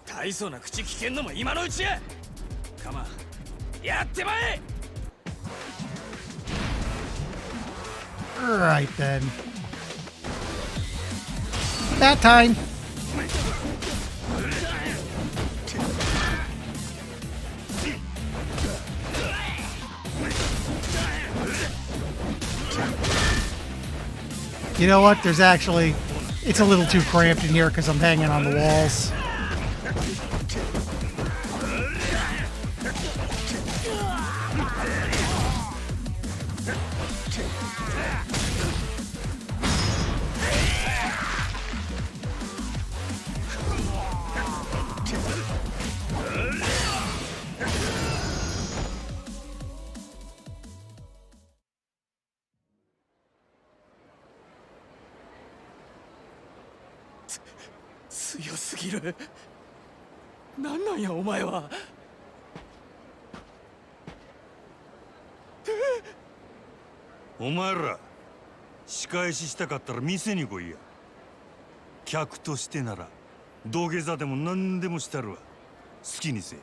S5: 大層な口聞けんのも今のうちや。カマやってまえ。
S1: Right then. That time. You know what? There's actually... It's a little too cramped in here because I'm hanging on the walls.
S5: 強すぎる。なんなんやお前は。
S3: お前ら仕返ししたかったら店に来いや。客としてなら土下座でも何でもしたるわ。好きにせえ。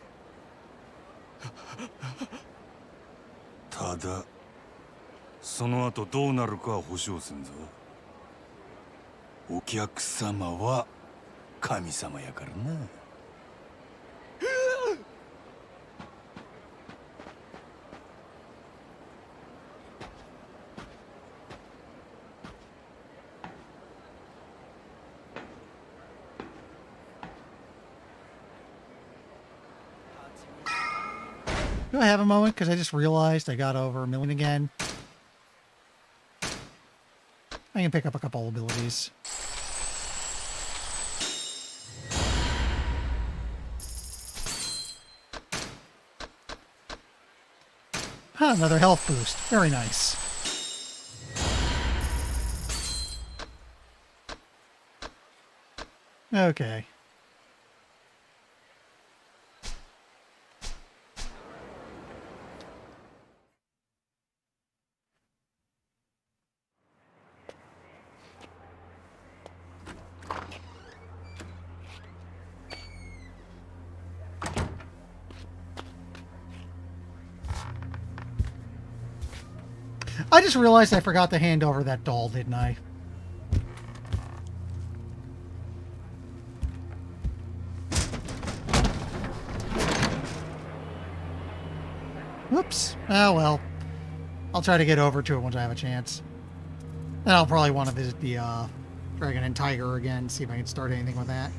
S3: ただその後どうなるかは保証せんぞ。お客様は神様やからな。
S1: Do I have a moment? Because I just realized I got over 1,000,000 again. I can pick up a couple abilities. Huh, another health boost. Very nice. Okay. I just realized I forgot to hand over that doll, didn't I? Whoops. Oh well. I'll try to get over to it once I have a chance. Then I'll probably want to visit the Dragon and Tiger again, see if I can start anything with that.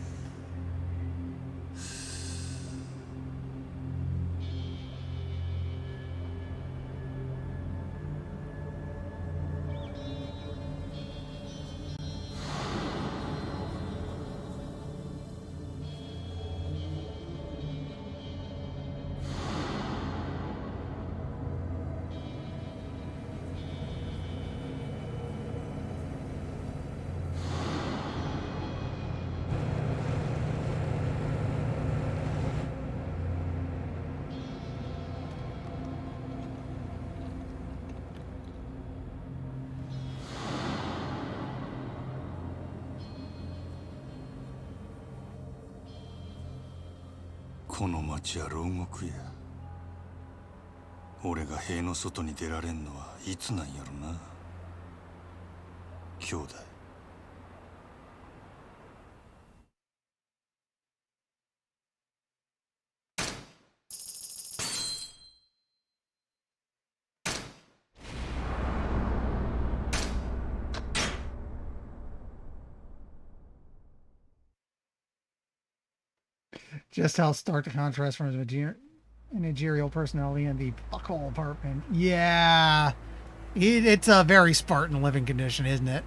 S3: この町は牢獄や。俺が塀の外に出られんのはいつなんやろな、兄弟。
S1: Just how stark the contrast from his managerial personality and the fuckhole apartment. Yeah. It's a very Spartan living condition, isn't it?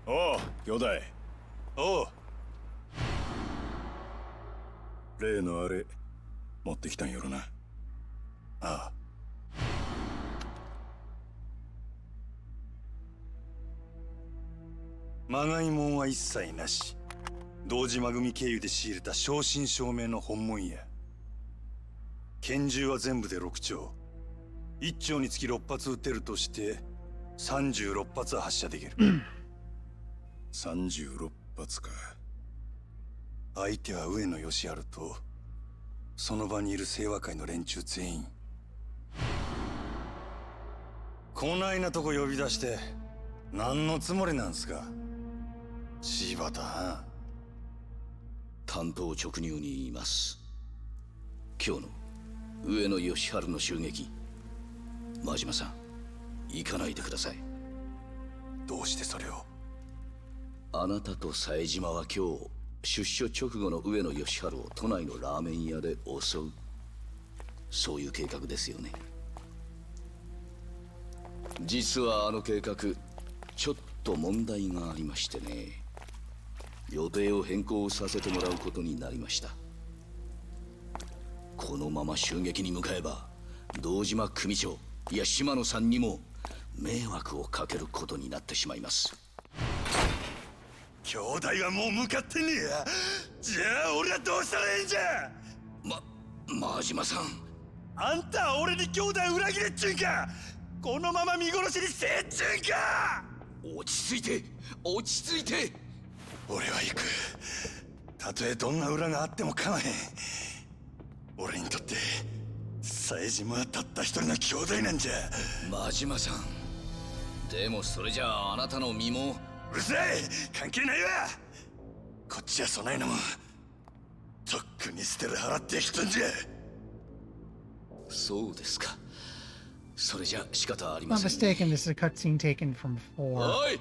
S3: おう兄弟。おう。例のあれ持ってきたんやろな。ああ。まがいもんは一切なし。堂島組経由で仕入れた正真正銘の本物や。拳銃は全部で6丁。1丁につき6発撃てるとして36発は発射できる。36発か。相手は上野義治とその場にいる清和会の連中全員。こないなとこ呼び出して何のつもりなんすか、柴田はん。
S9: 担当直入に言います。今日の上野義治の襲撃、真島さん行かないでください。
S3: どうしてそれを。
S9: あなたと冴島は今日出所直後の上野義治を都内のラーメン屋で襲う、そういう計画ですよね。実はあの計画ちょっと問題がありましてね、予定を変更させてもらうことになりました。このまま襲撃に向かえば堂島組長いや島野さんにも迷惑をかけることになってしまいます。
S3: 兄弟はもう向かってねえや。じゃあ俺はどうしたらええんじゃ。
S9: 真島さん、
S3: あんたは俺に兄弟裏切れっちゅうんか。このまま見殺しにせえっちゅうんか。
S9: 落ち着いて落ち着いて。
S3: 俺は行く。たとえどんな裏があっても構わへん。俺にとって冴島はたった一人の兄弟なんじゃ。
S9: 真島さん、でもそれじゃああなたの身も。
S3: うるさい、関係ないわ。こっちはそないなもんとっくに捨てる払ってきたんじゃ。
S9: そうですか。それじゃ仕方あり
S1: If
S9: ま
S1: I'm
S9: せんね。
S1: mistaken, this is a cutscene taken from 4.
S9: おい、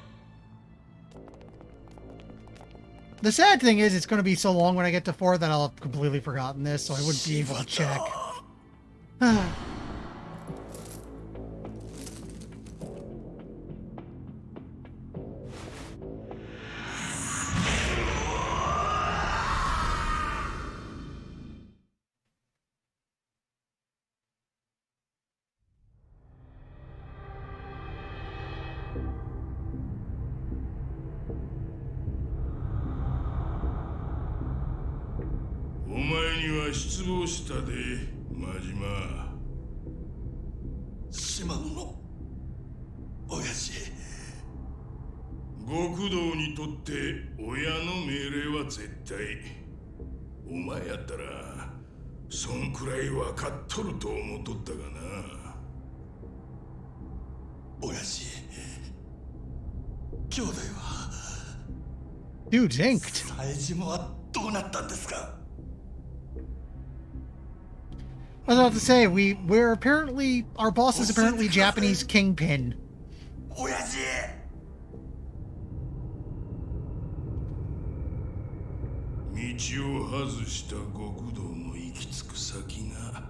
S1: The sad thing is, it's going to be so long when I get to 4 that I'll have completely forgotten this, so I wouldn't be able to check.
S10: お前には失望したで、真島。
S3: 島野の親父。
S10: 極道にとって親の命令は絶対。お前やったらそんくらい分かっとると思っとったがな。
S3: 親父、兄弟は。
S1: Dude, zinked.
S3: 冴島はどうなったんですか。
S1: I was about to say, we're apparently, our boss is apparently Japanese kingpin.
S3: 親父。
S10: 道を外した極道の行き着く先が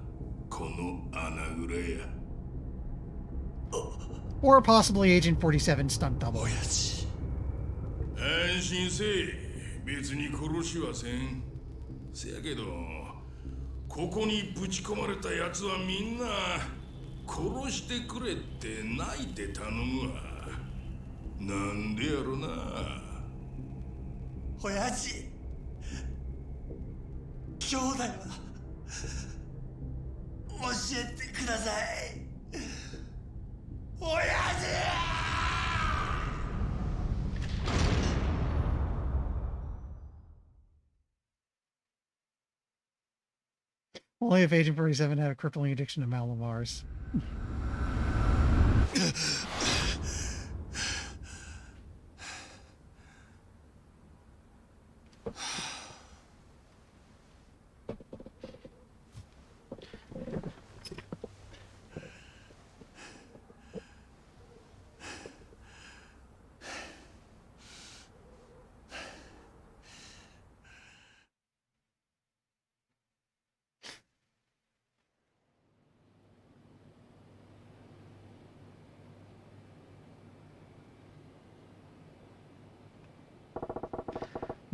S10: この穴蔵や。
S1: Or possibly Agent 47 stunt double.
S3: 親父。
S10: 安心せえ、別に殺しはせん。せやけどここにぶち込まれたやつはみんな殺してくれって泣いて頼むわ。なんでやろな。
S3: 親父。兄弟は教えてください。親父。
S1: Only if Agent 47 had a crippling addiction to Malamars.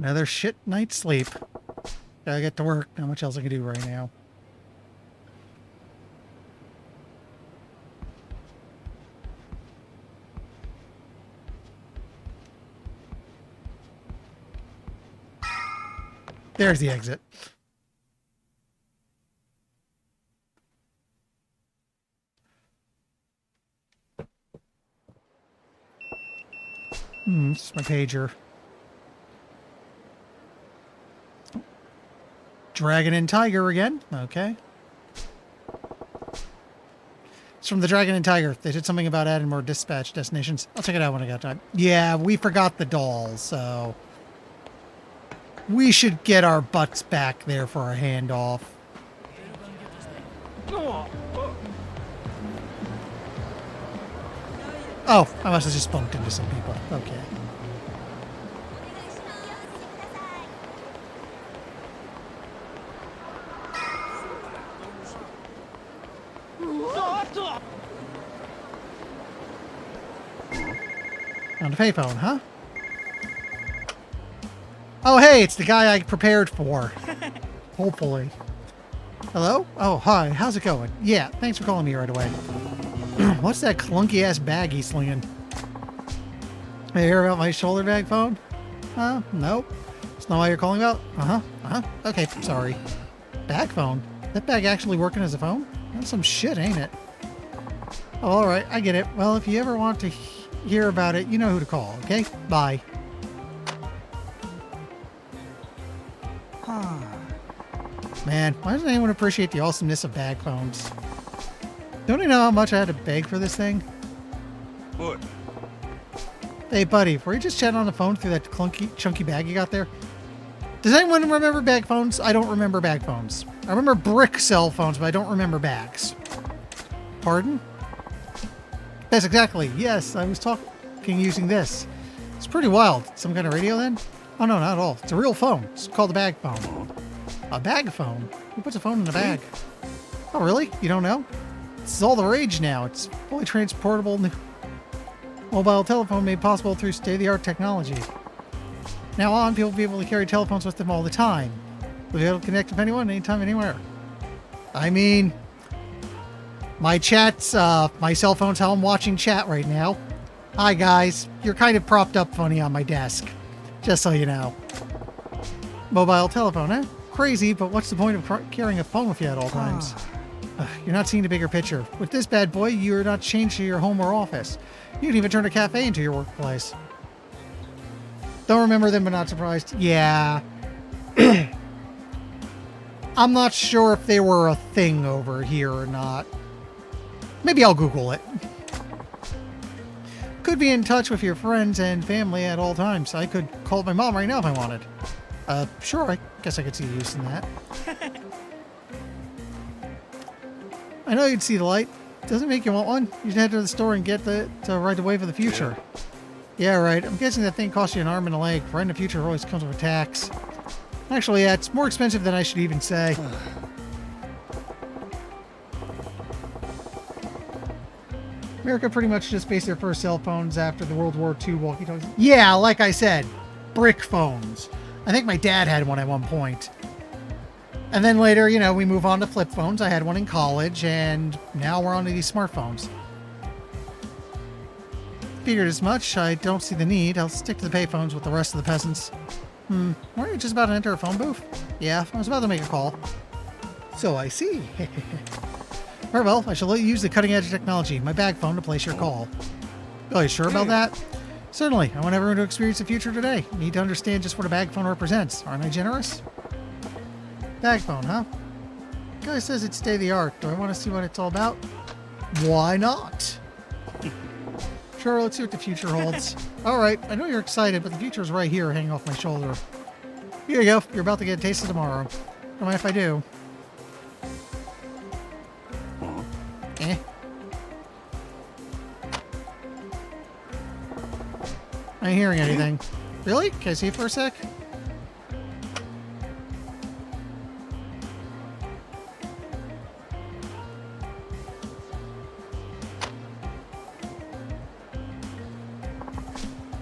S1: Another shit night's sleep. Gotta get to work. Not much else I can do right now. There's the exit. It's my pager. Dragon and Tiger again. Okay. It's from the Dragon and Tiger. They did something about adding more dispatch destinations. I'll check it out when I got time. Yeah, we forgot the dolls, so we should get our butts back there for a handoff. Oh, I must have just bumped into some people. Okay. On the payphone, huh? Oh, hey, it's the guy I prepared for. Hopefully. Hello? Oh, hi. How's it going? Yeah, thanks for calling me right away. What's that clunky-ass bag he's slinging? You hear about my shoulder bag phone? Nope. It's not what you're calling about? Okay, sorry. Bag phone? That bag actually working as a phone? That's some shit, ain't it? Oh, alright, I get it. Well, if you ever want to hear about it, you know who to call, okay? Bye. Man, why doesn't anyone appreciate the awesomeness of bag phones? Don't you know how much I had to beg for this thing?
S3: What?
S1: Hey, buddy, were you just chatting on the phone through that clunky, chunky bag you got there? Does anyone remember bag phones? I don't remember bag phones. I remember brick cell phones, but I don't remember bags. Pardon? Yes, exactly. Yes, I was talking using this. It's pretty wild. Some kind of radio then? Oh, no, not at all. It's a real phone. It's called a bag phone. A bag phone? Who puts a phone in a bag? Oh, really? You don't know? This is all the rage now. It's fully transportable mobile telephone made possible through state-of-the-art technology. Now on, people will be able to carry telephones with them all the time. They'll be able to connect with anyone, anytime, anywhere. I mean, my chat's, my cell phone's how I'm watching chat right now. Hi, guys. You're kind of propped up funny on my desk. Just so you know. Mobile telephone, eh? Crazy, but what's the point of carrying a phone with you at all times? You're not seeing the bigger picture. With this bad boy, you're not chained to your home or office. You can even turn a cafe into your workplace. Don't remember them, but not surprised. Yeah. I'm not sure if they were a thing over here or not. Maybe I'll Google it. Could be in touch with your friends and family at all times. I could call my mom right now if I wanted. Sure, I guess I could see use in that. I know you'd see the light. Doesn't make you want one. You should head to the store and get to ride the wave of the future. Yeah, right. I'm guessing that thing costs you an arm and a leg. Riding the future always comes with a tax. Actually, yeah, it's more expensive than I should even say. America pretty much just based their first cell phones after the World War II walkie-talkies. Yeah, like I said, brick phones. I think my dad had one at one point. And then later, you know, we move on to flip phones. I had one in college, and now we're on to these smartphones. Figured as much. I don't see the need. I'll stick to the payphones with the rest of the peasants. Weren't you just about to enter a phone booth? Yeah, I was about to make a call. So I see. Very well, I shall let you use the cutting-edge technology, my bag phone, to place your call. Oh, you sure about that? Certainly. I want everyone to experience the future today. Need to understand just what a bag phone represents. Aren't I generous? Bag phone, huh? Guy says it's state-of-the-art. Do I want to see what it's all about? Why not? Sure, let's see what the future holds. Alright, I know you're excited, but the future's right here, hanging off my shoulder. Here you go. You're about to get a taste of tomorrow. Don't mind if I do. Eh? I ain't hearing anything. Really? Can I see it for a sec?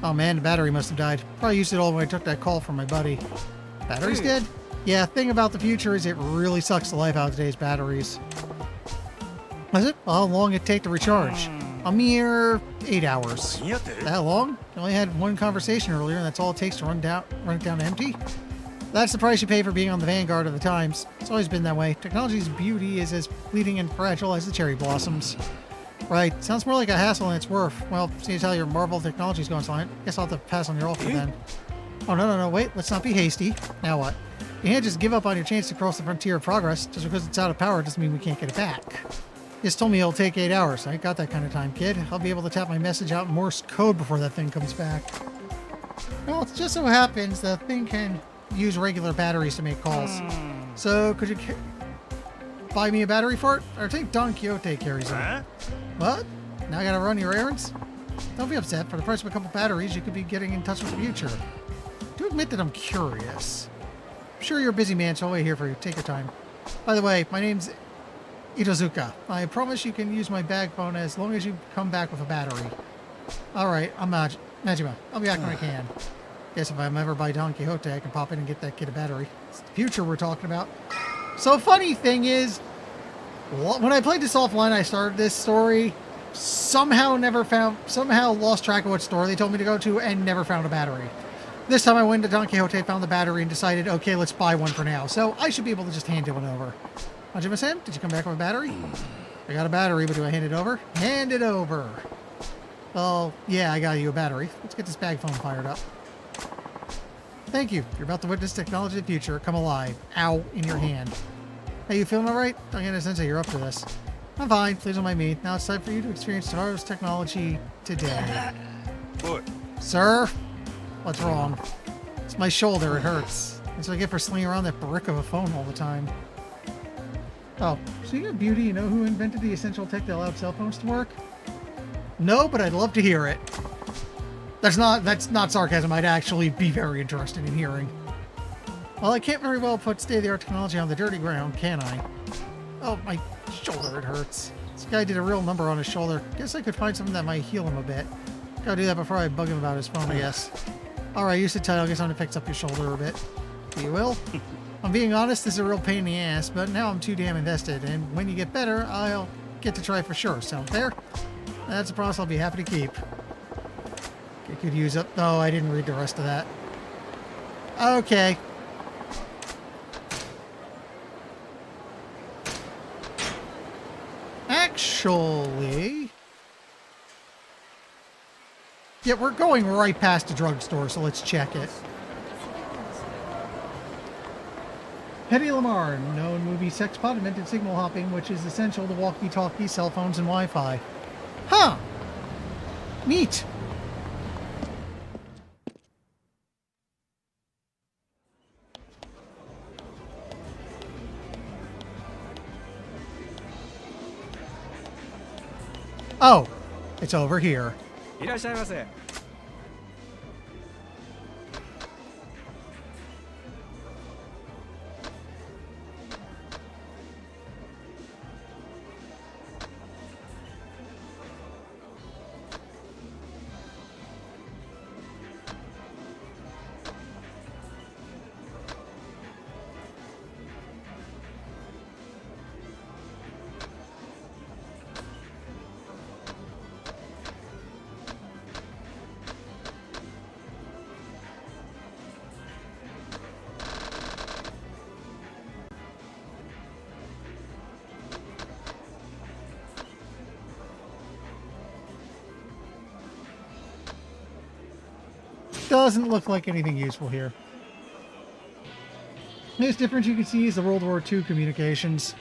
S1: Oh man, the battery must have died. Probably used it all when I took that call from my buddy. Battery's dead? Yeah, thing about the future is it really sucks the life out of today's batteries. Was it? How long it take to recharge? A mere 8 hours. That long? I only had one conversation earlier, and that's all it takes to run it down empty? That's the price you pay for being on the vanguard of the times. It's always been that way. Technology's beauty is as fleeting and fragile as the cherry blossoms. Right. Sounds more like a hassle than it's worth. Well, seeing as how your Marvel technology's going silent, guess I'll have to pass on your offer then. Oh, no, wait. Let's not be hasty. Now what? You can't just give up on your chance to cross the frontier of progress. Just because it's out of power doesn't mean we can't get it back. You just told me it'll take 8 hours. I ain't got that kind of time, kid. I'll be able to tap my message out in Morse code before that thing comes back. Well, it just so happens the thing can use regular batteries to make calls. So, could you buy me a battery for it? Or take Don Quixote carries it. What? Now I gotta run your errands? Don't be upset. For the price of a couple batteries, you could be getting in touch with the future. Do admit that I'm curious. I'm sure you're a busy man, so I'll wait here for you. Take your time. By the way, my name's Itozuka. I promise you can use my bag phone as long as you come back with a battery. Alright, I'm Majima. I'll be back when I can. Guess if I'm ever by Don Quixote, I can pop in and get that kid a battery. It's the future we're talking about. So funny thing is, when I played this offline, I started this story, somehow lost track of what store they told me to go to and never found a battery. This time I went to Don Quixote, found the battery, and decided, okay, let's buy one for now. So I should be able to just hand it one over. Majima-san, did you come back with a battery? I got a battery, but do I hand it over? Hand it over. Well, yeah, I got you a battery. Let's get this bag phone fired up. Thank you. You're about to witness technology of the future come alive. Ow, in your hand. Hey, you feeling all right? Sensei, you're up to this. I'm fine. Please don't mind me. Now it's time for you to experience tomorrow's technology today.
S3: What?
S1: Sir? What's wrong? It's my shoulder. It hurts. That's what I get for slinging around that brick of a phone all the time. Oh, speaking of beauty, you know who invented the essential tech that allowed cell phones to work? No, but I'd love to hear it. That's not sarcasm. I'd actually be very interested in hearing. Well, I can't very well put state-of-the-art technology on the dirty ground, can I? Oh, my shoulder, it hurts. This guy did a real number on his shoulder. Guess I could find something that might heal him a bit. Gotta do that before I bug him about his phone, I guess. Alright, you sit tight. I'll get someone to fix up your shoulder a bit. You will? I'm being honest, this is a real pain in the ass, but now I'm too damn invested, and when you get better, I'll get to try for sure. Sound fair? That's a promise I'll be happy to keep. I could use up... No, I didn't read the rest of that. Okay. Actually... Yeah, we're going right past the drugstore, so let's check it. Hedy Lamarr, known movie sexpot, invented signal hopping, which is essential to walkie-talkie, cell phones, and Wi-Fi. Huh! Neat! Oh, it's over here. Doesn't look like anything useful here. The biggest difference you can see is the World War II communications.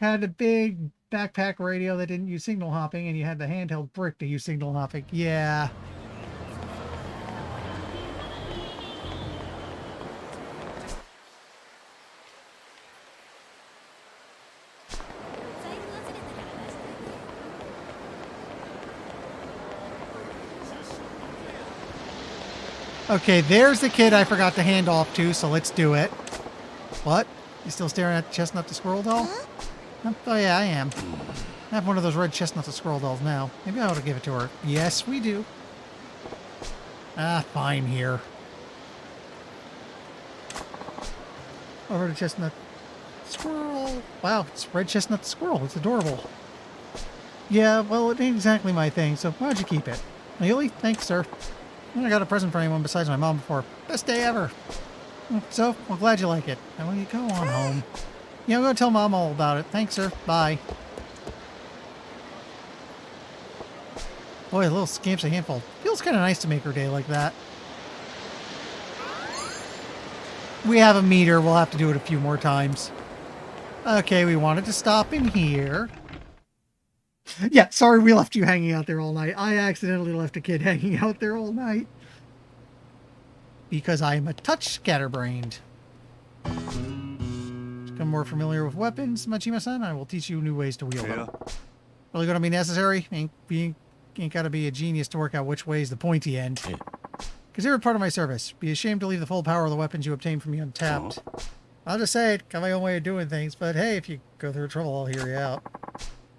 S1: Had a big backpack radio that didn't use signal hopping, and you had the handheld brick to use signal hopping. Yeah. Okay, there's the kid I forgot to hand off to, so let's do it. What? You still staring at Chestnut the Squirrel doll? Oh yeah, I am. I have one of those red chestnuts of squirrel dolls now. Maybe I ought to give it to her. Yes, we do. Ah, fine here. Over to chestnut squirrel. Wow, it's red chestnut squirrel. It's adorable. Yeah, well, it ain't exactly my thing, so why'd you keep it? Really? Thanks, sir. I got a present for anyone besides my mom before. Best day ever. So, well, glad you like it. Now, will you go on home? Yeah, I'm going to tell Mom all about it. Thanks, sir. Bye. Boy, a little scamp's a handful. Feels kind of nice to make her day like that. We have a meter. We'll have to do it a few more times. Okay, we wanted to stop in here. Yeah, sorry we left you hanging out there all night. I accidentally left a kid hanging out there all night. Because I am a touch scatterbrained. Become more familiar with weapons, Majima-san. I will teach you new ways to wield them. Really gonna be necessary? Ain't gotta be a genius to work out which way is the pointy end. Consider it part of my service. Be ashamed to leave the full power of the weapons you obtain from me untapped. I'll just say it, got my own way of doing things, but hey, if you go through trouble, I'll hear you out.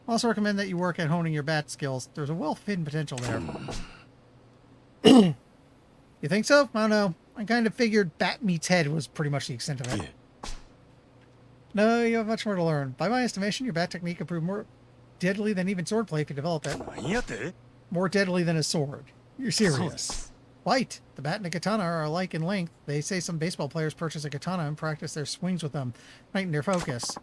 S1: Also recommend that you work at honing your bat skills. There's a well-hidden potential there. You think so? I don't know. I kind of figured bat meets head was pretty much the extent of it. No, you have much more to learn. By my estimation, your bat technique can prove more deadly than even swordplay if you develop it. More deadly than a sword. You're serious. White. The bat and the katana are alike in length. They say some baseball players purchase a katana and practice their swings with them, heighten their focus.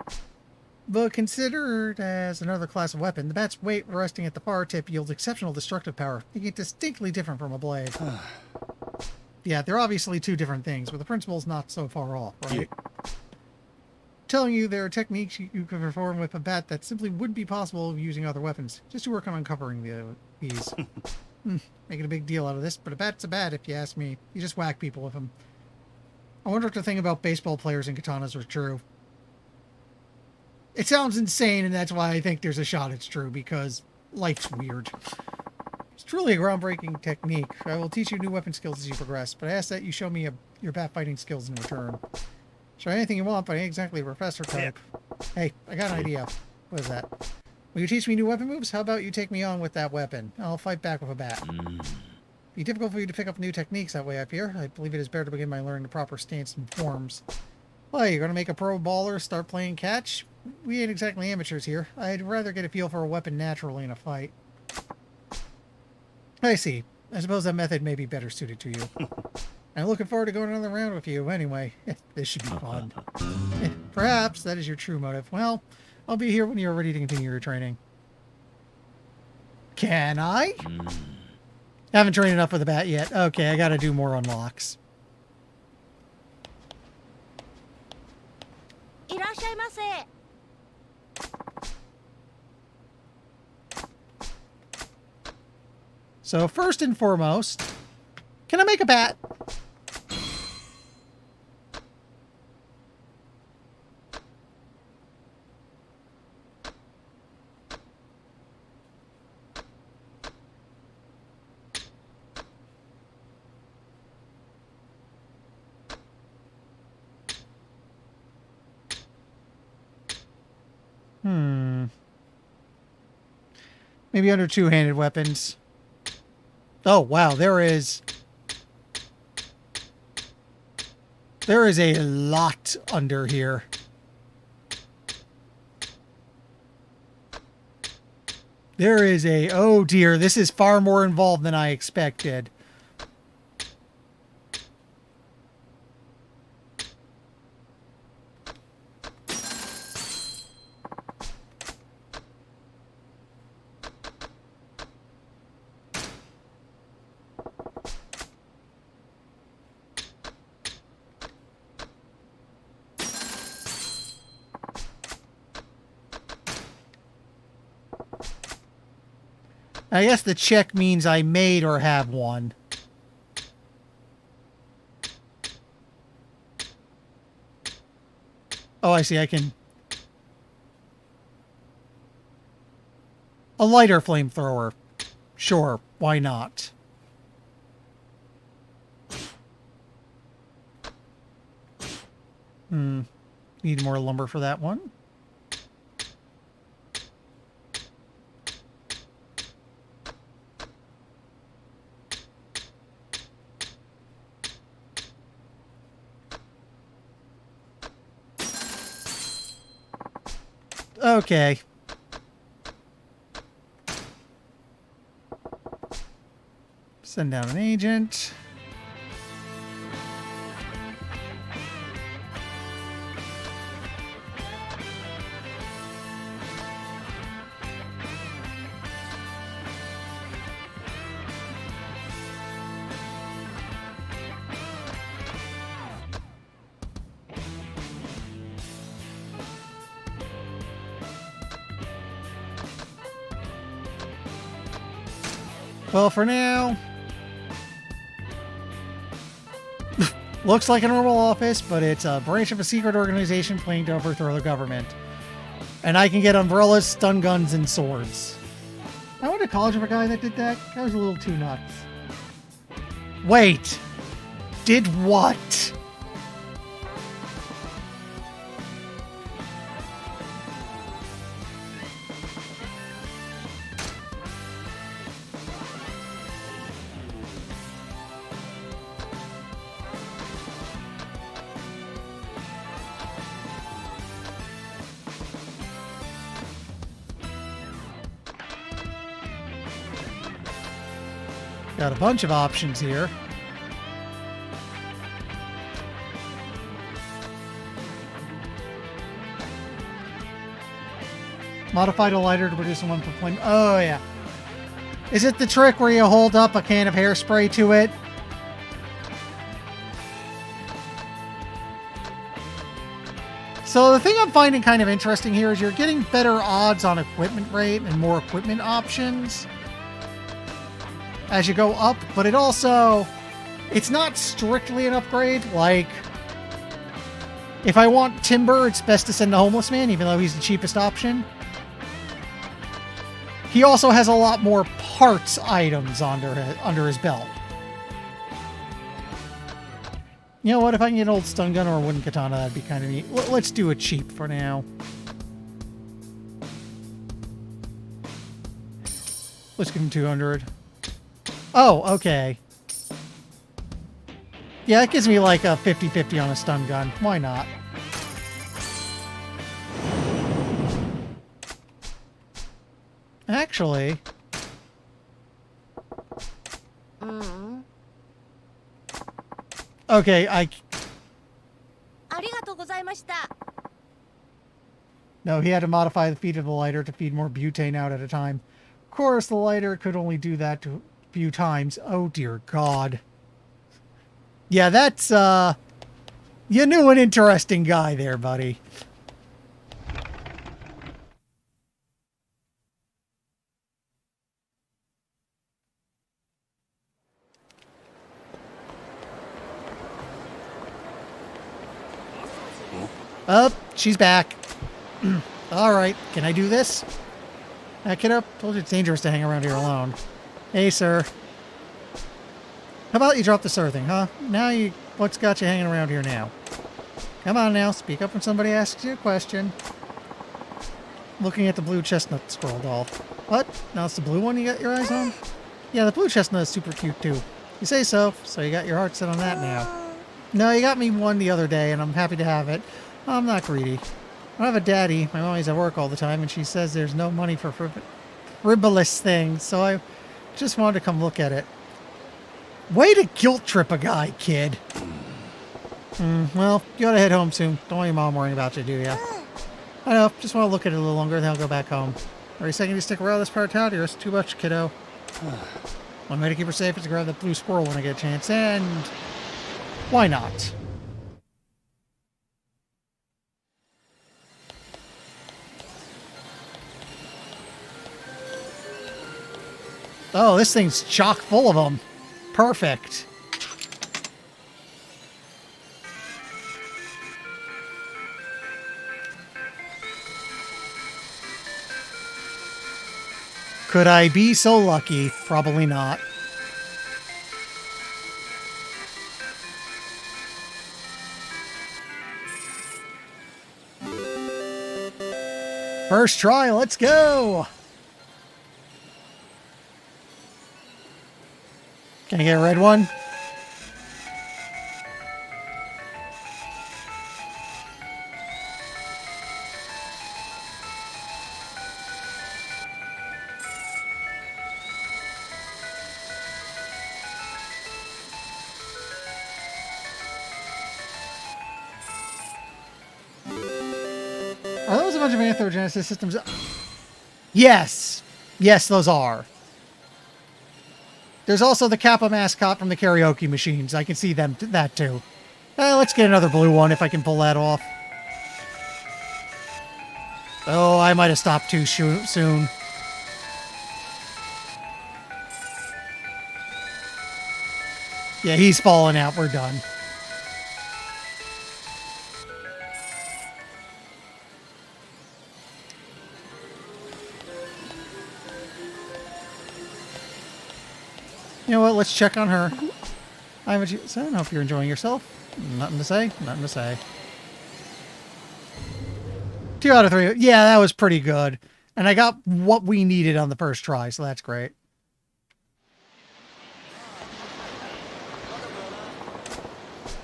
S1: But considered as another class of weapon, the bat's weight resting at the far tip yields exceptional destructive power, making it distinctly different from a blade. Yeah, they're obviously two different things, but the principle's not so far off, right? Telling you there are techniques you can perform with a bat that simply wouldn't be possible using other weapons. Just to work on uncovering these. Making a big deal out of this, but a bat's a bat if you ask me. You just whack people with them. I wonder if the thing about baseball players and katanas are true. It sounds insane, and that's why I think there's a shot it's true, because life's weird. It's truly a groundbreaking technique. I will teach you new weapon skills as you progress, but I ask that you show me your bat fighting skills in return. Show anything you want, but I ain't exactly a professor type. Hey, I got an idea. What is that? Will you teach me new weapon moves? How about you take me on with that weapon? I'll fight back with a bat. Be difficult for you to pick up new techniques that way, I fear. I believe it is better to begin by learning the proper stance and forms. Well, you're going to make a pro baller start playing catch? We ain't exactly amateurs here. I'd rather get a feel for a weapon naturally in a fight. I see. I suppose that method may be better suited to you. I'm looking forward to going another round with you anyway. This should be fun. Perhaps that is your true motive. Well, I'll be here when you're ready to continue your training. Can I? Haven't trained enough with the bat yet. Okay, I gotta do more unlocks. So first and foremost, can I make a bat? Maybe under two-handed weapons. Oh, wow, there is a lot under here. There is oh dear, this is far more involved than I expected. I guess the check means I made or have one. Oh, I see. I can... A lighter flamethrower. Sure, why not? Need more lumber for that one. Okay. Send down an agent. Well, for now, looks like a normal office, but it's a branch of a secret organization planning to overthrow the government. And I can get umbrellas, stun guns, and swords. I went to college with a guy that did that. That was a little too nuts. Wait. Did what? Got a bunch of options here. Modified a lighter to produce one for flame. Oh, yeah. Is it the trick where you hold up a can of hairspray to it? So the thing I'm finding kind of interesting here is you're getting better odds on equipment rate and more equipment options as you go up, but it also, it's not strictly an upgrade. Like, if I want timber, it's best to send the homeless man, even though he's the cheapest option. He also has a lot more parts items under his belt. You know what? If I can get an old stun gun or a wooden katana, that'd be kind of neat. Let's do it cheap for now. Let's give him 200. Oh, okay. Yeah, that gives me like a 50-50 on a stun gun. Why not? Actually... Okay, No, he had to modify the feed of the lighter to feed more butane out at a time. Of course, the lighter could only do that a few times. Oh, dear God. Yeah, that's, you knew an interesting guy there, buddy. Up, she's back. All right, can I do this? Back it up. Told you it's dangerous to hang around here alone. Hey, sir. How about you drop this other thing, huh? What's got you hanging around here now? Come on now, speak up when somebody asks you a question. Looking at the blue chestnut scroll doll. What? Now it's the blue one you got your eyes on? Yeah, the blue chestnut is super cute too. You say so, so you got your heart set on that now. No, you got me one the other day, and I'm happy to have it. I'm not greedy. I have a daddy. My mommy's at work all the time, and she says there's no money for frivolous things, so I just wanted to come look at it. Way to guilt trip a guy, kid. Well, you ought to head home soon. Don't want your mom worrying about you, do ya? I know, just want to look at it a little longer, then I'll go back home. Are you saying you stick around this part of town? It's too much, kiddo. One way to keep her safe is to grab that blue squirrel when I get a chance, and why not? Oh, this thing's chock full of them. Perfect. Could I be so lucky? Probably not. First try, let's go! Can I get a red one? a bunch of anthrogenesis systems. Yes. Yes, those are. There's also the Kappa mascot from the karaoke machines. I can see them that too. Let's get another blue one if I can pull that off. Oh, I might have stopped too soon. Yeah, he's falling out. We're done. You know what? Let's check on her. I don't know if you're enjoying yourself. Nothing to say. Nothing to say. 2 out of 3. Yeah, that was pretty good. And I got what we needed on the first try, so that's great.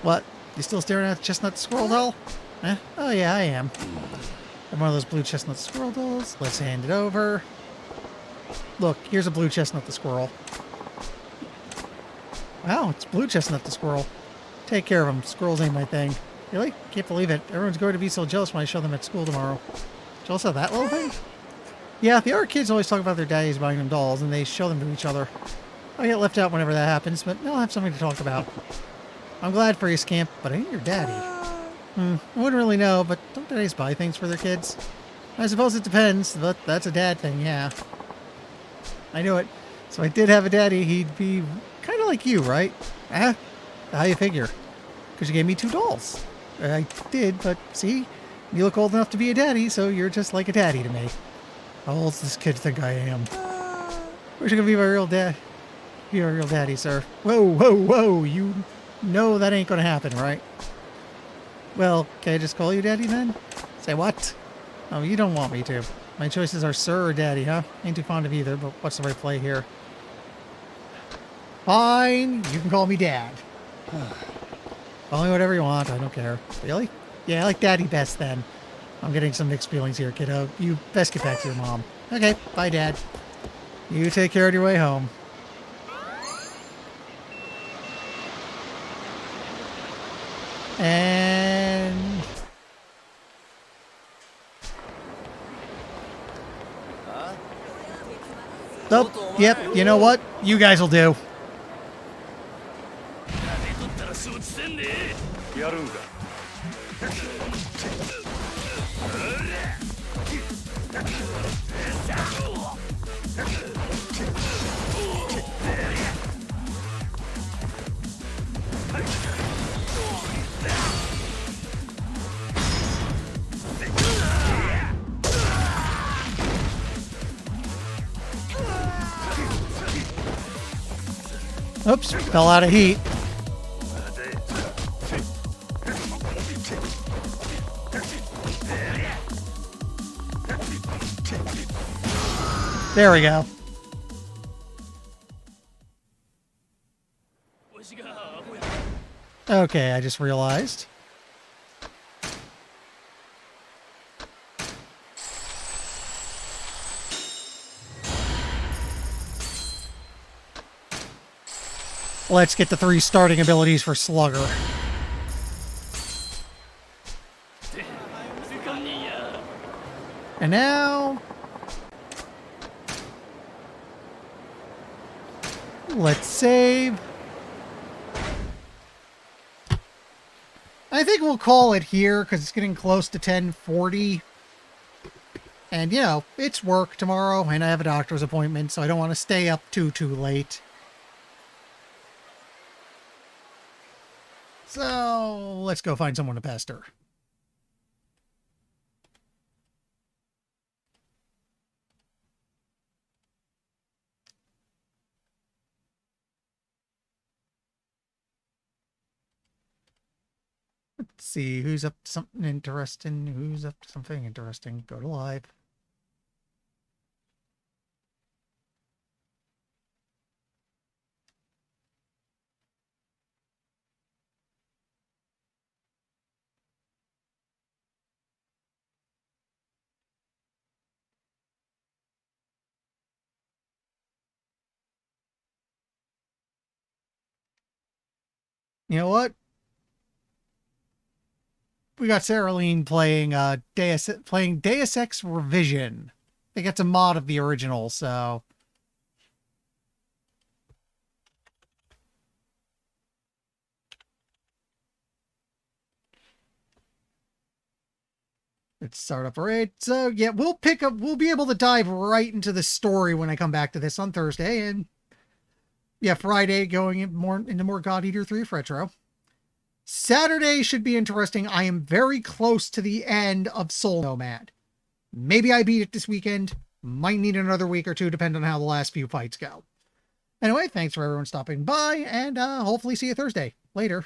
S1: What? You still staring at the chestnut squirrel doll? Eh? Oh yeah, I am. I'm one of those blue chestnut squirrel dolls. Let's hand it over. Look, here's a blue chestnut the squirrel. Wow, it's blue chestnut the squirrel. Take care of him. Squirrels ain't my thing. Really? Can't believe it. Everyone's going to be so jealous when I show them at school tomorrow. Jealous of that little thing? Yeah, the other kids always talk about their daddies buying them dolls, and they show them to each other. I get left out whenever that happens, but they'll have something to talk about. I'm glad for you, Scamp, but I ain't your daddy. I wouldn't really know, but don't daddies buy things for their kids? I suppose it depends, but that's a dad thing, yeah. I knew it. So I did have a daddy, he'd be kind of like you, right? How you figure? Because you gave me 2 dolls. I did, but see? You look old enough to be a daddy, so you're just like a daddy to me. How old does this kid think I am? Wish I could be my real dad. Be my real daddy, sir. Whoa, whoa, whoa! You know that ain't gonna happen, right? Well, can I just call you daddy then? Say what? Oh, you don't want me to. My choices are sir or daddy, huh? Ain't too fond of either, but what's the right play here? Fine, you can call me dad. Call me whatever you want, I don't care. Really? Yeah, I like daddy best then. I'm getting some mixed feelings here, kiddo. You best get back to your mom. Okay, bye, Dad. You take care on your way home. And... oh, yep, you know what? You guys will do. Oops, fell out of heat. There we go. Okay, I just realized. Let's get the 3 starting abilities for Slugger. And now... let's save. I think we'll call it here because it's getting close to 10:40. And, you know, it's work tomorrow and I have a doctor's appointment, so I don't want to stay up too late. So, let's go find someone to pester. Let's see, who's up to something interesting? Who's up to something interesting? Go to live. You know what? we got Sarah Lean playing Deus Ex Revision. I think it's a mod of the original, so let's start up. All right. So yeah, we'll be able to dive right into the story when I come back to this on Thursday, and yeah, Friday going into more God Eater 3 Retro. Saturday should be interesting. I am very close to the end of Soul Nomad. Maybe I beat it this weekend. Might need another week or two, depending on how the last few fights go. Anyway, thanks for everyone stopping by, and hopefully see you Thursday. Later.